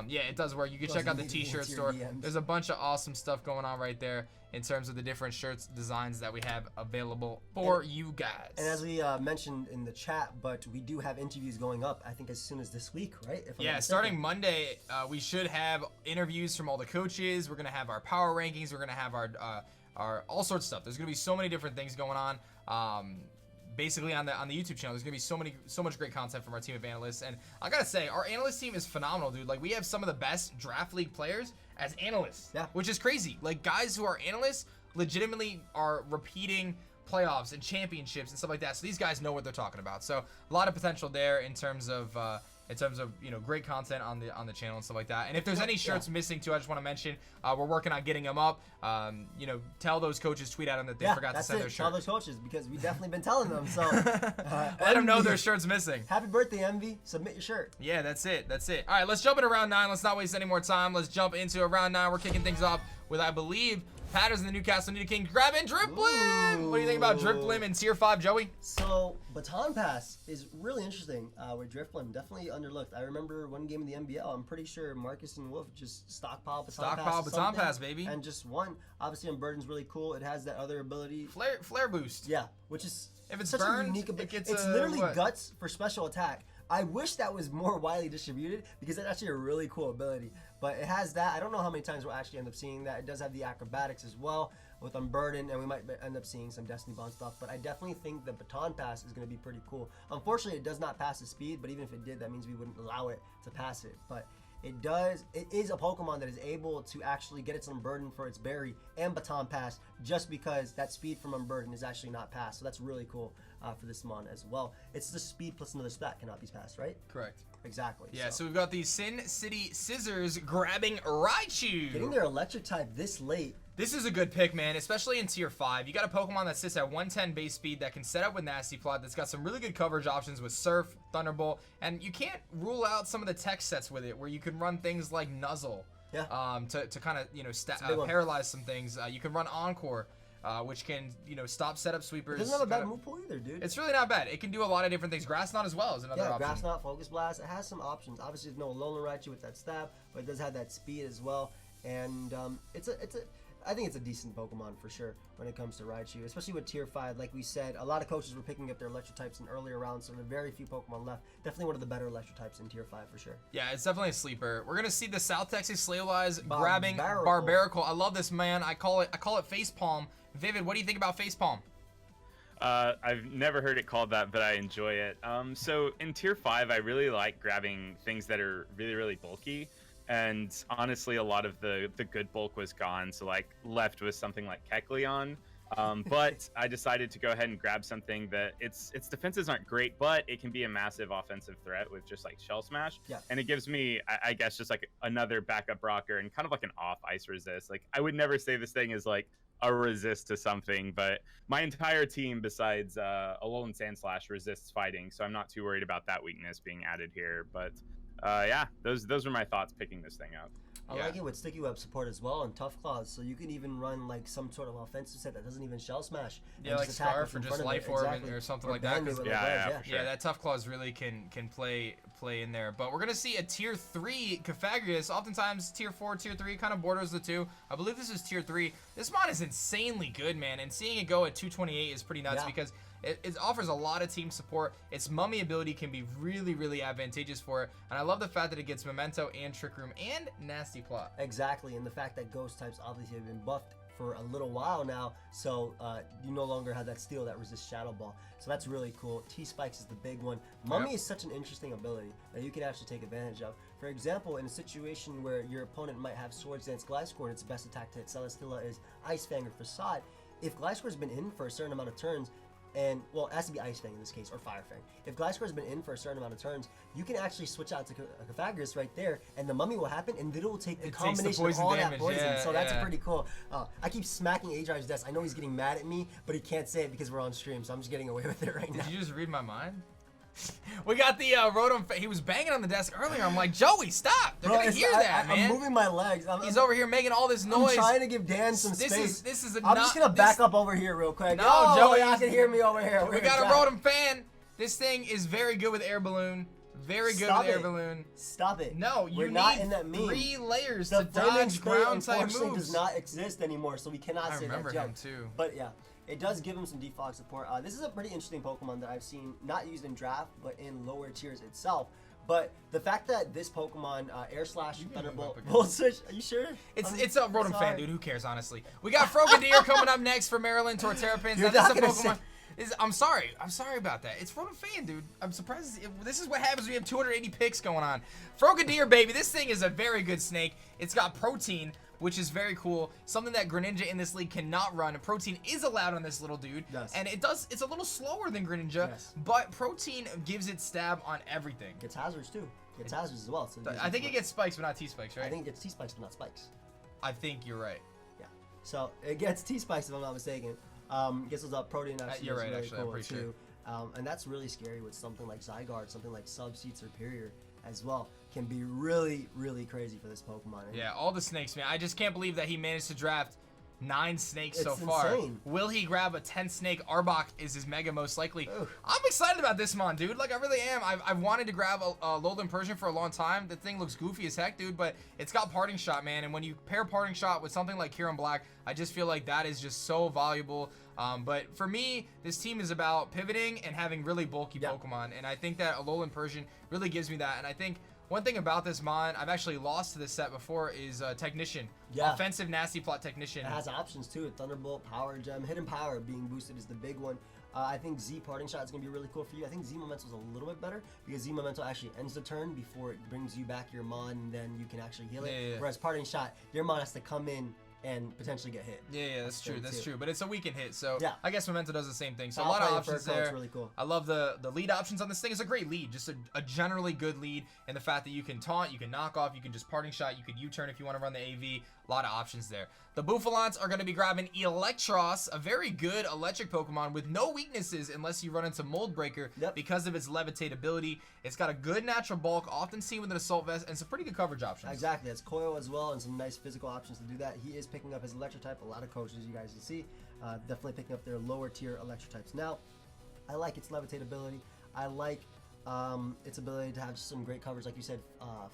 Yeah, it does work. You can check out the t-shirt store. There's a bunch of awesome stuff going on right there in terms of the different shirts designs that we have available for you guys. And as we mentioned in the chat, but we do have interviews going up, I think as soon as this week, right? Yeah, starting Monday, we should have interviews from all the coaches. We're gonna have our power rankings. We're gonna have our all sorts of stuff. There's gonna be so many different things going on. Basically on the YouTube channel, there's gonna be so much great content from our team of analysts. And I gotta say, our analyst team is phenomenal, dude. Like, we have some of the best draft league players as analysts, which is crazy. Like, guys who are analysts legitimately are repeating playoffs and championships and stuff like that. So these guys know what they're talking about. So a lot of potential there in terms of you know, great content on the channel and stuff like that. And if there's any shirts missing too, I just want to mention we're working on getting them up. You know, tell those coaches, tweet at them that they forgot to send their shirt. Tell those coaches, because we've definitely been telling them. So let them know their shirt's missing. Happy birthday, Envy. Submit your shirt. Yeah, that's it. That's it. All right, let's jump into round 9. Let's not waste any more time. Let's jump into round 9. We're kicking things off with, I believe, Patterns in the Newcastle Nidoking grabbing Driplim. What do you think about Driplim in Tier 5, Joey? So, Baton Pass is really interesting with Driplim. Definitely underlooked. I remember one game in the NBL, I'm pretty sure Marcus and Wolf just stockpiled Baton Pass, baby. And just won. Obviously, Unburden's really cool. It has that other ability. Flare boost. Yeah, which is if it's such burned, a unique ability. it gets it's literally Guts for special attack. I wish that was more widely distributed, because that's actually a really cool ability. But it has that. I don't know how many times we'll actually end up seeing that. It does have the acrobatics as well with Unburden, and we might end up seeing some Destiny Bond stuff. But I definitely think the Baton Pass is going to be pretty cool. Unfortunately, it does not pass the speed, but even if it did, that means we wouldn't allow it to pass it. But it does. It is a Pokemon that is able to actually get its Unburden for its Berry and Baton Pass, just because that speed from Unburden is actually not passed. So that's really cool. for this mon as well. It's the speed plus another stat cannot be passed, right? Correct. Exactly. Yeah, so we've got the Sin City Scissors grabbing Raichu. Getting their electric type this late. This is a good pick, man, especially in tier 5. You got a Pokemon that sits at 110 base speed that can set up with Nasty Plot, that's got some really good coverage options with Surf, Thunderbolt, and you can't rule out some of the tech sets with it where you can run things like Nuzzle. Yeah. To kind of, you know, paralyze some things. You can run Encore, which can, you know, stop setup sweepers. It doesn't have a bad move pool either, dude. It's really not bad. It can do a lot of different things. Grass Knot as well is another option. Grass Knot, Focus Blast. It has some options. Obviously, there's no Alolan Raichu with that stab, but it does have that speed as well. And I think it's a decent Pokemon for sure when it comes to Raichu, especially with tier 5. Like we said, a lot of coaches were picking up their electric types in earlier rounds, so there are very few Pokemon left. Definitely one of the better electric types in tier 5 for sure. Yeah, it's definitely a sleeper. We're gonna see the South Texas Slayolize Barbarical. grabbing Barbarical. I love this, man. I call it Facepalm. Vivid, what do you think about Facepalm? I've never heard it called that, but I enjoy it. So in tier 5, I really like grabbing things that are really, really bulky. And honestly, a lot of the good bulk was gone. So like left was something like Kecleon. But I decided to go ahead and grab something that its defenses aren't great, but it can be a massive offensive threat with just like Shell Smash. Yeah. And it gives me, I guess, just like another backup rocker and kind of like an off ice resist. Like I would never say this thing is like a resist to something, but my entire team besides Alolan Sandslash resists fighting, so I'm not too worried about that weakness being added here. But yeah, those were my thoughts picking this thing up. I like it with Sticky Web support as well and Tough Claws, so you can even run like some sort of offensive set that doesn't even Shell Smash. Yeah, like Scarf or just Life Orb or something like that. For sure. Yeah, that Tough Claws really can play in there. But we're gonna see a tier 3 Cofagrius. Oftentimes tier 4, tier 3 kind of borders the two. I believe this is tier 3. This mod is insanely good, man, and seeing it go at 228 is pretty nuts because it offers a lot of team support. Its Mummy ability can be really, really advantageous for it. And I love the fact that it gets Memento and Trick Room and Nasty Plot. Exactly, and the fact that Ghost types obviously have been buffed for a little while now, so you no longer have that Steel that resists Shadow Ball. So that's really cool. T-Spikes is the big one. Mummy is such an interesting ability that you can actually take advantage of. For example, in a situation where your opponent might have Swords Dance Gliscor and its best attack to hit Celesteela is Ice Fang or Facade, if Gliscor's been in for a certain amount of turns, and well, it has to be Ice Fang in this case, or Fire Fang. If Gliscor has been in for a certain amount of turns, you can actually switch out to Cofagrius right there, and the Mummy will happen, and then it will take the combination of all that poison. So that's pretty cool. I keep smacking aDrive's desk. I know he's getting mad at me, but he can't say it because we're on stream, so I'm just getting away with it right now. Did you just read my mind? We got the Rotom. He was banging on the desk earlier. I'm like, Joey, stop! They're gonna hear that, man. I'm moving my legs. He's over here making all this noise. I'm trying to give Dan some space. This is I'm just gonna back up over here real quick. No, Joey, y'all can hear me over here. We got a Rotom fan. This thing is very good with Air Balloon. Very good with Air Balloon. Stop it. No, We're not in that meme. 3 layers the to dodge ground type unfortunately moves. does not exist anymore, so we cannot say that. I remember him too. But yeah, it does give him some defog support. This is a pretty interesting Pokemon that I've seen not used in draft, but in lower tiers itself. But the fact that this Pokemon, Air Slash, Thunderbolt, Volt Switch, are you sure? It's a Rotom fan, dude. Who cares, honestly? We got Frogadier coming up next for Maryland Torterrapins. You're now, not this is a gonna Pokemon. I'm sorry about that. It's Rotom fan, dude. I'm surprised. This is what happens when we have 280 picks going on. Frogadier, baby. This thing is a very good snake. It's got protein, which is very cool. Something that Greninja in this league cannot run. And protein is allowed on this little dude. Yes. And it's a little slower than Greninja, but protein gives it stab on everything. Gets hazards too. Gets hazards as well. So I think it gets spikes, but not T-spikes, right? I think it gets T-spikes, but not spikes. I think you're right. Yeah. So it gets T-spikes if I'm not mistaken. Gets those up. Protein actually you're right, really actually, cool I'm pretty too. And that's really scary with something like Zygarde, something like Subseed Superior as well. Can be really, really crazy for this Pokemon. Yeah, all the snakes, man. I just can't believe that he managed to draft 9 snakes so It's far. insane. Will he grab a 10th snake? Arbok is his mega most likely. Ooh. I'm excited about this mon, dude. Like, I really am. I've wanted to grab a Lowland Persian for a long time. The thing looks goofy as heck, dude, but it's got Parting Shot, man. And when you pair Parting Shot with something like Kieran Black, I just feel like that is just so valuable. But for me, this team is about pivoting and having really bulky Pokemon. And I think that a Lowland Persian really gives me that. And I think one thing about this mon, I've actually lost to this set before, is Technician. Yeah. Offensive Nasty Plot Technician. It has options too. Thunderbolt, Power Gem, Hidden Power being boosted is the big one. I think Z Parting Shot is going to be really cool for you. I think Z Memento is a little bit better because Z Memento actually ends the turn before it brings you back your mon, and then you can actually heal it. Yeah. Whereas Parting Shot, your mon has to come in and potentially get hit. Yeah, that's true. the thing, That's too. true. But it's a weakened hit, so Yeah. I guess Memento does the same thing. So a I'll lot of play it options for a call, there. it's really cool. I love the lead options on this thing. It's a great lead, just a generally good lead, and the fact that you can taunt, you can knock off, you can just parting shot, you could U-turn if you want to run the AV. A lot of options there. The Bouffalants are going to be grabbing Electros, a very good electric Pokemon with no weaknesses unless you run into Mold Breaker because of its levitate ability. It's got a good natural bulk, often seen with an Assault Vest, and some pretty good coverage options. Exactly, it's coil as well, and some nice physical options to do that. He is picking up his electric type. A lot of coaches, you guys can see, definitely picking up their lower tier electric types. Now, I like its levitate ability. I like its ability to have some great coverage, like you said,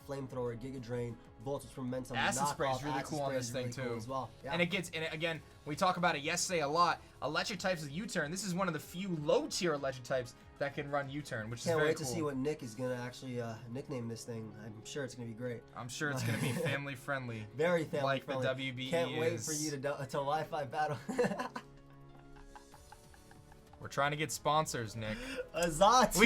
flamethrower, Giga Drain, Voltage from Momentum, Acid Spray is really Acid cool on Spray this is thing really cool too. as well. Yeah. And again, we talk about it yesterday a lot. Electric types with U-turn. This is one of the few low tier electric types that can run U-turn, which is Can't very wait cool. to see what Nick is gonna actually nickname this thing. I'm sure it's gonna be great. I'm sure it's gonna be family friendly. Very family Like friendly. the WBE Can't wait is. for you to Wi-Fi battle. We're trying to get sponsors, Nick. Azat.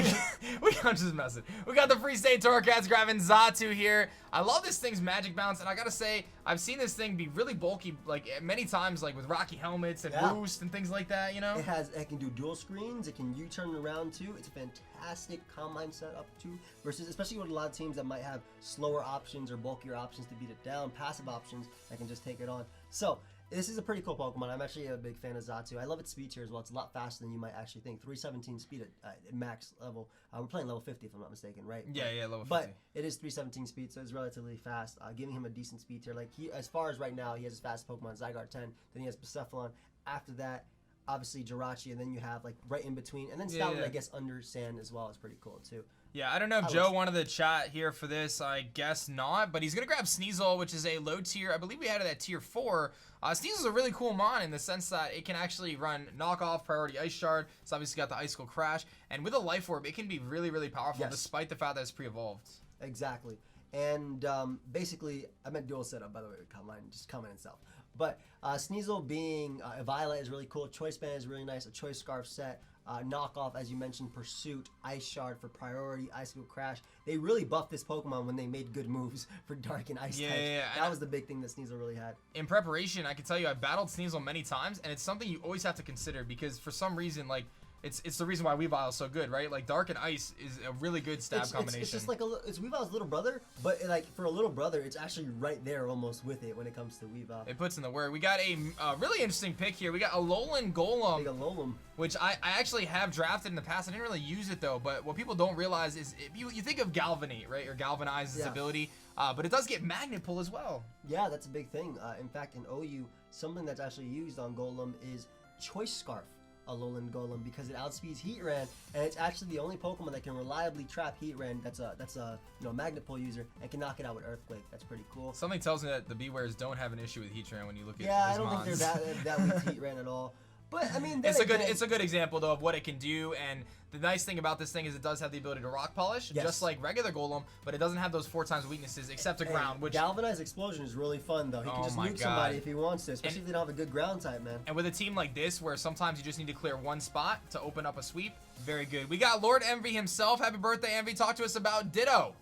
We can't just mess it. We got the Free State Torcats grabbing Xatu here. I love this thing's magic bounce, and I gotta say, I've seen this thing be really bulky, like many times, like with Rocky helmets and boost and things like that. You know. It can do dual screens. It can U-turn around too. It's a fantastic combine setup too. Versus, especially with a lot of teams that might have slower options or bulkier options to beat it down, passive options that can just take it on. So. This is a pretty cool Pokemon. I'm actually a big fan of Xatu. I love its speed tier as well. It's a lot faster than you might actually think. 317 speed at max level. We're playing level 50 if I'm not mistaken, right? Yeah, level 50. But it is 317 speed, so it's relatively fast. Giving him a decent speed tier. Like as far as right now, he has his fastest Pokemon, Zygarde 10. Then he has Bucephalon. After that, obviously Jirachi, and then you have like right in between, and then Stoutland, I guess, under Sand as well is pretty cool too. Yeah, I don't know if Joe wanted the chat here for this. I guess not, but he's going to grab Sneasel, which is a low tier. I believe we had it at tier 4. Sneasel's a really cool mon in the sense that it can actually run knockoff, priority Ice Shard. It's obviously got the Icicle Crash. And with a Life Orb, it can be really, really powerful despite the fact that it's pre-evolved. Exactly. And basically, I meant dual setup, by the way, with Combine, just comment itself. But Sneasel being a Violet is really cool. Choice Band is really nice. A Choice Scarf set. Knockoff, as you mentioned, Pursuit, Ice Shard for priority, Icicle Crash. They really buffed this Pokemon when they made good moves for Dark and Ice types. Yeah. That was the big thing that Sneasel really had. In preparation, I can tell you I've battled Sneasel many times, and it's something you always have to consider because for some reason, like, it's the reason why Weavile is so good, right? Like, Dark and Ice is a really good stab combination. It's just like it's Weavile's little brother, but like for a little brother, it's actually right there almost with it when it comes to Weavile. It puts in the work. We got a really interesting pick here. We got Alolan Golem. Big Alolan. Which I actually have drafted in the past. I didn't really use it though, but what people don't realize is you think of Galvanate, right? Or Galvanize its ability, but it does get Magnet Pull as well. Yeah, that's a big thing. In fact, in OU, something that's actually used on Golem is Choice Scarf. Alolan Golem because it outspeeds Heatran, and it's actually the only Pokemon that can reliably trap Heatran. That's a Magnet Pull user and can knock it out with Earthquake. That's pretty cool. Something tells me that the BEWEARS don't have an issue with Heatran when you look at I his don't mons. think they're that weak to Heatran at all. But I mean, it's a good example though of what it can do, and the nice thing about this thing is it does have the ability to rock polish, just like regular Golem, but it doesn't have those 4 times weaknesses except to ground. Which Galvanized Explosion is really fun though. He can just nuke somebody if he wants to, especially if they don't have a good ground type, man. And with a team like this, where sometimes you just need to clear one spot to open up a sweep, very good. We got Lord Envy himself. Happy birthday, Envy! Talk to us about Ditto.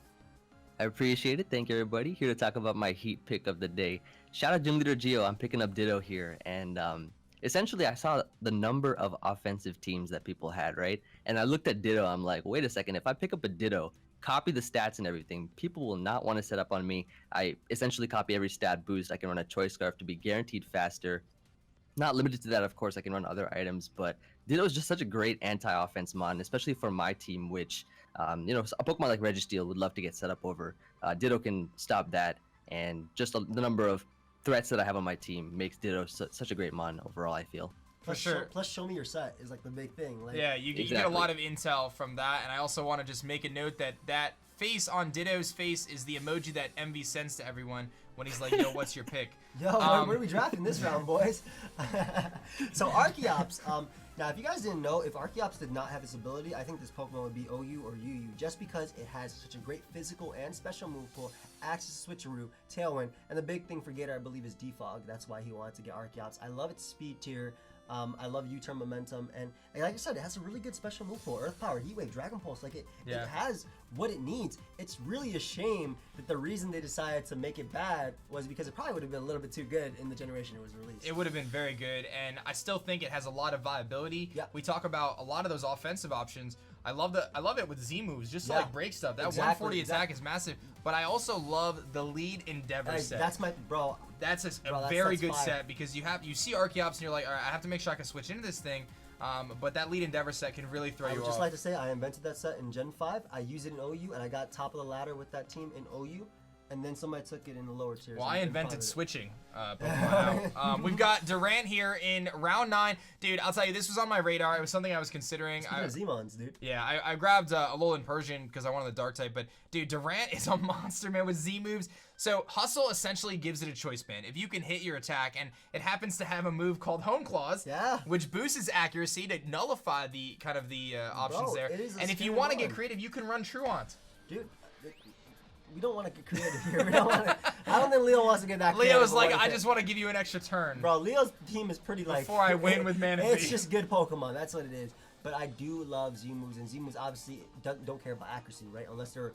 I appreciate it. Thank you, everybody. Here to talk about my heat pick of the day. Shout out Gym Leader Geo. I'm picking up Ditto here, and essentially, I saw the number of offensive teams that people had, right? And I looked at Ditto. I'm like, wait a second. If I pick up a Ditto, copy the stats and everything, people will not want to set up on me. I essentially copy every stat boost. I can run a Choice Scarf to be guaranteed faster. Not limited to that, of course. I can run other items, but Ditto is just such a great anti-offense mon, especially for my team, which, a Pokemon like Registeel would love to get set up over. Ditto can stop that, and just the number of threats that I have on my team makes Ditto such a great mon overall, I feel. For sure. Plus, show me your set is like the big thing. Like, yeah, you get a lot of intel from that, and I also want to just make a note that face on Ditto's face is the emoji that Envy sends to everyone when he's like, yo, what's your pick? Yo, where are we drafting this round, boys? So Archeops, now if you guys didn't know, if Archeops did not have this ability, I think this Pokemon would be OU or UU, just because it has such a great physical and special move pool, Axis Switcheroo, Tailwind, and the big thing for Gator, I believe, is Defog. That's why he wanted to get Archeops. I love its speed tier. I love U-turn momentum, and like I said, it has a really good special move pool. Earth Power, Heat Wave, Dragon Pulse, like it has what it needs. It's really a shame that the reason they decided to make it bad was because it probably would have been a little bit too good in the generation it was released. It would have been very good, and I still think it has a lot of viability. Yeah. We talk about a lot of those offensive options. I love it with Z moves, just to like break stuff. That 140 attack is massive, but I also love the lead Endeavor set. That's my bro. That's a very good set because you see Archeops and you're like, all right, I have to make sure I can switch into this thing. But that lead Endeavor set can really throw you off. I would just like to say I invented that set in Gen 5. I used it in OU, and I got top of the ladder with that team in OU. And then somebody took it in the lower tiers. Well, I invented switching Pokemon out. We've got Durant here in round 9. Dude, I'll tell you, this was on my radar. It was something I was considering. Zmons, dude. Yeah, I grabbed Alolan Persian because I wanted the Dark type. But, dude, Durant is a monster, man, with Z moves. So, Hustle essentially gives it a choice band. If you can hit your attack, and it happens to have a move called Home Claws, which boosts its accuracy to nullify the kind of the options there. And if you want to get creative, you can run Truant. Dude. We don't want to get creative here. We don't want to. I don't think Leo wants to get that creative. Leo's like, I just want to give you an extra turn. Bro, Leo's team is pretty like. Before I win with Mana V. It's just good Pokemon. That's what it is. But I do love Z moves, and Z moves obviously don't care about accuracy, right? Unless they're,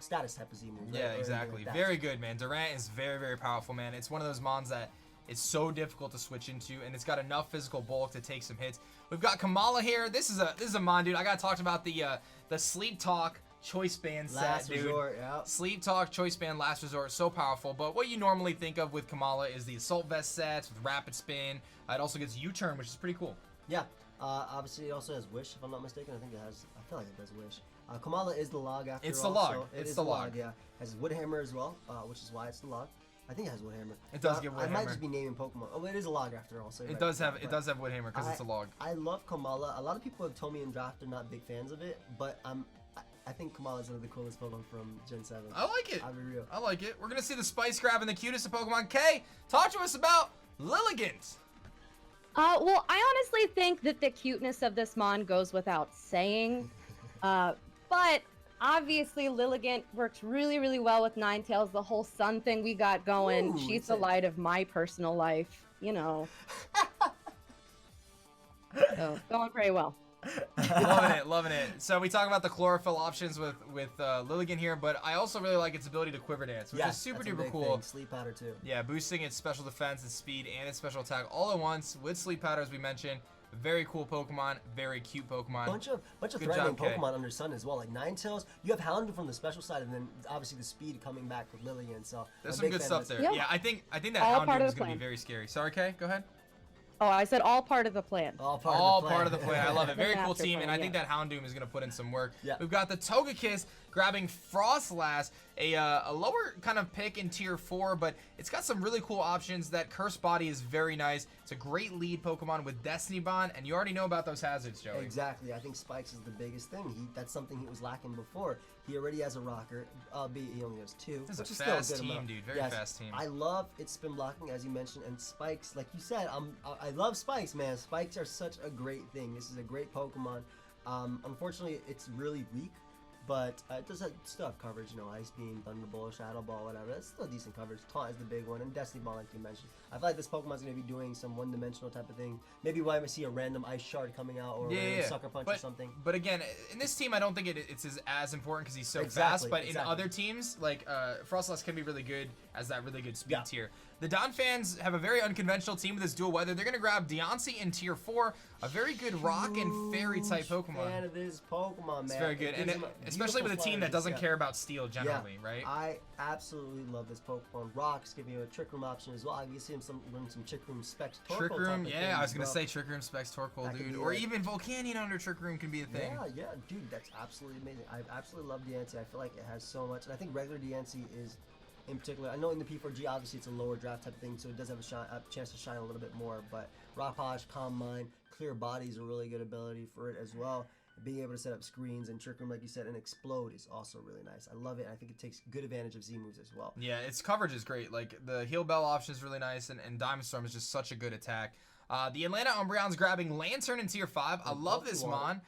status type of Z moves. Yeah, right? exactly. Like very good, man. Durant is very, very powerful, man. It's one of those mons that is so difficult to switch into, and it's got enough physical bulk to take some hits. We've got Kamala here. This is a mon, dude. I gotta talk about the Sleep Talk Choice Band set, dude. Resort, yeah. Sleep Talk, Choice Band, Last Resort, so powerful. But what you normally think of with Kamala is the Assault Vest sets with Rapid Spin. It also gets U-turn, which is pretty cool. Yeah. Obviously, it also has Wish, if I'm not mistaken. I think it has. I feel like it does Wish. Kamala is the log after all. It's the log. So it's the log. Yeah. Has Woodhammer as well, which is why it's the log. I think it has Woodhammer. It does get Woodhammer. I might just be naming Pokemon. Oh, it is a log after all. So it does have Woodhammer because it's a log. I love Kamala. A lot of people have told me in draft they're not big fans of it, but I think Kamala is one of the coolest Pokemon from Gen 7. I like it. I'll be real. I like it. We're going to see the Spice Grab and the cutest of Pokemon. Kay, talk to us about Lilligant. Well, I honestly think that the cuteness of this mon goes without saying. But obviously Lilligant works really, really well with Ninetales. The whole sun thing we got going. Ooh, she's the light of my personal life, So, going pretty well. Loving it. So we talk about the chlorophyll options with Lilligant here, but I also really like its ability to quiver dance, which is super duper cool. Thing. Sleep powder too. Yeah, boosting its special defense, its speed, and its special attack all at once with sleep powder, as we mentioned. Very cool Pokemon, very cute Pokemon. Bunch of threatening Pokemon under Sun as well, like Ninetales. You have Houndoom from the special side, and then obviously the speed coming back with Lilligant. So there's some good stuff there. Yep. Yeah, I think that all Houndoom is going to be very scary. Sorry, Kay, go ahead. Oh, I said all part of the plan. All part of the plan. I love it. Very cool team, plan, and I think that Houndoom is going to put in some work. Yeah. We've got the Togekiss grabbing Frostlass, a lower kind of pick in tier 4, but it's got some really cool options. That Curse Body is very nice. It's a great lead Pokemon with Destiny Bond, and you already know about those hazards, Joey. Exactly. I think Spikes is the biggest thing. That's something he was lacking before. He already has a rocker, albeit he only has 2. This is which a is still fast good team, amount. dude. Very fast team. I love its spin blocking, as you mentioned, and Spikes, like you said, I love Spikes, man. Spikes are such a great thing. This is a great Pokemon. Unfortunately, it's really weak, but it does still have coverage, Ice Beam, Thunderbolt, Shadow Ball, whatever. That's still decent coverage. Taunt is the big one, and Destiny Ball, like you mentioned. I feel like this Pokemon's going to be doing some one-dimensional type of thing. Maybe we might see a random Ice Shard coming out, or a random Sucker Punch or something. But again, in this team, I don't think it's as important because he's so fast, but in other teams, like Frostlass can be really good as that really good speed tier. The Don fans have a very unconventional team with this dual weather. They're going to grab Deontay in tier 4, a very good rock and fairy type Pokemon. Fan of this Pokemon, man. It's very good, and especially with a team that doesn't care about steel generally, right? I absolutely love this Pokemon. Rocks give you a Trick Room option as well. I can see him run some Trick Room Specs Torkoal. Trick Room, yeah, I was going to say Trick Room Specs Torkoal, dude. Or even Volcanion under Trick Room can be a thing. Yeah, dude, that's absolutely amazing. I absolutely love Deontay. I feel like it has so much, and I think regular Deontay is, in particular, I know in the P4G, obviously it's a lower draft type of thing, so it does have a chance to shine a little bit more, but Rock Polish, Calm Mind, Clear Body is a really good ability for it as well. Being able to set up screens and Trick Room, like you said, and Explode is also really nice. I love it, and I think it takes good advantage of Z moves as well. Yeah, its coverage is great. Like, the Heal Bell option is really nice, and Diamond Storm is just such a good attack. The Atlanta Umbreon's grabbing Lantern in tier 5. I love this mon.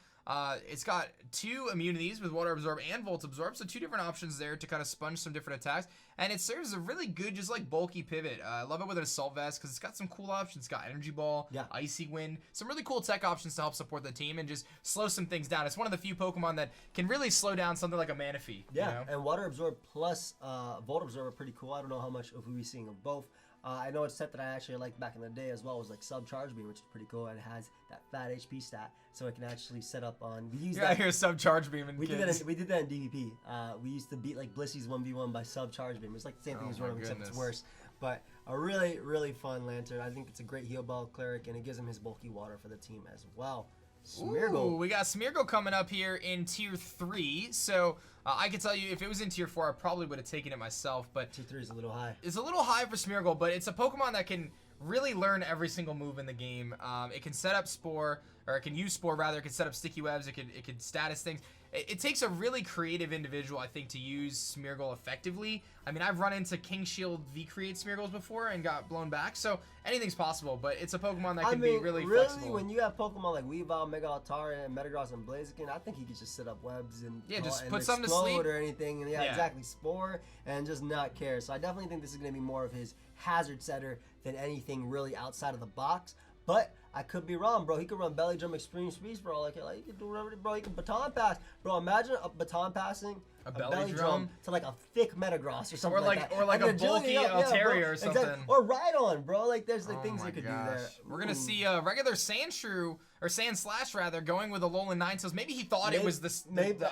It's got 2 immunities with Water Absorb and Volt Absorb, so 2 different options there to kind of sponge some different attacks. And it serves as a really good, just like bulky pivot. I love it with an Assault Vest because it's got some cool options. It's got Energy Ball, Icy Wind, some really cool tech options to help support the team and just slow some things down. It's one of the few Pokemon that can really slow down something like a Manaphy. Yeah, you know? and Water Absorb plus Volt Absorb are pretty cool. I don't know how much of we'll be seeing of both. I know it's a set that I actually liked back in the day as well. It was like Subcharge Beam, which is pretty cool. And it has that fat HP stat, so it can actually set up on. We use that here Subcharge Beam and we kids. did that in DVP. We used to beat like Blissy's 1v1 by Subcharge Beam. It's like the same thing as Rotom, except it's worse. But a really, really fun Lantern. I think it's a great heal ball cleric, and it gives him his bulky water for the team as well. Smeargle. Ooh, we got Smeargle coming up here in Tier 3. So I can tell you, if it was in Tier 4, I probably would have taken it myself. But Tier 3 is a little high. It's a little high for Smeargle, but it's a Pokemon that can really learn every single move in the game. It can set up Spore, or it can use Spore rather. It can set up Sticky Webs. It can status things. It takes a really creative individual, I think, to use Smeargle effectively. I mean, I've run into King Shield V-Create Smeargles before and got blown back, so anything's possible, but it's a Pokemon that can be really flexible. When you have Pokemon like Weavile, Mega Altaria, and Metagross, and Blaziken, I think he could just set up webs and just and put something to explode sleep. Or anything, and exactly, Spore, and just not care. So I definitely think this is going to be more of his hazard setter than anything really outside of the box. But I could be wrong, bro. He could run Belly Drum Extreme Speeds, bro. Like he can do whatever, bro. He can baton pass, bro. Imagine a baton passing a belly drum to like a thick Metagross or something like that. Or like a bulky Altaria or something. Exactly. Or Rhydon, bro. Like there's like things they could do there. We're gonna see a regular Sandshrew or Sandslash rather going with a Alolan Ninetales. Maybe he thought it was the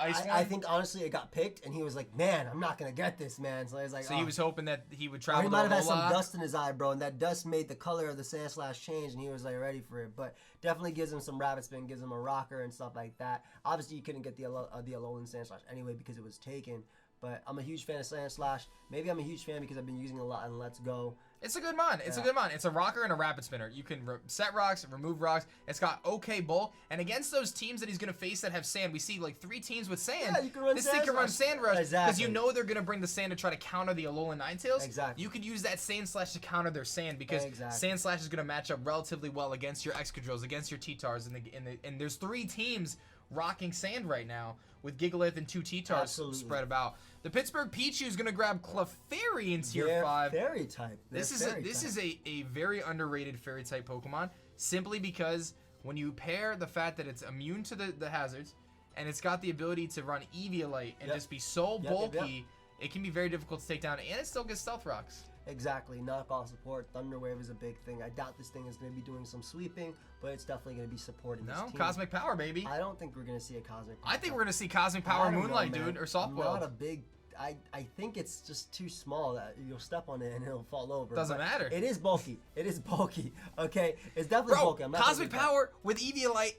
ice one. I think honestly it got picked and he was like, man, I'm not gonna get this, man. So he was like, he was hoping that he would travel. Or he might have had some dust in his eye, bro, and that dust made the color of the Sandslash change, and he was like ready for it. But definitely gives him some Rabbit Spin, gives him a rocker and stuff like that. Obviously, you couldn't get the Alolan Sandslash anyway because it was taken. But I'm a huge fan of Sandslash. Maybe I'm a huge fan because I've been using it a lot in Let's Go. It's a good mon. It's a good mon. It's a rocker and a rapid spinner. You can set rocks, remove rocks. It's got okay bulk. And against those teams that he's going to face that have sand, we see like 3 teams with sand. Yeah, you can run this thing can run Sand Rush. Exactly. Because you know they're going to bring the sand to try to counter the Alolan Ninetales. Exactly. You could use that Sandslash to counter their sand because Sandslash is going to match up relatively well against your Excadrills, against your T-Tars. And there's 3 teams rocking sand right now with Gigalith and 2 T-Tars spread about. The Pittsburgh Pichu is going to grab Clefairy in Tier 5. Fairy type. This is a very underrated Fairy type Pokemon simply because when you pair the fact that it's immune to the hazards and it's got the ability to run Eviolite and just be so bulky, it can be very difficult to take down, and it still gets Stealth Rocks. Exactly. Knockoff support. Thunder Wave is a big thing. I doubt this thing is going to be doing some sweeping, but it's definitely going to be supporting this team. Cosmic Power, baby. I don't think we're going to see a Cosmic Power. I think we're going to see Cosmic Power Moonlight, dude, or Softwell. Not a big... I think it's just too small that you'll step on it and it'll fall over. Doesn't matter. It is bulky. It is bulky. Okay? It's definitely bulky. I'm not Cosmic Power with Eviolite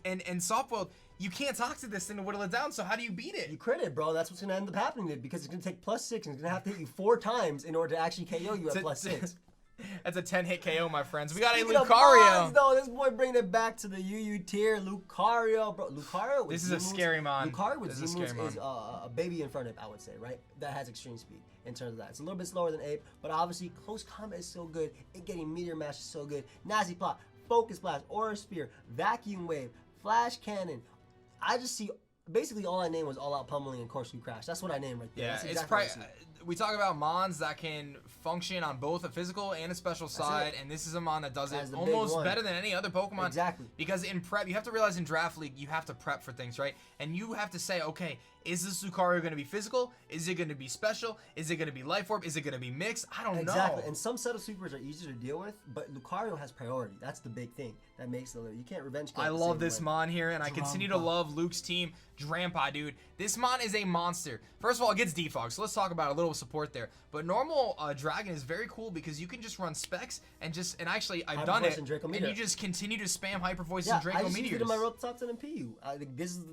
and Softwell, you can't talk to this thing to whittle it down, so how do you beat it? You crit it, bro. That's what's going to end up happening because it's going to take +6 and it's going to have to hit you 4 times in order to actually KO you at +6. That's a 10-hit KO, my friends. We got a Speaking Lucario. Of Mons, though, this boy bringing it back to the UU tier. Lucario, bro. Lucario with This is a scary mon. Lucario with Z-Moves is a baby in front of it, I would say, right? That has extreme speed in terms of that. It's a little bit slower than Ape, but obviously close combat is so good. It getting Meteor Mash is so good. Nazi Plot, Focus Blast, Aura Spear, Vacuum Wave, Flash Cannon. I just see basically all I named was All Out Pummeling and Corkscrew Crash. That's what I named right there. Yeah, That's it's exactly probably. We talk about mons that can function on both a physical and a special side, and this is a mon that does it almost better than any other Pokemon. Exactly. Because in prep, you have to realize in Draft League, you have to prep for things, right? And you have to say, okay, is this Lucario going to be physical? Is it going to be special? Is it going to be Life Orb? Is it going to be mixed? I don't know. Exactly. And some set of supers are easier to deal with, but Lucario has priority. That's the big thing that makes it. You can't revenge. I love this mon here, and I continue to love Luke's team. Drampa, dude. This mon is a monster. First of all, it gets defog, so let's talk about a little support there. But normal Dragon is very cool because you can just run specs and actually I've done it, and you just continue to spam Hyper Voice and Draco I just Meteors. did my Rototops and PU.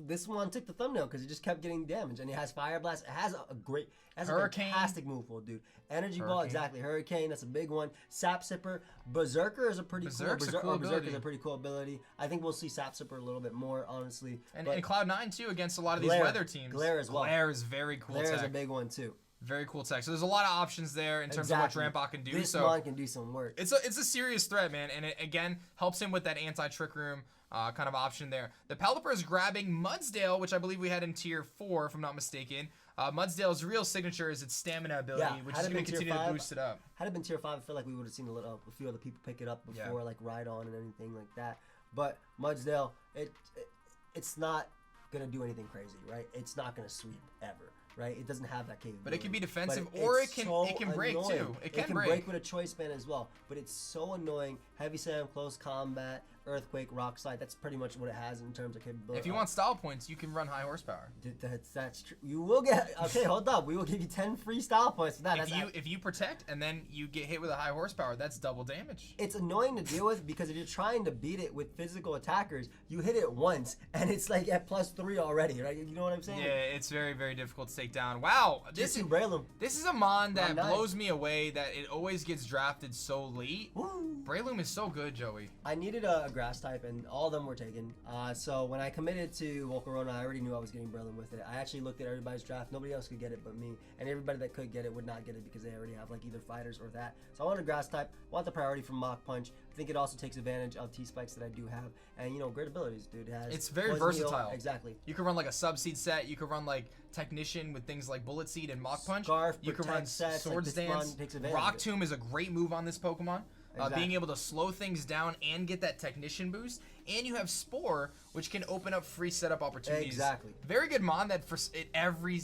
This one took the thumbnail because it just kept getting damage, and it has Fire Blast. It has a great, a fantastic move pool, dude. Energy Ball, exactly. Hurricane, that's a big one. Sap Sipper, Berserker is a pretty cool ability. I think we'll see Sap Sipper a little bit more, honestly. And Cloud9 too against a lot of these weather teams. Glare as well. Glare is very cool. Glare is a big one too. Very cool tech. So there's a lot of options there in terms of what Drampbot can do. This so mon can do some work. it's a serious threat, man, and it again helps him with that anti-trick room kind of option there. The Pelipper is grabbing Mudsdale, which I believe we had in tier 4, if I'm not mistaken. Mudsdale's real signature is its stamina ability, which is going to continue to boost it up. Had it been tier 5, I feel like we would have seen a few other people pick it up before, like Ride On and anything like that. But Mudsdale, it's not gonna do anything crazy, right? It's not gonna sweep ever, right? It doesn't have that capability. But it can be defensive, or it can break too. It can break with a choice span as well. But it's so annoying. Heavy Slam, close combat, Earthquake, Rock Slide. That's pretty much what it has in terms of capability. If you want style points, you can run high horsepower. That's true. You will get. Okay, hold up. We will give you 10 free style points for that. If you protect and then you get hit with a high horsepower, that's double damage. It's annoying to deal with because if you're trying to beat it with physical attackers, you hit it once and it's like at +3 already, right? You know what I'm saying? Yeah, it's very, very difficult to take down. Wow, this is a mon that blows me away. That it always gets drafted so late. Woo. Breloom is so good, Joey. I needed a grass type, and all of them were taken. So when I committed to Volcarona, I already knew I was getting Breloom with it. I actually looked at everybody's draft. Nobody else could get it but me, and everybody that could get it would not get it because they already have like either fighters or that. So I wanted a grass type. Want the priority from Mach Punch. I think it also takes advantage of T-spikes that I do have, and you know, great abilities, dude. It's very versatile. Exactly. You can run like a Subseed set. You can run like Technician with things like Bullet Seed and Mach Punch. Scarf, you can run sets, Swords like Dance. Rock Tomb is a great move on this Pokemon. Being able to slow things down and get that Technician boost. And you have Spore, which can open up free setup opportunities. Exactly. Very good mon that for every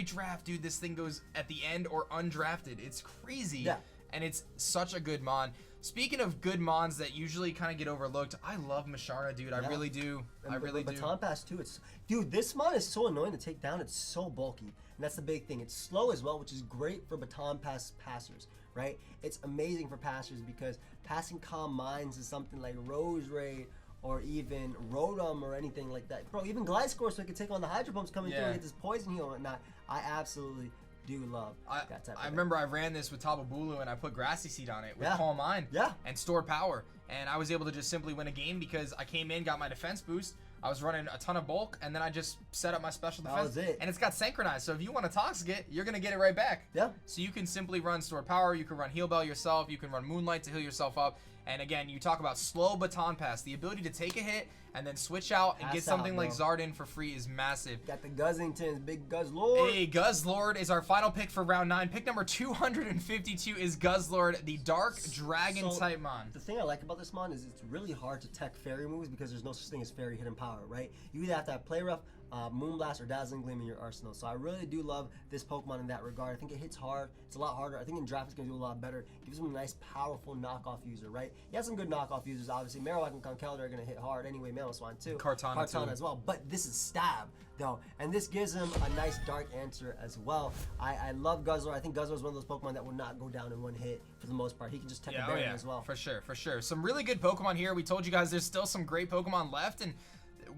draft, dude, this thing goes at the end or undrafted. It's crazy. Yeah. And it's such a good mon. Speaking of good mons that usually kind of get overlooked, I love Masharna, dude. I really do. I really do. Baton Pass too. Dude, this mon is so annoying to take down. It's so bulky, and that's the big thing. It's slow as well, which is great for Baton Pass passers, right? It's amazing for passers because passing Calm Minds is something like Rose Raid or even Rotom or anything like that. Bro, even Gliscor, so it can take on the Hydro Pumps coming through and get this Poison Heal and whatnot. I absolutely do love that type of I remember I ran this with Tababulu and I put Grassy Seed on it with Calm Mind and Stored Power. And I was able to just simply win a game because I came in, got my defense boost. I was running a ton of bulk, and then I just set up my special defense. That was it. And it's got synchronized, so if you want to Toxic it, you're going to get it right back. Yeah. So you can simply run Stored Power, you can run Heal Bell yourself, you can run Moonlight to heal yourself up. And again, you talk about slow Baton Pass. The ability to take a hit and then switch out and get something like Zardin for free is massive. Got the Guzzingtons, big Guzzlord. Hey, Guzzlord is our final pick for round 9. Pick number 252 is Guzzlord, the Dark Dragon type mon. The thing I like about this mon is it's really hard to tech fairy moves because there's no such thing as fairy hidden power, right? You either have to have Play Rough, Moonblast, or Dazzling Gleam in your arsenal. So I really do love this Pokemon in that regard. I think it hits hard. It's a lot harder. I think in draft it's going to do a lot better. Gives him a nice, powerful knockoff user, right? He has some good knockoff users, obviously. Marowak and Conkeldurr are going to hit hard anyway. Mamoswine too. Kartana too. As well. But this is Stab, though. And this gives him a nice dark answer as well. I love Guzzlord. I think Guzzlord is one of those Pokemon that will not go down in one hit for the most part. He can just tech a berry as well. For sure, for sure. Some really good Pokemon here. We told you guys there's still some great Pokemon left, and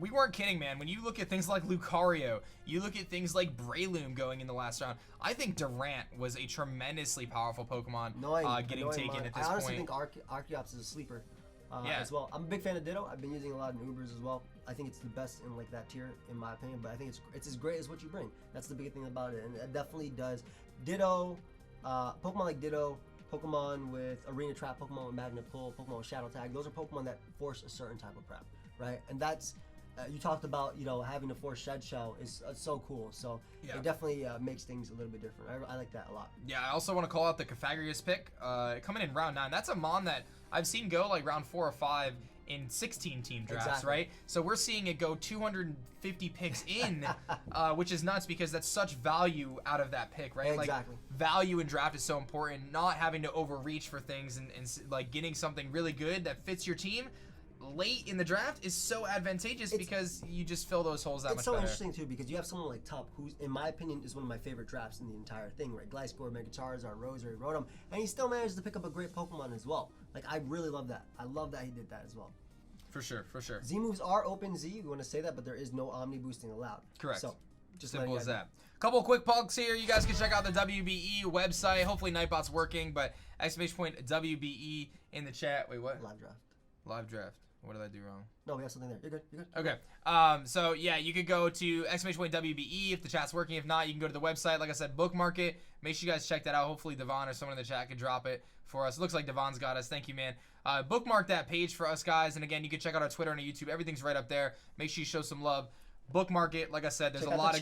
we weren't kidding, man. When you look at things like Lucario, you look at things like Breloom going in the last round, I think Durant was a tremendously powerful Pokemon getting taken at this point. I honestly think Archeops is a sleeper as well. I'm a big fan of Ditto. I've been using a lot in Ubers as well. I think it's the best in like that tier, in my opinion, but I think it's as great as what you bring. That's the big thing about it, and it definitely does. Ditto, Pokemon like Ditto, Pokemon with Arena Trap, Pokemon with Magnet Pull, Pokemon with Shadow Tag, those are Pokemon that force a certain type of prep, right? And that's you talked about, you know, having to force Shed Shell is so cool. So it definitely makes things a little bit different. I like that a lot. Yeah, I also want to call out the Cofagrius pick coming in round 9. That's a mon that I've seen go like round 4 or 5 in 16 team drafts, right? So we're seeing it go 250 picks in, which is nuts because that's such value out of that pick, right? Exactly. Like value in draft is so important. Not having to overreach for things and like getting something really good that fits your team late in the draft is so advantageous because you just fill those holes that much better. It's so interesting too because you have someone like Tup, who's in my opinion is one of my favorite drafts in the entire thing, right? Gliscor, Mega Charizard, Rosary, Rotom, and he still managed to pick up a great Pokemon as well. Like I really love that. I love that he did that as well. For sure, for sure. Z moves are open Z. We want to say that, but there is no Omni boosting allowed. Correct. So just simple as that. Couple of quick plugs here. You guys can check out the WBE website. Hopefully Nightbot's working, but !WBE in the chat. Wait, what? Live draft. Live draft. What did I do wrong? No, we have something there. You're good. You're good. Okay. So yeah, you could go to !WBE if the chat's working. If not, you can go to the website. Like I said, bookmark it. Make sure you guys check that out. Hopefully Devon or someone in the chat could drop it for us. It looks like Devon's got us. Thank you, man. Bookmark that page for us, guys. And again, you can check out our Twitter and our YouTube. Everything's right up there. Make sure you show some love. Bookmark it. Like I said, there's a lot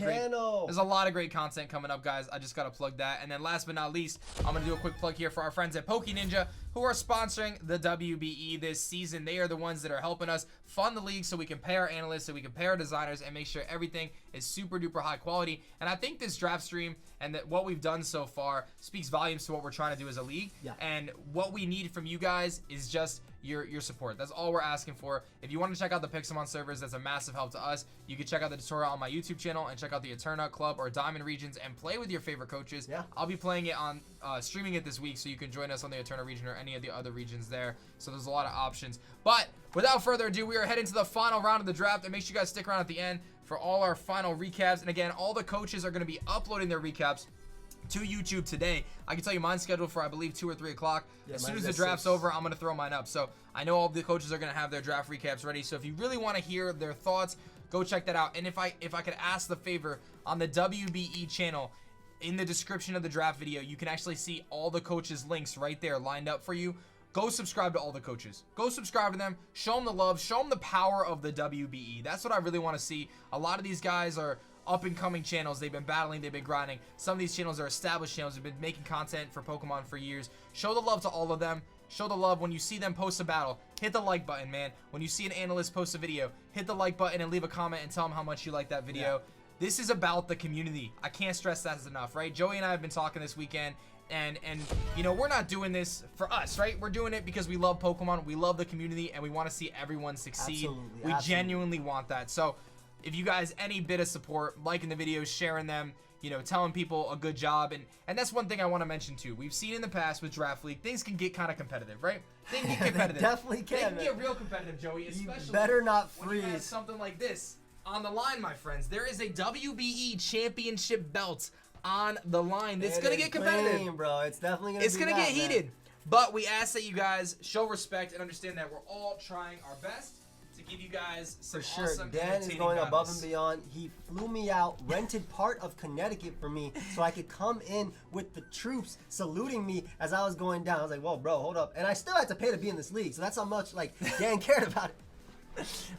of great content coming up, guys. I just gotta plug that. And then last but not least, I'm gonna do a quick plug here for our friends at PokeNinja, who are sponsoring the WBE this season. They are the ones that are helping us fund the league so we can pay our analysts, so we can pay our designers, and make sure everything is super duper high quality. And I think this draft stream and that what we've done so far speaks volumes to what we're trying to do as a league. Yeah. And what we need from you guys is just your support. That's all we're asking for. If you want to check out the Pixelmon servers, that's a massive help to us. You can check out the tutorial on my YouTube channel and check out the Eterna Club or Diamond regions and play with your favorite coaches. Yeah. I'll be playing it on streaming it this week, so you can join us on the Eterna region or any of the other regions there. So there's a lot of options. But without further ado, we are heading to the final round of the draft, and make sure you guys stick around at the end for all our final recaps. And again, all the coaches are going to be uploading their recaps to YouTube today. I can tell you mine's scheduled for, I believe, 2 or 3 o'clock. Yeah, as soon as the draft's over, I'm going to throw mine up. So I know all the coaches are going to have their draft recaps ready. So if you really want to hear their thoughts, go check that out. And if I could ask the favor, on the WBE channel, in the description of the draft video, you can actually see all the coaches' links right there lined up for you. Go subscribe to all the coaches. Go subscribe to them. Show them the love. Show them the power of the WBE. That's what I really want to see. A lot of these guys are up-and-coming channels. They've been battling. They've been grinding. Some of these channels are established channels. They've been making content for Pokemon for years. Show the love to all of them. Show the love when you see them post a battle. Hit the like button, man. When you see an analyst post a video, hit the like button and leave a comment and tell them how much you like that video. Yeah. This is about the community. I can't stress that enough, right? Joey and I have been talking this weekend, and you know, we're not doing this for us, right? We're doing it because we love Pokemon, we love the community, and we want to see everyone succeed. We genuinely want that. So if you guys, any bit of support, liking the videos, sharing them, you know, telling people a good job, and that's one thing I want to mention too. We've seen in the past with Draft League, things can get kind of competitive, right? They can get competitive. They definitely can. They can get real competitive, Joey, especially you better not freeze. When you have something like this on the line, my friends. There is a WBE championship belt on the line. It's gonna get competitive, clean, bro. It's definitely gonna. It's gonna get heated. But we ask that you guys show respect and understand that we're all trying our best to give you guys some for sure. awesome, Dan is going above and beyond. He flew me out, rented part of Connecticut for me, so I could come in with the troops saluting me as I was going down. I was like, "Whoa, bro, hold up!" And I still had to pay to be in this league, so that's how much like Dan cared about it.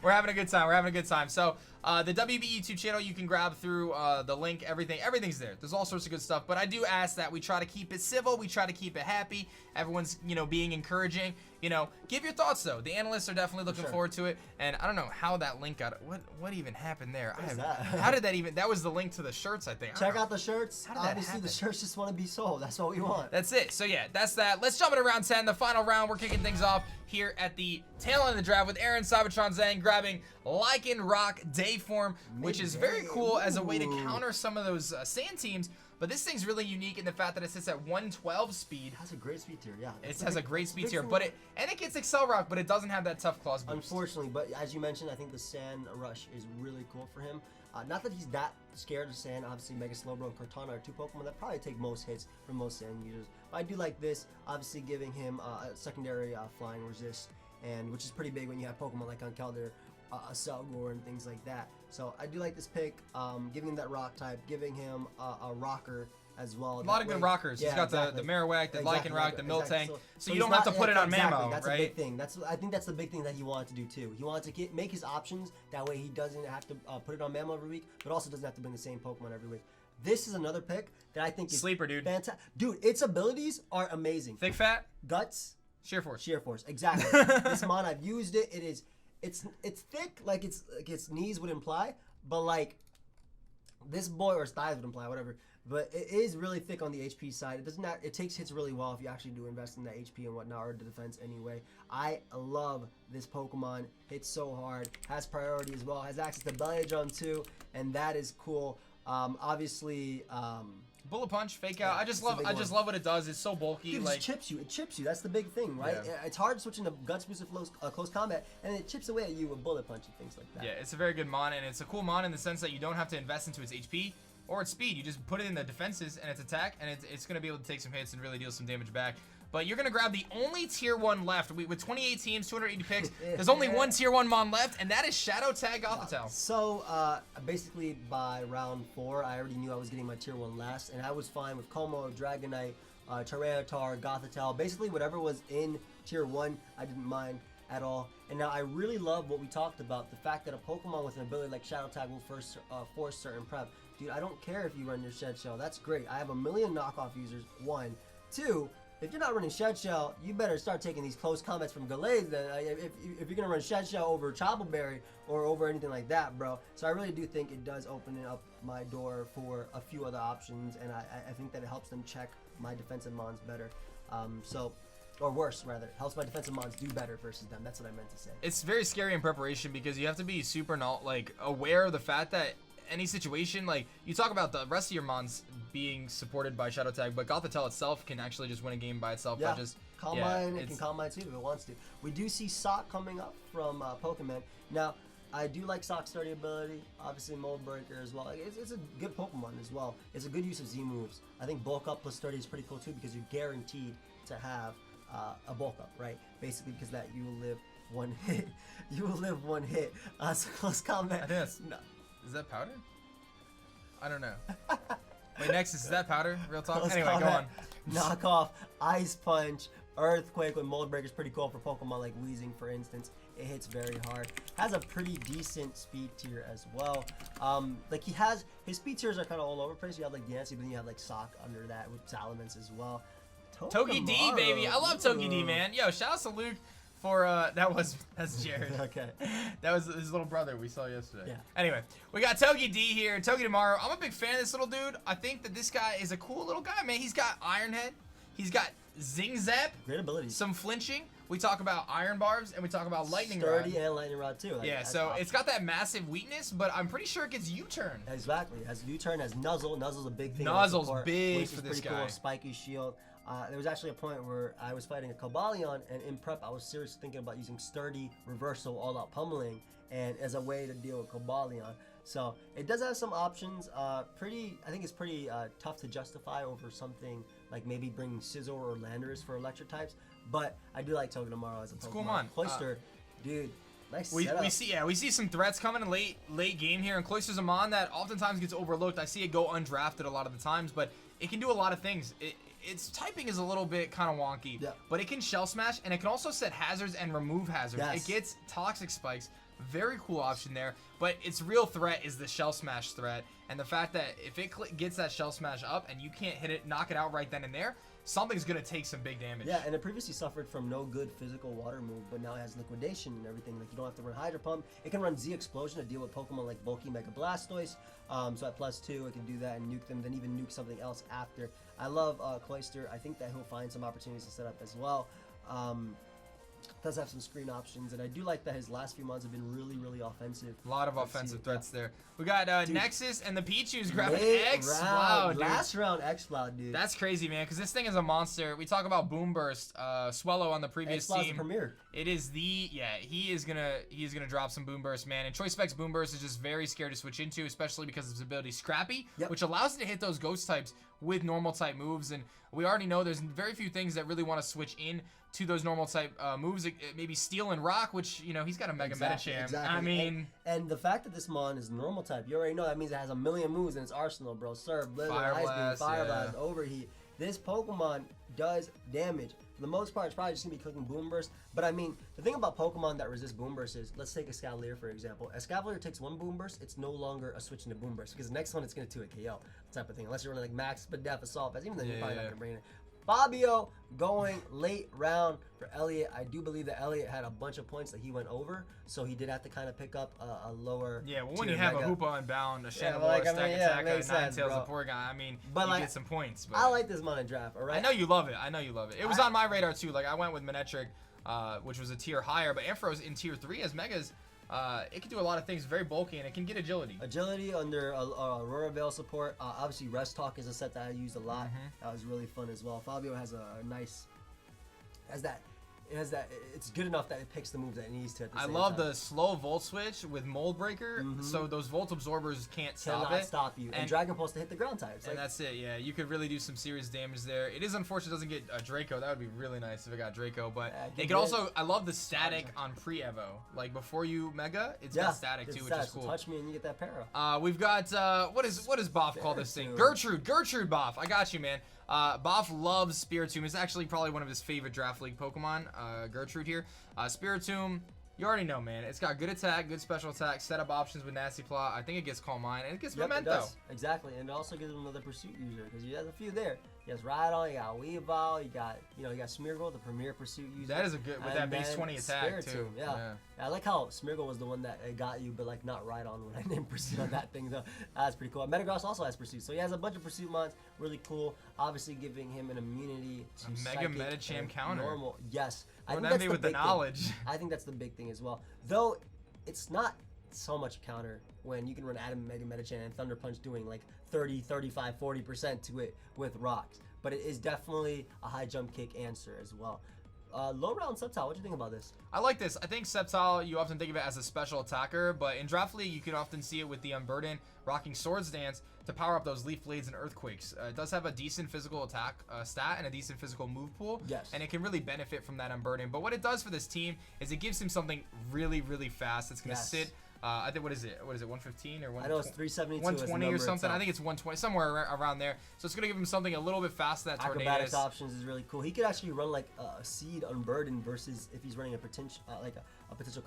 We're having a good time. We're having a good time. So the WBE YouTube channel, you can grab through the link. Everything's there. There's all sorts of good stuff. But I do ask that we try to keep it civil. We try to keep it happy. Everyone's, you know, being encouraging. You know, give your thoughts though. The analysts are definitely looking forward to it. And I don't know how that link got. What even happened there? How did that even? That was the link to the shirts, I think. Check out the shirts. Obviously, the shirts just want to be sold. That's what we want. That's it. So yeah, that's that. Let's jump into round 10, the final round. We're kicking things off here at the tail end of the draft with Aaron Cybertron Zhang grabbing Lycanroc Dayform, which is very cool as a way to counter some of those sand teams. But this thing's really unique in the fact that it sits at 112 speed. It has a great speed tier, yeah. It has a great speed tier, but it gets Excel Rock, but it doesn't have that tough claws boost. Unfortunately, but as you mentioned, I think the Sand Rush is really cool for him. Not that he's that scared of Sand. Obviously, Mega Slowbro and Cortana are two Pokemon that probably take most hits from most Sand users. But I do like this, obviously giving him a secondary flying resist, and which is pretty big when you have Pokemon like Unkelder, a Selgor, and things like that. So I do like this pick, giving him that rock type, giving him a rocker as well. A lot of good rockers. Yeah, he's got exactly. the Marowak, the Lycanroc, the Miltank, so you he's don't have to not- put it on exactly. Mamo, That's right? a big thing. I think that's the big thing that he wanted to do too. He wanted to make his options, that way he doesn't have to put it on Mamo every week, but also doesn't have to bring the same Pokemon every week. This is another pick that I think is Sleeper, dude. fantastic. Dude, its abilities are amazing. Thick Fat, Guts, Sheer Force. Sheer Force, exactly. This mon, I've used it. It's thick, like its knees would imply, but like this boy, or his thighs would imply, whatever. But it is really thick on the HP side. It takes hits really well if you actually do invest in the HP and whatnot, or the defense anyway. I love this Pokemon. Hits so hard, has priority as well, has access to Belly Drum too, and that is cool. Obviously, Bullet Punch, Fake Out. Yeah, I just love what it does. It's so bulky. dude, Like it chips you. It chips you. That's the big thing, right? Yeah. It's hard switching to Guts boost with close combat, and it chips away at you with Bullet Punch and things like that. yeah, it's a very good mon, and it's a cool mon in the sense that you don't have to invest into its HP or its speed. You just put it in the defenses and its attack, and it's going to be able to take some hits and really deal some damage back. but you're gonna grab the only tier 1 left. With 28 teams, 280 picks, there's only one tier 1 mon left, and that is Shadow Tag Gothitelle. So basically by round 4, I already knew I was getting my tier 1 last, and I was fine with Como, Dragonite, Tyranitar, Gothitelle, basically whatever was in tier 1, I didn't mind at all. And now I really love what we talked about, the fact that a Pokemon with an ability like Shadow Tag will first force certain prep. Dude, I don't care if you run your Shed Shell, that's great. I have a million knockoff users, 1. 2, if you're not running Shed Shell, you better start taking these close comments from Gallade. Then if you're gonna run Shed Shell over Chapel Berry or over anything like that, bro. So I really do think it does open up my door for a few other options, and I think that it helps them check my defensive mons better. Or worse, rather, helps my defensive mons do better versus them. That's what I meant to say. It's very scary in preparation because you have to be super aware of the fact that any situation, like you talk about the rest of your mons being supported by Shadow Tag, but Gothitelle itself can actually just win a game by itself. Yeah, by just Calm Mind, it can Calm Mind too if it wants to. We do see Sock coming up from Pokemon. Now, I do like Sock's sturdy ability, obviously Mold Breaker as well. It's a good Pokemon as well. It's a good use of Z moves. I think Bulk Up plus sturdy is pretty cool too because you're guaranteed to have a Bulk Up, right? Basically because that you will live one hit. You will live one hit. So close comment. I think that's, no. Is that powder? I don't know. Wait, Nexus, is that powder? Real talk? Close Anyway, comment. go on. Knock off, Ice Punch, Earthquake with Mold Breaker is pretty cool for Pokemon like Weezing, for instance. It hits very hard. Has a pretty decent speed tier as well. Like he has, his speed tiers are kind of all over the place. You have like Yancy, but then you have like Sock under that with Salamence as well. Togi D, baby. I love Togi D, man. Yo, shout out to Luke for, that's Jared. Okay. That was his little brother we saw yesterday. Yeah. Anyway, we got Togi D here, Togi tomorrow. I'm a big fan of this little dude. I think that this guy is a cool little guy, man. He's got Iron Head. He's got Zing Zap. Great abilities. Some flinching. We talk about Iron Barbs, and we talk about Lightning Rod. Sturdy and Lightning Rod too. Like, yeah, so it's got that massive weakness, but I'm pretty sure it gets U-turn. Exactly. It has U-turn, has Nuzzle. Nuzzle's a big thing. Nuzzle's big which for is this pretty guy. Cool. Spiky Shield. There was actually a point where I was fighting a Cobalion, and in prep I was seriously thinking about using Sturdy, Reversal, All Out Pummeling, and as a way to deal with Cobalion. So it does have some options. I think it's pretty tough to justify over something like maybe bringing Scizor or Landorus for electric types. But I do like Toga tomorrow as a Pokemon. Cool mon. Cloyster, dude, nice We setup. we see some threats coming in late game here, and Cloyster's a mon that oftentimes gets overlooked. I see it go undrafted a lot of the times, but it can do a lot of things. Its typing is a little bit kind of wonky, but it can Shell Smash, and it can also set hazards and remove hazards. Yes. It gets Toxic Spikes. Very cool option there, but its real threat is the Shell Smash threat, and the fact that if it gets that Shell Smash up and you can't hit it, knock it out right then and there, something's gonna take some big damage. Yeah, and it previously suffered from no good physical water move, but now it has liquidation and everything. Like you don't have to run Hydro Pump. It can run Z Explosion to deal with Pokemon like Bulky Mega Blastoise. So at +2, it can do that and nuke them, then even nuke something else after. I love Cloyster. I think that he'll find some opportunities to set up as well. Does have some screen options, and I do like that his last few months have been really, really offensive. A lot of offensive threats there. We got Nexus and the Pichu's grabbing X-Cloud, dude. last round X-Cloud, dude. That's crazy, man, because this thing is a monster. We talk about Boom Burst, Swellow on the previous X-Cloud's team. the premier. It is he is gonna drop some Boom Burst, man. And Choice Specs Boom Burst is just very scary to switch into, especially because of his ability Scrappy, which allows it to hit those ghost types with normal type moves. And we already know there's very few things that really want to switch in to those normal type moves. Maybe Steel and Rock, which, you know, he's got a Mega Medicham. Exactly. I mean, and the fact that this mon is normal type, you already know that means it has a million moves in its arsenal, bro. Surf, Blizzard, Fire Ice Beam, Blast, Fire Blast, Overheat. This Pokemon does damage. For the most part, it's probably just gonna be clicking Boom Burst. But I mean, the thing about Pokemon that resist Boom Burst is, let's take Escavalier for example. Escavalier takes one Boom Burst, it's no longer a switch into Boom Burst because the next one it's gonna 2-hit KO type of thing. Unless you're running like Max, but Def, Assault Pass, even then you're probably not gonna bring it in. Fabio going late round for Elliot. I do believe that Elliot had a bunch of points that he went over, so he did have to kind of pick up a lower. Yeah, well, when you have Mega. a Hoopa Unbound, a Chandelure, like, Stack Attack, a makes sense, Ninetales, bro. a poor guy, I mean, But you like, get some points. But I like this mon in draft, alright? I know you love it. It was on my radar too. Like I went with Manectric, which was a tier higher, but Ampharos in tier 3 as Megas. It can do a lot of things, very bulky, and it can get agility. Agility under Aurora Veil support. Obviously, Rest Talk is a set that I used a lot. That was really fun as well. Fabio has a nice, has that it has that. It's good enough that it picks the move that it needs to. At the I same love time. the slow Volt Switch with Mold Breaker, so those Volt Absorbers can't stop Cannot it. stop you. And Dragon Pulse to hit the ground types. And that's it, yeah. You could really do some serious damage there. It is unfortunate it doesn't get Draco. That would be really nice if it got Draco. But it could also, I love the static on pre-Evo. Like before you Mega, it's got static too, which is cool. So touch me and you get that para. We've got, what is Boff call this thing? Gertrude Boff. I got you, man. Boff loves Spiritomb. It's actually probably one of his favorite Draft League Pokemon, Gertrude here. Spiritomb, you already know, man. It's got good attack, good special attack, setup options with Nasty Plot. I think it gets Calm Mind, and it gets Memento. It does. Exactly, and it also gives him another Pursuit user, because he has a few there. He has Rhydon, you got Weavile, you got Smeargle, the premier Pursuit user. That is a good, with that base 20 attack, too. Yeah. I like how Smeargle was the one that got you, but like not Rhydon when I named Pursuit on that thing, though. That's pretty cool. Metagross also has Pursuit, so he has a bunch of Pursuit mods, really cool. Obviously giving him an immunity to Mega Medicham counter. Normal, yes. I think that's the big knowledge. Thing. I think that's the big thing as well. Though, it's not so much a counter when you can run Adam Mega Medicham and Thunder Punch doing like 30, 35, 40% to it with rocks. But it is definitely a high jump kick answer as well. Low round Sceptile, what do you think about this? I like this. I think Sceptile, you often think of it as a special attacker, but in Draft League, you can often see it with the Unburden, rocking Swords Dance to power up those Leaf Blades and Earthquakes. It does have a decent physical attack stat and a decent physical move pool. Yes. And it can really benefit from that Unburden. But what it does for this team is it gives him something really, really fast that's going to sit. I think, what is it? 115 or 120? I know it's 372. 120 or something. I think it's 120, somewhere around there. So it's going to give him something a little bit faster than that Acrobatics Tornadus. Options is really cool. He could actually run like a Seed Unburden versus if he's running a potential a potential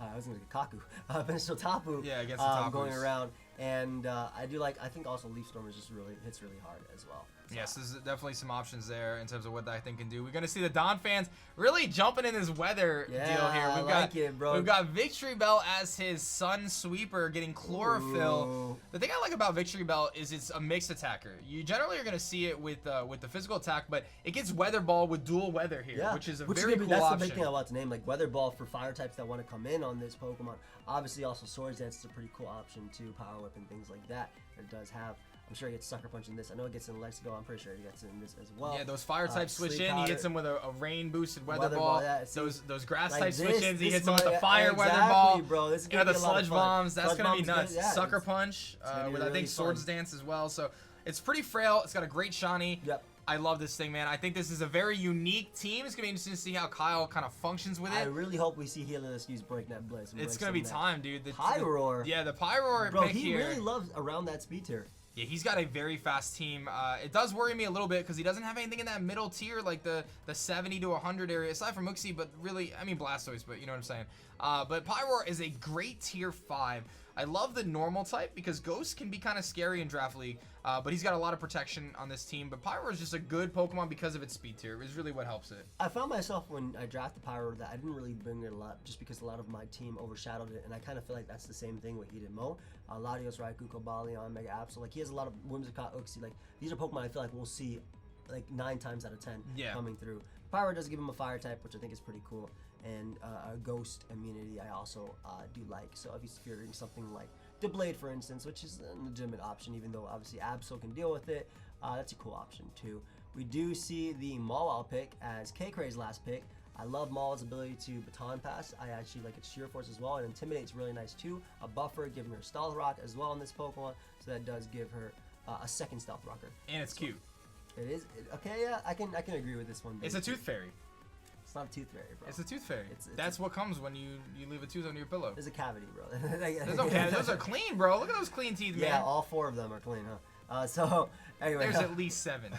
I was going to get Kaku. Potential Tapu. Yeah, against the Tapus. Going around. And I think also Leaf Storm is just hits really hard as well. So. Yes, there's definitely some options there in terms of what that thing can do. We're going to see the Don fans really jumping in this weather deal here. We've got Victory Bell as his Sun Sweeper getting Chlorophyll. Ooh. The thing I like about Victory Bell is it's a mixed attacker. You generally are going to see it with the physical attack, but it gets Weather Ball with dual weather here, which is a very cool that's option. the big thing I want to name, like Weather Ball for fire types that want to come in on this Pokemon. Obviously, also Swords Dance is a pretty cool option too, Power Whip and things like that. It does have. I'm sure he gets Sucker Punch in this. I know it gets in Lexigo. I'm pretty sure he gets in this as well. Yeah, those fire types switch in. He hits him with a rain boosted Weather Ball. Yeah, those grass like type switch ins. He hits him with the yeah, fire exactly, Weather Ball. Bro. This is the Sludge Bombs. That's Sludge gonna be Bomb's nuts. good, yeah, Sucker Punch with I think Swords Dance as well. So it's pretty frail. It's got a great shiny. Yep. I love this thing, man. I think this is a very unique team. It's gonna be interesting to see how Kyle kind of functions with it. I really hope we see Helios use Breaknet Blitz. It's gonna be time, dude. The Pyroar. Yeah, the Pyroar Bro, pick he here. really loves around that speed tier. Yeah, he's got a very fast team. It does worry me a little bit because he doesn't have anything in that middle tier, like the 70 to 100 area, aside from Muxie, but really, I mean Blastoise, but you know what I'm saying. But Pyroar is a great tier 5. I love the normal type because Ghost can be kind of scary in Draft League, but he's got a lot of protection on this team. But Pyroar is just a good Pokemon because of its speed tier. Is really what helps it. I found myself when I drafted Pyroar that I didn't really bring it a lot just because a lot of my team overshadowed it, and I kind of feel like that's the same thing with Hidemo. Latios, Raikou, Cobalion, Mega Absol. Like he has a lot of Whimsicott, Uxie. Like these are Pokemon I feel like we'll see like 9 times out of 10 coming through. Pyroar does give him a fire type, which I think is pretty cool, and a Ghost immunity I also do like. So if he's fearing something like Deblade, for instance, which is a legitimate option, even though obviously Absol can deal with it, that's a cool option too. We do see the Mawile pick as K-Kray's last pick. I love Mawle's ability to Baton Pass. I actually like its Sheer Force as well, and Intimidate's really nice too. A buffer, giving her Stealth Rock as well on this Pokemon, so that does give her a second Stealth Rocker. And it's cute. It is okay. Yeah, I can agree with this one. It's a Tooth Fairy. It's not a Tooth Fairy, bro. It's a Tooth Fairy. It's That's what comes when you leave a tooth under your pillow. There's a cavity, bro. There's no cavity. Those are clean, bro. Look at those clean teeth, man. Yeah, all 4 of them are clean, huh? So anyway, there's at least 7.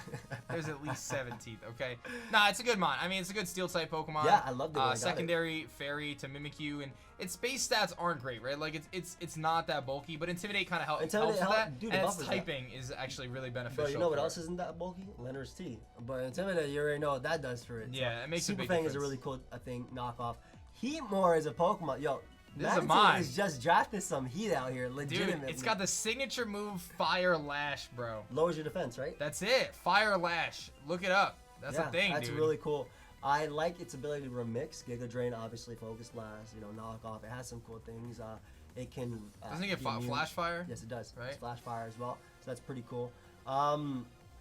There's at least 7 teeth. Okay. Nah, it's a good mon. I mean, it's a good Steel type Pokemon. Yeah, I love the secondary Fairy to Mimikyu, and its base stats aren't great, right? Like it's not that bulky, but Intimidate kind of helps with that. Dude, and its typing is actually really beneficial. But you know what else isn't that bulky? Leonard's T. But Intimidate, you already know what that does for it. Yeah, so it makes a big Super Fang difference. is a really cool thing knockoff. Heatmore is a Pokemon. Yo, this is a Magneton mod. is just drafting some heat out here, legitimately. Dude, it's got the signature move Fire Lash, bro. Lowers your defense, right? That's it. Fire Lash. Look it up. That's a thing, that's dude. really cool. I like its ability to remix. Giga Drain, obviously, Focus Blast, knockoff. It has some cool things. It can. Doesn't it get Flash Fire? Yes, it does. Right? It's Flash Fire as well. So that's pretty cool.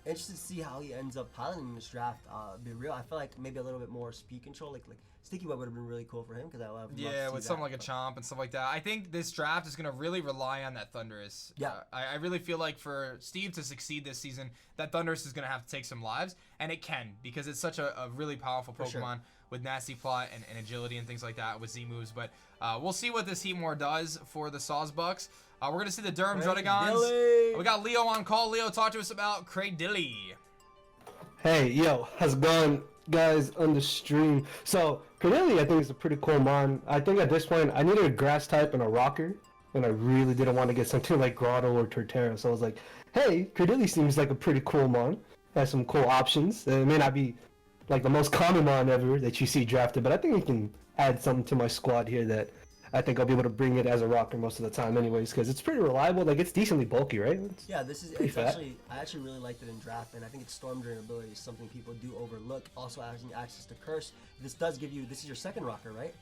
interested to see how he ends up piloting this draft. Be real, I feel like maybe a little bit more speed control, like Sticky Web would have been really cool for him because I love. Yeah, with something like a Chomp and stuff like that. I think this draft is gonna really rely on that Thundurus. Yeah. I really feel like for Steve to succeed this season, that Thundurus is gonna have to take some lives, and it can because it's such a really powerful Pokemon. Sure. With Nasty Plot and agility and things like that with Z moves, but we'll see what this Heatmore does for the Sawsbucks. We're gonna see the Durham Druddigons. We got Leo on call. Leo, talk to us about Cradilly. Hey, yo, how's it going, guys, on the stream? So, Cradilly, I think, is a pretty cool mon. I think at this point, I needed a grass type and a rocker, and I really didn't want to get something like Grotto or Torterra. So I was like, hey, Cradilly seems like a pretty cool mon. Has some cool options. It may not be like the most common mon ever that you see drafted, but I think it can add something to my squad here that I think I'll be able to bring it as a rocker most of the time anyways, because it's pretty reliable. Like, it's decently bulky, right? Yeah, this is pretty fat. I actually really liked it in draft, and I think its Storm Drain ability is something people do overlook. Also having access to Curse. This does give you, this is your second rocker, right?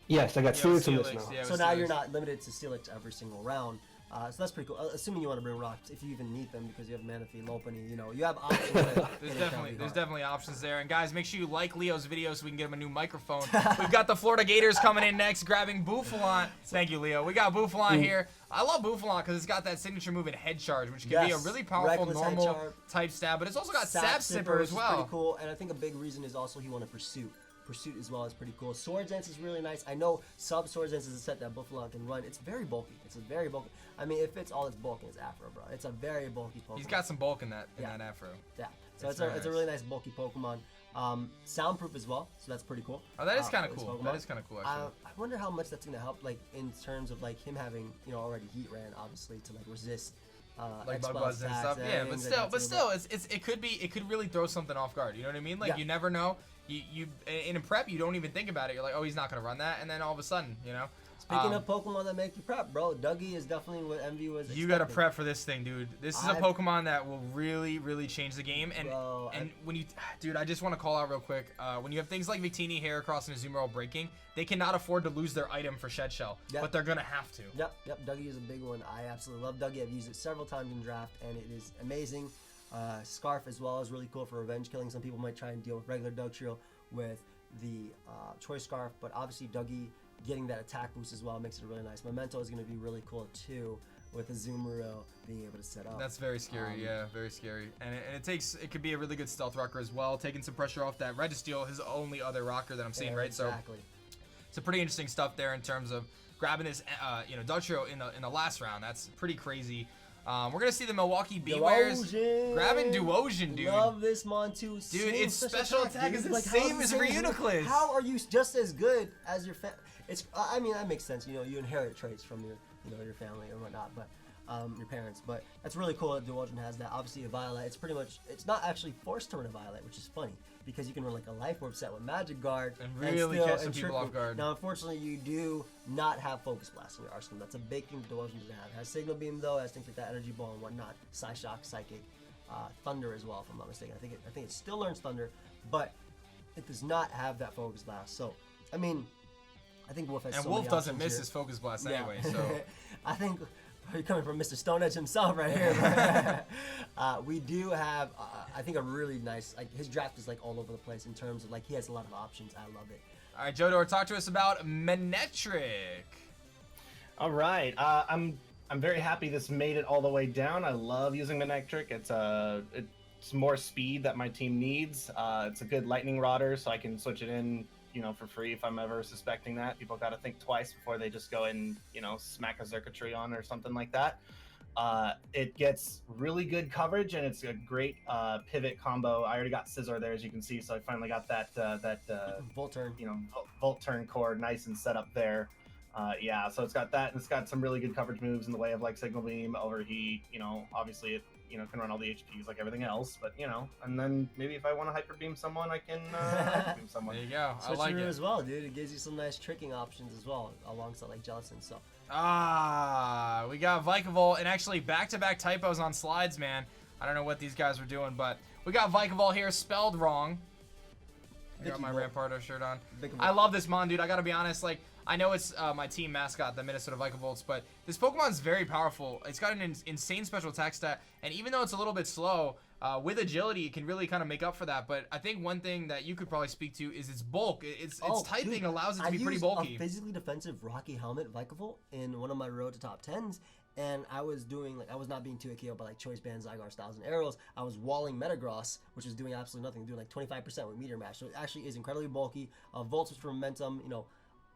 Yes, I got Steelix in this Steelix, now. yeah, So with now Steelix. you're not limited to Steelix every single round. So that's pretty cool. Assuming you want to bring rocks, if you even need them, because you have Manaphy, Lopunny, you know, you have options. There's definitely options there. And guys, make sure you like Leo's video so we can get him a new microphone. We've got the Florida Gators coming in next, grabbing Bouffalon. Thank you, Leo. We got Bouffalon here. I love Bouffalon because it's got that signature move in Head Charge, which can be a really powerful Reckless Head normal Charge. type stab, but it's also got Sap Sap Sipper which as is well. pretty cool, and I think a big reason is also he wanted Pursuit. Pursuit as well is pretty cool. Swords Dance is really nice. I know Sub Swords Dance is a set that Bouffalon can run. It's very bulky. It's a very bulky. I mean, it fits all its bulk in its Afro, bro. It's a very bulky Pokemon. He's got some bulk in that Yeah. Afro. Yeah. So It's it's a very really nice bulky Pokemon. Soundproof as well, so that's pretty cool. Oh, that is kind of this cool. Pokemon. That is kind of cool, actually. I wonder how much that's gonna help, like in terms of like him having, you know, already Heat Ran, obviously, to like resist. Like X-Buzz bug buzz and attacks stuff. Yeah, but things still, like that. it could really throw something off guard. You know what I mean? Like Yeah. you never know. You in a prep, you don't even think about it. You're like, oh, he's not gonna run that, and then all of a sudden, you know. Speaking of Pokemon that make you prep, bro, Dougie is definitely what MV was. You gotta expecting. prep for this thing, dude. This is a I've- Pokemon that will really, really change the game. And Bro, when you, dude, I just want to call out real quick. When you have things like Victini, Heracross, and Azumarill breaking, they cannot afford to lose their item for Shed Shell, Yep. but they're gonna have to. Yep, Dougie is a big one. I absolutely love Dougie. I've used it several times in draft, and it is amazing. Scarf as well is really cool for revenge killing. Some people might try and deal with regular Dugtrio with the Choice Scarf, but obviously Dougie getting that attack boost as well makes it really nice. Memento is going to be really cool too, with Azumarill being able to set up. That's very scary, yeah, very scary. And it could be a really good stealth rocker as well, taking some pressure off that Registeel, his only other rocker that I'm seeing, right? Exactly. So some pretty interesting stuff there in terms of grabbing this, Dugtrio in the last round. That's pretty crazy. We're gonna see the MILWAUKEE BEWEARS grabbing Duosion, dude. Love this mon too. Dude, Same its special attack is dude. the same as Reuniclus. How are you just as good as your It's. I mean, that makes sense. You know, you inherit traits from your, your family or whatnot, but your parents. But that's really cool that Duosion has that. Obviously, a Violet. It's not actually forced to run a Violet, which is funny because you can run like a Life Orb set with Magic Guard and really catch some people off guard. Now, unfortunately, you do not have Focus Blast in your arsenal. That's a big thing Duosion doesn't have. It has Signal Beam though, it has things like that, Energy Ball and whatnot, Psyshock, Psychic, Thunder as well, if I'm not mistaken. I think it still learns Thunder, but it does not have that Focus Blast. So, I mean, I think Wolf has and so Wolf many doesn't options miss here. his Focus Blast anyway, so I think you're coming from Mr. Stone Edge himself right here. We do have, I think, a really nice, like, his draft is like all over the place in terms of like he has a lot of options. I love it. All right, Jodor, talk to us about Manectric. All right, I'm very happy this made it all the way down. I love using Manectric. It's more speed that my team needs. It's a good lightning rodder, so I can switch it in, for free if I'm ever suspecting that. People got to think twice before they just go and, smack a Xurkitree on or something like that. It gets really good coverage, and it's a great pivot combo. I already got Scizor there, as you can see, so I finally got that Volt Turn. Volt Turn core nice and set up there. Yeah, so it's got that, and it's got some really good coverage moves in the way of like Signal Beam, Overheat. Obviously it can run all the HPs like everything else, but and then maybe if I want to Hyper Beam someone, I can Hyper Beam someone. There you go. I Switch like it it as well, dude. It gives you some nice tricking options as well, alongside like Jellicent. So we got Vikavolt, and actually back-to-back typos on slides, man. I don't know what these guys were doing, but we got Vikavolt here spelled wrong. I got my Rampardo shirt on. I love this mon, dude. I gotta be honest. Like, I know it's my team mascot, the Minnesota Vikavolt, but this Pokemon's very powerful. It's got an insane special attack stat, and even though it's a little bit slow, with agility, it can really kind of make up for that. But I think one thing that you could probably speak to is its bulk. Its typing allows it to be pretty bulky. I used a physically defensive Rocky Helmet Vikavolt in one of my road to top 10s, and I was doing, like, I was not being 2-KO by, like, Choice Band, Zygarde, Styles, and Arrows. I was walling Metagross, which was doing absolutely nothing, doing, like, 25% with Meteor Mash. So it actually is incredibly bulky. Volts for momentum, you know,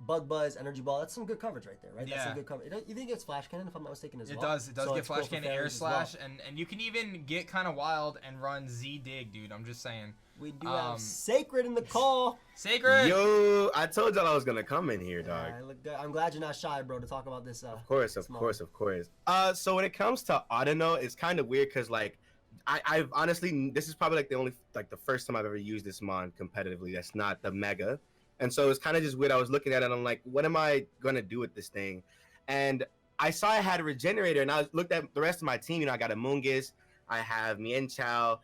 Bug Buzz, Energy Ball. That's some good coverage right there, right? Yeah. That's some good coverage. You think it gets Flash Cannon, if I'm not mistaken, as well? It does. It does So get it's Flash cool for Cannon, Air fairies as well. Slash, and you can even get kind of wild and run Z-Dig, dude. I'm just saying. We do have Sacred in the call. Sacred! Yo, I told y'all I was gonna come in here, dog. Yeah, I look good. I'm glad you're not shy, bro, to talk about this. Of course. So when it comes to Audino, it's kind of weird because, like, I've honestly, this is probably, like, the first time I've ever used this mon competitively that's not the Mega. And so it's kind of just weird. I was looking at it and I'm like, what am I going to do with this thing? And I saw I had a Regenerator, and I looked at the rest of my team. You know, I got a Moongus, I have Mienshao,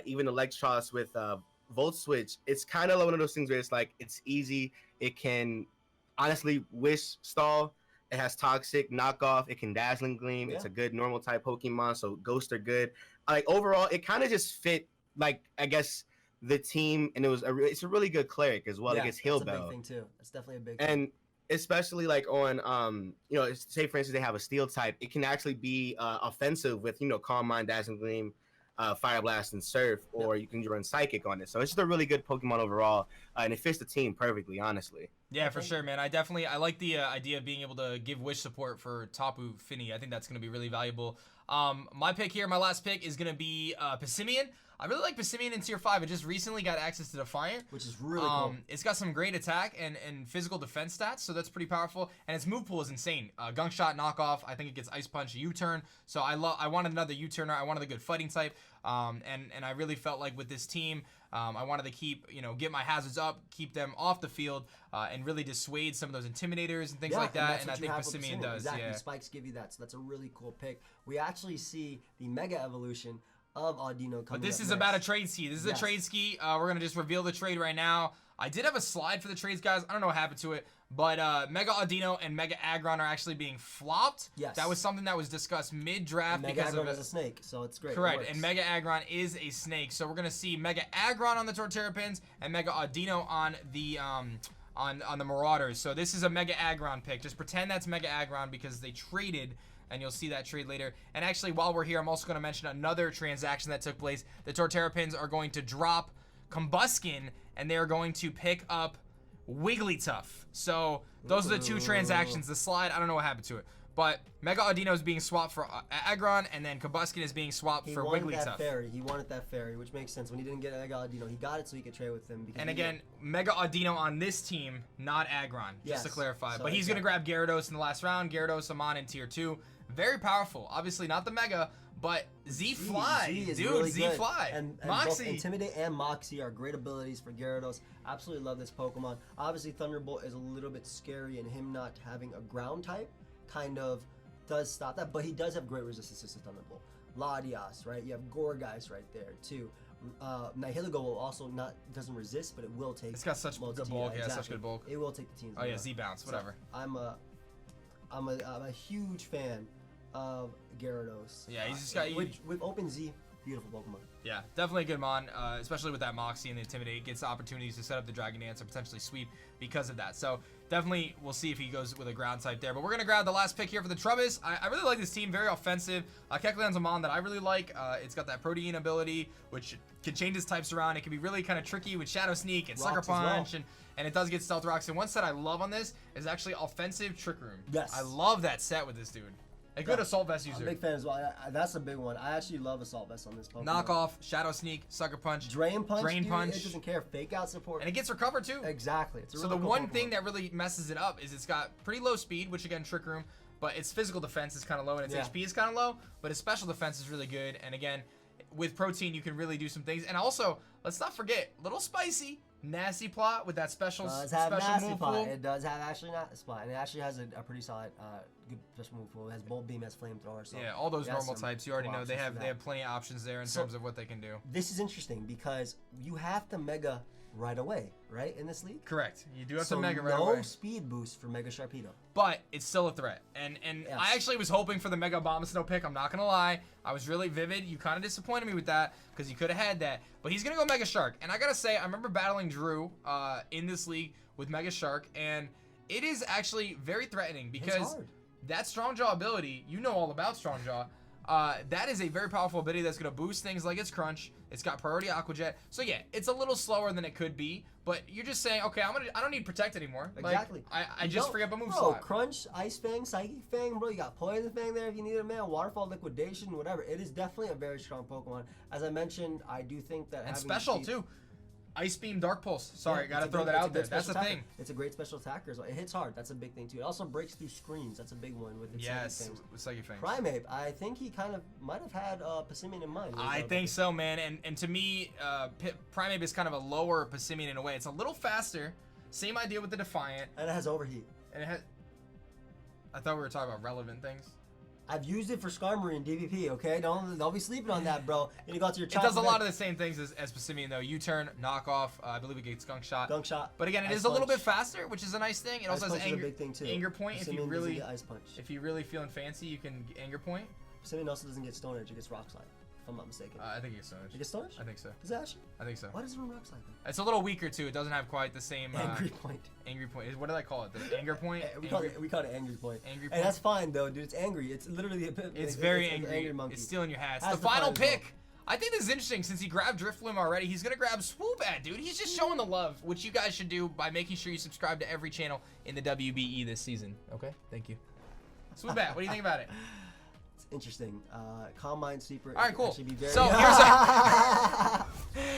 even Electros with Volt Switch. It's kind of one of those things where it's like, it's easy. It can honestly Wish Stall. It has Toxic, Knockoff. It can Dazzling Gleam. Yeah. It's a good normal type Pokemon, so Ghosts are good. Like, overall, it kind of just fit, like, I guess, the team, and it's a really good cleric as well. Yeah, It gets Heal that's a Bell. big thing too. That's definitely a big thing. And especially like on you know, say for instance they have a Steel type, it can actually be offensive with, you know, Calm Mind, Dazzling Gleam, Fire Blast, and Surf, or you can run Psychic on it. So it's just a really good Pokemon overall, and it fits the team perfectly, honestly. Yeah, for sure, man. I like the idea of being able to give Wish support for Tapu Fini. I think that's going to be really valuable. My pick here, my last pick, is going to be Passimian. I really like Passimian in Tier 5. It just recently got access to Defiant. Which is really cool. It's got some great attack and physical defense stats, so that's pretty powerful. And its move pool is insane. Gunk Shot, Knockoff. I think it gets Ice Punch, U-Turn. So I wanted another U-Turner. I wanted a good fighting type. And I really felt like with this team, I wanted to keep, you know, get my hazards up, keep them off the field, and really dissuade some of those intimidators and things like that. And I think Passimian does. Exactly. Yeah. Spikes give you that, so that's a really cool pick. We actually see the Mega Evolution of Audino coming But this up is next. about a trade ski. This is a trade ski. We're going to just reveal the trade right now. I did have a slide for the trades, guys. I don't know what happened to it. But Mega Audino and Mega Aggron are actually being flopped. Yes. That was something that was discussed mid-draft. Mega Aggron is a snake, so it's great. Correct, It works. and Mega Aggron is a snake. So we're going to see Mega Aggron on the Torterra pins and Mega Audino on the on the Marauders. So this is a Mega Aggron pick. Just pretend that's Mega Aggron because they traded, and you'll see that trade later. And actually, while we're here, I'm also going to mention another transaction that took place. The Torterra pins are going to drop Combuskin, and they are going to pick up Wigglytuff. So those are the two transactions. The slide, I don't know what happened to it. But Mega Audino is being swapped for Aggron, and then Combuskin is being swapped for Wigglytuff. He wanted that fairy, which makes sense. When he didn't get Mega Audino, he got it so he could trade with him. And again, Mega Audino on this team, not Aggron, just to Yes. clarify. So But he's going to grab Gyarados in the last round. Gyarados, Amon in Tier 2. Very powerful. Obviously not the Mega, but Z-Fly, is dude, really good. Z-Fly. And both Moxie. Intimidate and Moxie are great abilities for Gyarados. Absolutely love this Pokemon. Obviously, Thunderbolt is a little bit scary, and him not having a ground type kind of does stop that, but he does have great resistance to Thunderbolt. Latias, right? You have Gorgeist right there, too. Nihilego will also doesn't resist, but it will take. It's got such good bulk. Yeah, such good bulk. It will take the teams. Oh yeah, Z-Bounce, whatever. So I'm a huge fan of Gyarados. Yeah, he's just got with Open Z, beautiful Pokemon. Yeah, definitely a good mon, especially with that Moxie and the Intimidate. Gets opportunities to set up the Dragon Dance or potentially sweep because of that. So definitely we'll see if he goes with a ground type there. But we're going to grab the last pick here for the TRUBBISH. I really like this team, very offensive. Kecleon's a mon that I really like. It's got that Protein ability, which can change its types around. It can be really kind of tricky with Shadow Sneak and Sucker Punch, and it does get Stealth Rocks. And one set I love on this is actually Offensive Trick Room. Yes. I love that set with this dude. A good Assault Vest user. I'm a big fan as well. That's a big one. I actually love Assault Vest on this Pokemon. Knockoff, Shadow Sneak, Sucker Punch, Drain Punch. Drain dude, Punch. It doesn't care. Fake out support. And it gets recover too. Exactly. It's a so really the cool one Pokemon. thing that really messes it up is it's got pretty low speed, which again, Trick Room, but its physical defense is kind of low and its HP is kind of low, but its special defense is really good. And again, with Protein, you can really do some things. And also, let's not forget, little spicy, nasty plot with that special move pool. It does have actually not spot, and it actually has a pretty solid good special move pool. It has Bolt Beam, has Flamethrower. So yeah, all those normal some types. You already know they options have for that. plenty of options there in So, terms of what they can do. This is interesting because you have to Mega right away, right, in this league? Correct. You do have So to Mega right no away. speed boost for Mega Sharpedo. But it's still a threat. And Yes. I actually was hoping for the Mega Abomasnow pick. I'm not going to lie. I was really vivid. You kind of disappointed me with that because you could have had that. But he's going to go Mega Shark. And I got to say, I remember battling Drew in this league with Mega Shark. And it is actually very threatening because that Strong Jaw ability, you know all about Strong Jaw. That is a very powerful ability that's going to boost things like its crunch. It's got priority Aqua Jet. So yeah, it's a little slower than it could be, but you're just saying, okay, I don't need Protect anymore. Exactly. Like, I just free up a move bro, slot. Crunch, Ice Fang, Psychic Fang, bro. You got Poison Fang there if you need it, man. Waterfall, Liquidation, whatever. It is definitely a very strong Pokemon. As I mentioned, I do think that And having special speed- too. Ice Beam, Dark Pulse. Sorry, Yeah, gotta it's a throw good- that it's a out there. good That's the special thing. attacker. It's a great special attacker as well. It hits hard. That's a big thing too. It also breaks through screens. That's a big one with its Yes, Psychic with Psychic Fangs. Primeape, I think he kind of might have had Passimian in mind. I think so, man. And to me, Primeape is kind of a lower Passimian in a way. It's a little faster. Same idea with the Defiant. And it has Overheat. And it has. I thought we were talking about relevant things. I've used it for Skarmory and DVP, okay? Don't be sleeping on that, bro. You go to your It does a lot of the same things as Passimian, though. U-turn, knockoff, I believe it gets Gunk Shot. Gunk Shot. But again, it Ice is a little Punch. bit faster, which is a nice thing. It also Ice has Punch is a big thing, too. Anger Point. If you Passimian doesn't really, get Ice Punch. if you're really feeling fancy, you can get Anger Point. Passimian also doesn't get Stone Edge. It gets Rock Slide, if I'm not mistaken. I think it's Stone It Edge. gets Stone Edge? I think so. Is that actually? I think so. Why does it run Rock Slide then? It's a little weaker too. It doesn't have quite the same Angry Point. Angry Point. What did I call it? The Anger Point. We call it Angry Point. Angry And Point. that's fine though, dude. It's angry. It's literally a bit. It's very an angry. monkey. It's stealing your hats. Has The to final find as well. pick. I think this is interesting since he grabbed Drifloon already. He's gonna grab Swoobat, dude. He's just showing the love, which you guys should do by making sure you subscribe to every channel in the WBE this season. Okay, thank you. Swoobat, what do you think about it? It's interesting. Combine Sweeper. All right, cool. Actually be very So here's a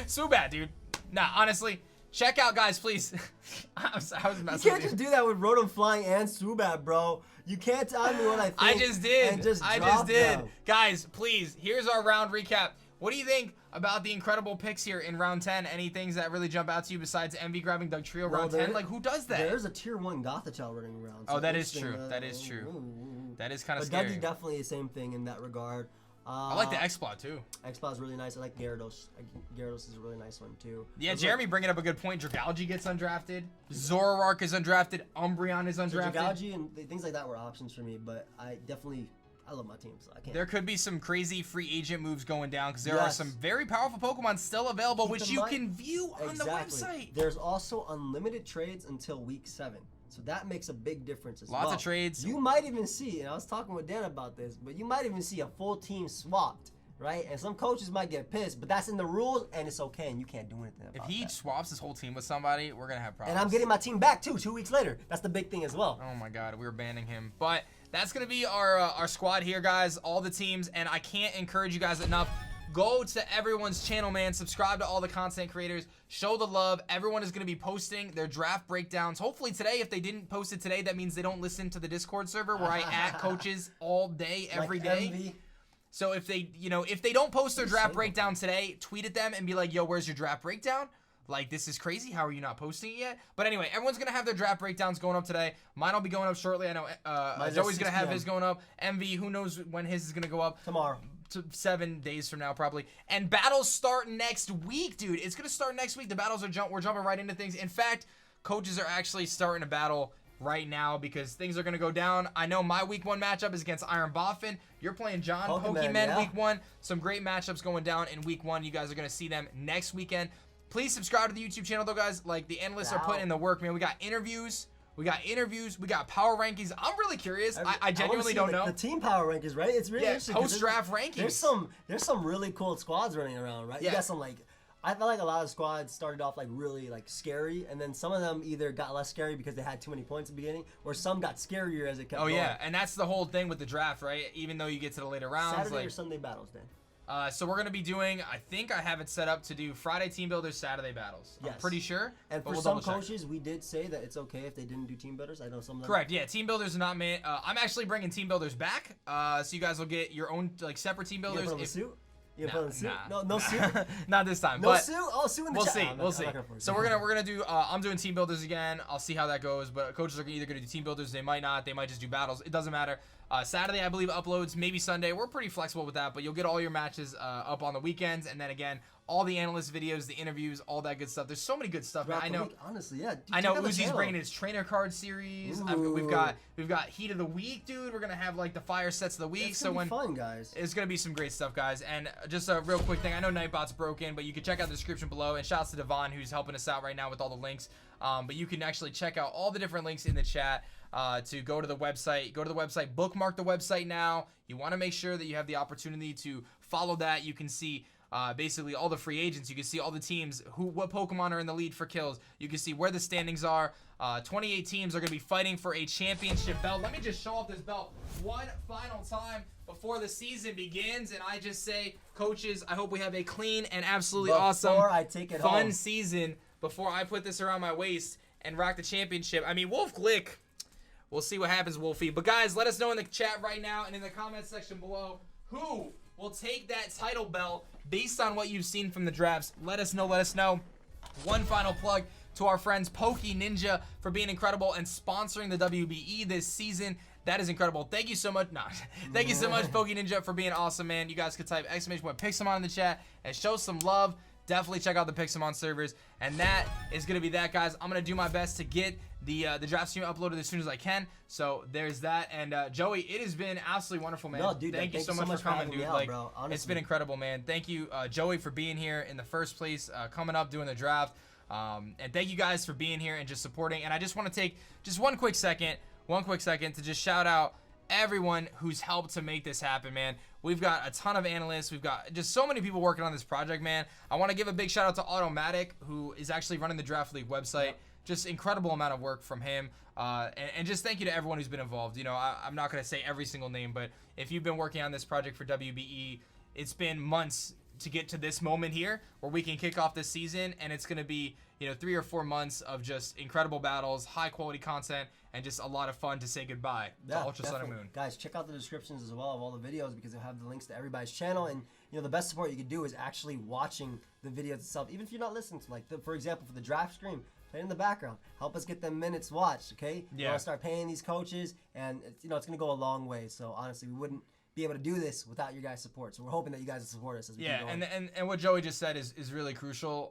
Swoobat, dude. Nah, honestly, check out, guys, please. I was You messing can't with just do that with Rotom Flying and Swoobat, bro. You can't tell me what I think. I just did. And just I drop just did. them. Guys, please, here's our round recap. What do you think about the incredible picks here in round 10? Any things that really jump out to you besides MV grabbing Doug Trio Well, round 10? Like, who does that? There's a tier 1 Gothitelle running around. Oh, so that is interesting, true. That is true. ooh. That is kind of But scary. Dougie definitely the same thing in that regard. I like the X-Plot, too. X-Plot is really nice. I like Gyarados. Gyarados is a really nice one, too. Yeah, Those Jeremy bringing up a good point. Dragalge gets undrafted. Zoroark is undrafted. Umbreon is So undrafted. Dragalge and things like that were options for me, but I love my team, so I can't. There could be some crazy free agent moves going down because there are Yes. some very powerful Pokemon still available, Keep which in you mind- can view on the website. There's also unlimited trades until week 7. So that makes a big difference as well. Lots of trades. You might even see, and I was talking with Dan about this, but you might even see a full team swapped, right? And some coaches might get pissed, but that's in the rules, and it's okay, and you can't do anything If about he that. swaps his whole team with somebody, we're going to have problems. And I'm getting my team back, too, 2 weeks later. That's the big thing as well. Oh my God, we were banning him. But that's gonna be our squad here, guys. All the teams, and I can't encourage you guys enough. Go to everyone's channel, man. Subscribe to all the content creators. Show the love. Everyone is gonna be posting their draft breakdowns. Hopefully today. If they didn't post it today, that means they don't listen to the Discord server where I at coaches all day, every Like day. MV. So if they, if they don't post their Just draft say breakdown today, tweet at them and be like, yo, where's your draft breakdown? Like, this is crazy. How are you not posting it yet? But anyway, everyone's going to have their draft breakdowns going up today. Mine will be going up shortly. I know Mine's at Joey's going 6 to have p.m. his going up. MV, who knows when his is going to go up. Tomorrow. 7 days from now, probably. And battles start next week, dude. It's going to start next week. The battles are we're jumping right into things. In fact, coaches are actually starting a battle right now because things are going to go down. I know my week 1 matchup is against Iron Boffin. You're playing John Pokemon, Pokemon yeah. week 1. Some great matchups going down in week 1. You guys are going to see them next weekend. Please subscribe to the YouTube channel, though, guys. Like, the analysts are putting in the work, man. We got interviews. We got power rankings. I'm really curious. I wanna genuinely see, don't like, know. The team power rankings, right? It's really interesting. 'cause Post-draft rankings. There's some really cool squads running around, right? Yeah. You got some I feel like a lot of squads started off really scary, and then some of them either got less scary because they had too many points at the beginning, or some got scarier as it kept going. Oh yeah, and that's the whole thing with the draft, right? Even though you get to the later rounds, Saturday or Sunday battles, Dan. So we're gonna be doing. I think I have it set up to do Friday team builders, Saturday battles. Yes. I'm pretty sure. And but for we'll some double check. coaches, we did say that it's okay if they didn't do team builders. I know some of them. Correct. Yeah, team builders are not man. I'm actually bringing team builders back. So you guys will get your own separate team You gonna builders. put on the suit? You gonna put on the suit? Nah, No suit? Not this time. No but suit? Oh, suit in the we'll chat. see. I'm not- We'll I'm see. not gonna force So it. we're gonna do. I'm doing team builders again. I'll see how that goes. But coaches are either gonna do team builders. They might not. They might just do battles. It doesn't matter. Saturday, I believe, uploads, maybe Sunday. We're pretty flexible with that, but you'll get all your matches up on the weekends, and then again, all the analyst videos, the interviews, all that good stuff. There's so many good stuff, man. I know. Honestly, yeah. Dude, I know check out the Uzi's channel. bringing his trainer card series. We've got Heat of the Week, dude. We're gonna have like the fire sets of the week. It's gonna be fun, guys. It's gonna be some great stuff, guys. And just a real quick thing. I know Nightbot's broken, but you can check out the description below. And shouts to Devon, who's helping us out right now with all the links. But you can actually check out all the different links in the chat to go to the website. Go to the website. Bookmark the website now. You want to make sure that you have the opportunity to follow that. You can see basically all the free agents. You can see all the teams, what Pokemon are in the lead for kills. You can see where the standings are. 28 teams are going to be fighting for a championship belt. Let me just show off this belt one final time before the season begins. And I just say, coaches, I hope we have a clean and absolutely awesome, fun season before I put this around my waist and rock the championship. I mean, Wolf Glick, we'll see what happens, Wolfie. But guys, let us know in the chat right now and in the comments section below who will take that title belt based on what you've seen from the drafts. Let us know, let us know. One final plug to our friends PokeaimNinja for being incredible and sponsoring the WBE this season. That is incredible. Thank you so much. Thank you so much, PokeaimNinja, for being awesome, man. You guys could type !Pixelmon in the chat and show some love. Definitely check out the Pixelmon servers. And that is going to be that, guys. I'm going to do my best to get the draft stream uploaded as soon as I can. So there's that. And Joey, it has been absolutely wonderful, man. No, dude, thank you so much for coming, dude. Out, bro. It's been incredible, man. Thank you, Joey, for being here in the first place, coming up, doing the draft. And thank you guys for being here and just supporting. And I just want to take just one quick second to just shout out everyone who's helped to make this happen, man. We've got a ton of analysts. We've got just so many people working on this project, man. I want to give a big shout out to Automatic, who is actually running the Draft League website. Just incredible amount of work from him. And just thank you to everyone who's been involved. You know, I'm not going to say every single name, but if you've been working on this project for WBE, it's been months to get to this moment here where we can kick off this season, and it's going to be, you know, 3 or 4 months of just incredible battles, high quality content, and just a lot of fun to say goodbye to Ultra Sun and Moon. Guys, check out the descriptions as well of all the videos because they'll have the links to everybody's channel. And you know, the best support you can do is actually watching the videos itself, even if you're not listening to, like, for example, for the draft stream. Play it in the background. Help us get them minutes watched, okay? Yeah. You want to start paying these coaches, and you know it's going to go a long way. So honestly, we wouldn't be able to do this without your guys' support. So we're hoping that you guys will support us as we keep going. and what Joey just said is really crucial.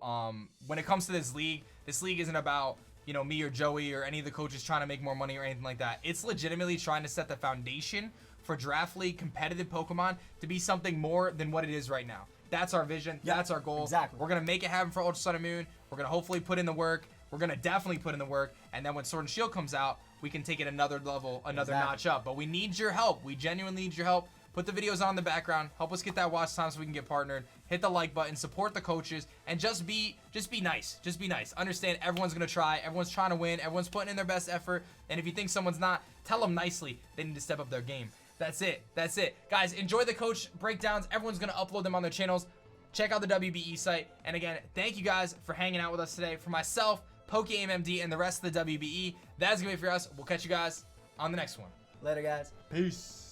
When it comes to this league isn't about, you know, me or Joey or any of the coaches trying to make more money or anything like that. It's legitimately trying to set the foundation for Draft League competitive Pokemon to be something more than what it is right now. That's our vision. Yep, that's our goal. Exactly. We're going to make it happen for Ultra Sun and Moon. We're going to hopefully put in the work. We're going to definitely put in the work. And then when Sword and Shield comes out, we can take it another level, another notch up. But we need your help. We genuinely need your help. Put the videos on in the background. Help us get that watch time so we can get partnered. Hit the like button. Support the coaches. And just be nice. Just be nice. Understand everyone's going to try. Everyone's trying to win. Everyone's putting in their best effort. And if you think someone's not, tell them nicely they need to step up their game. That's it. That's it. Guys, enjoy the coach breakdowns. Everyone's going to upload them on their channels. Check out the WBE site. And again, thank you guys for hanging out with us today. For myself, PokeaimMD, and the rest of the WBE, that's going to be it for us. We'll catch you guys on the next one. Later, guys. Peace.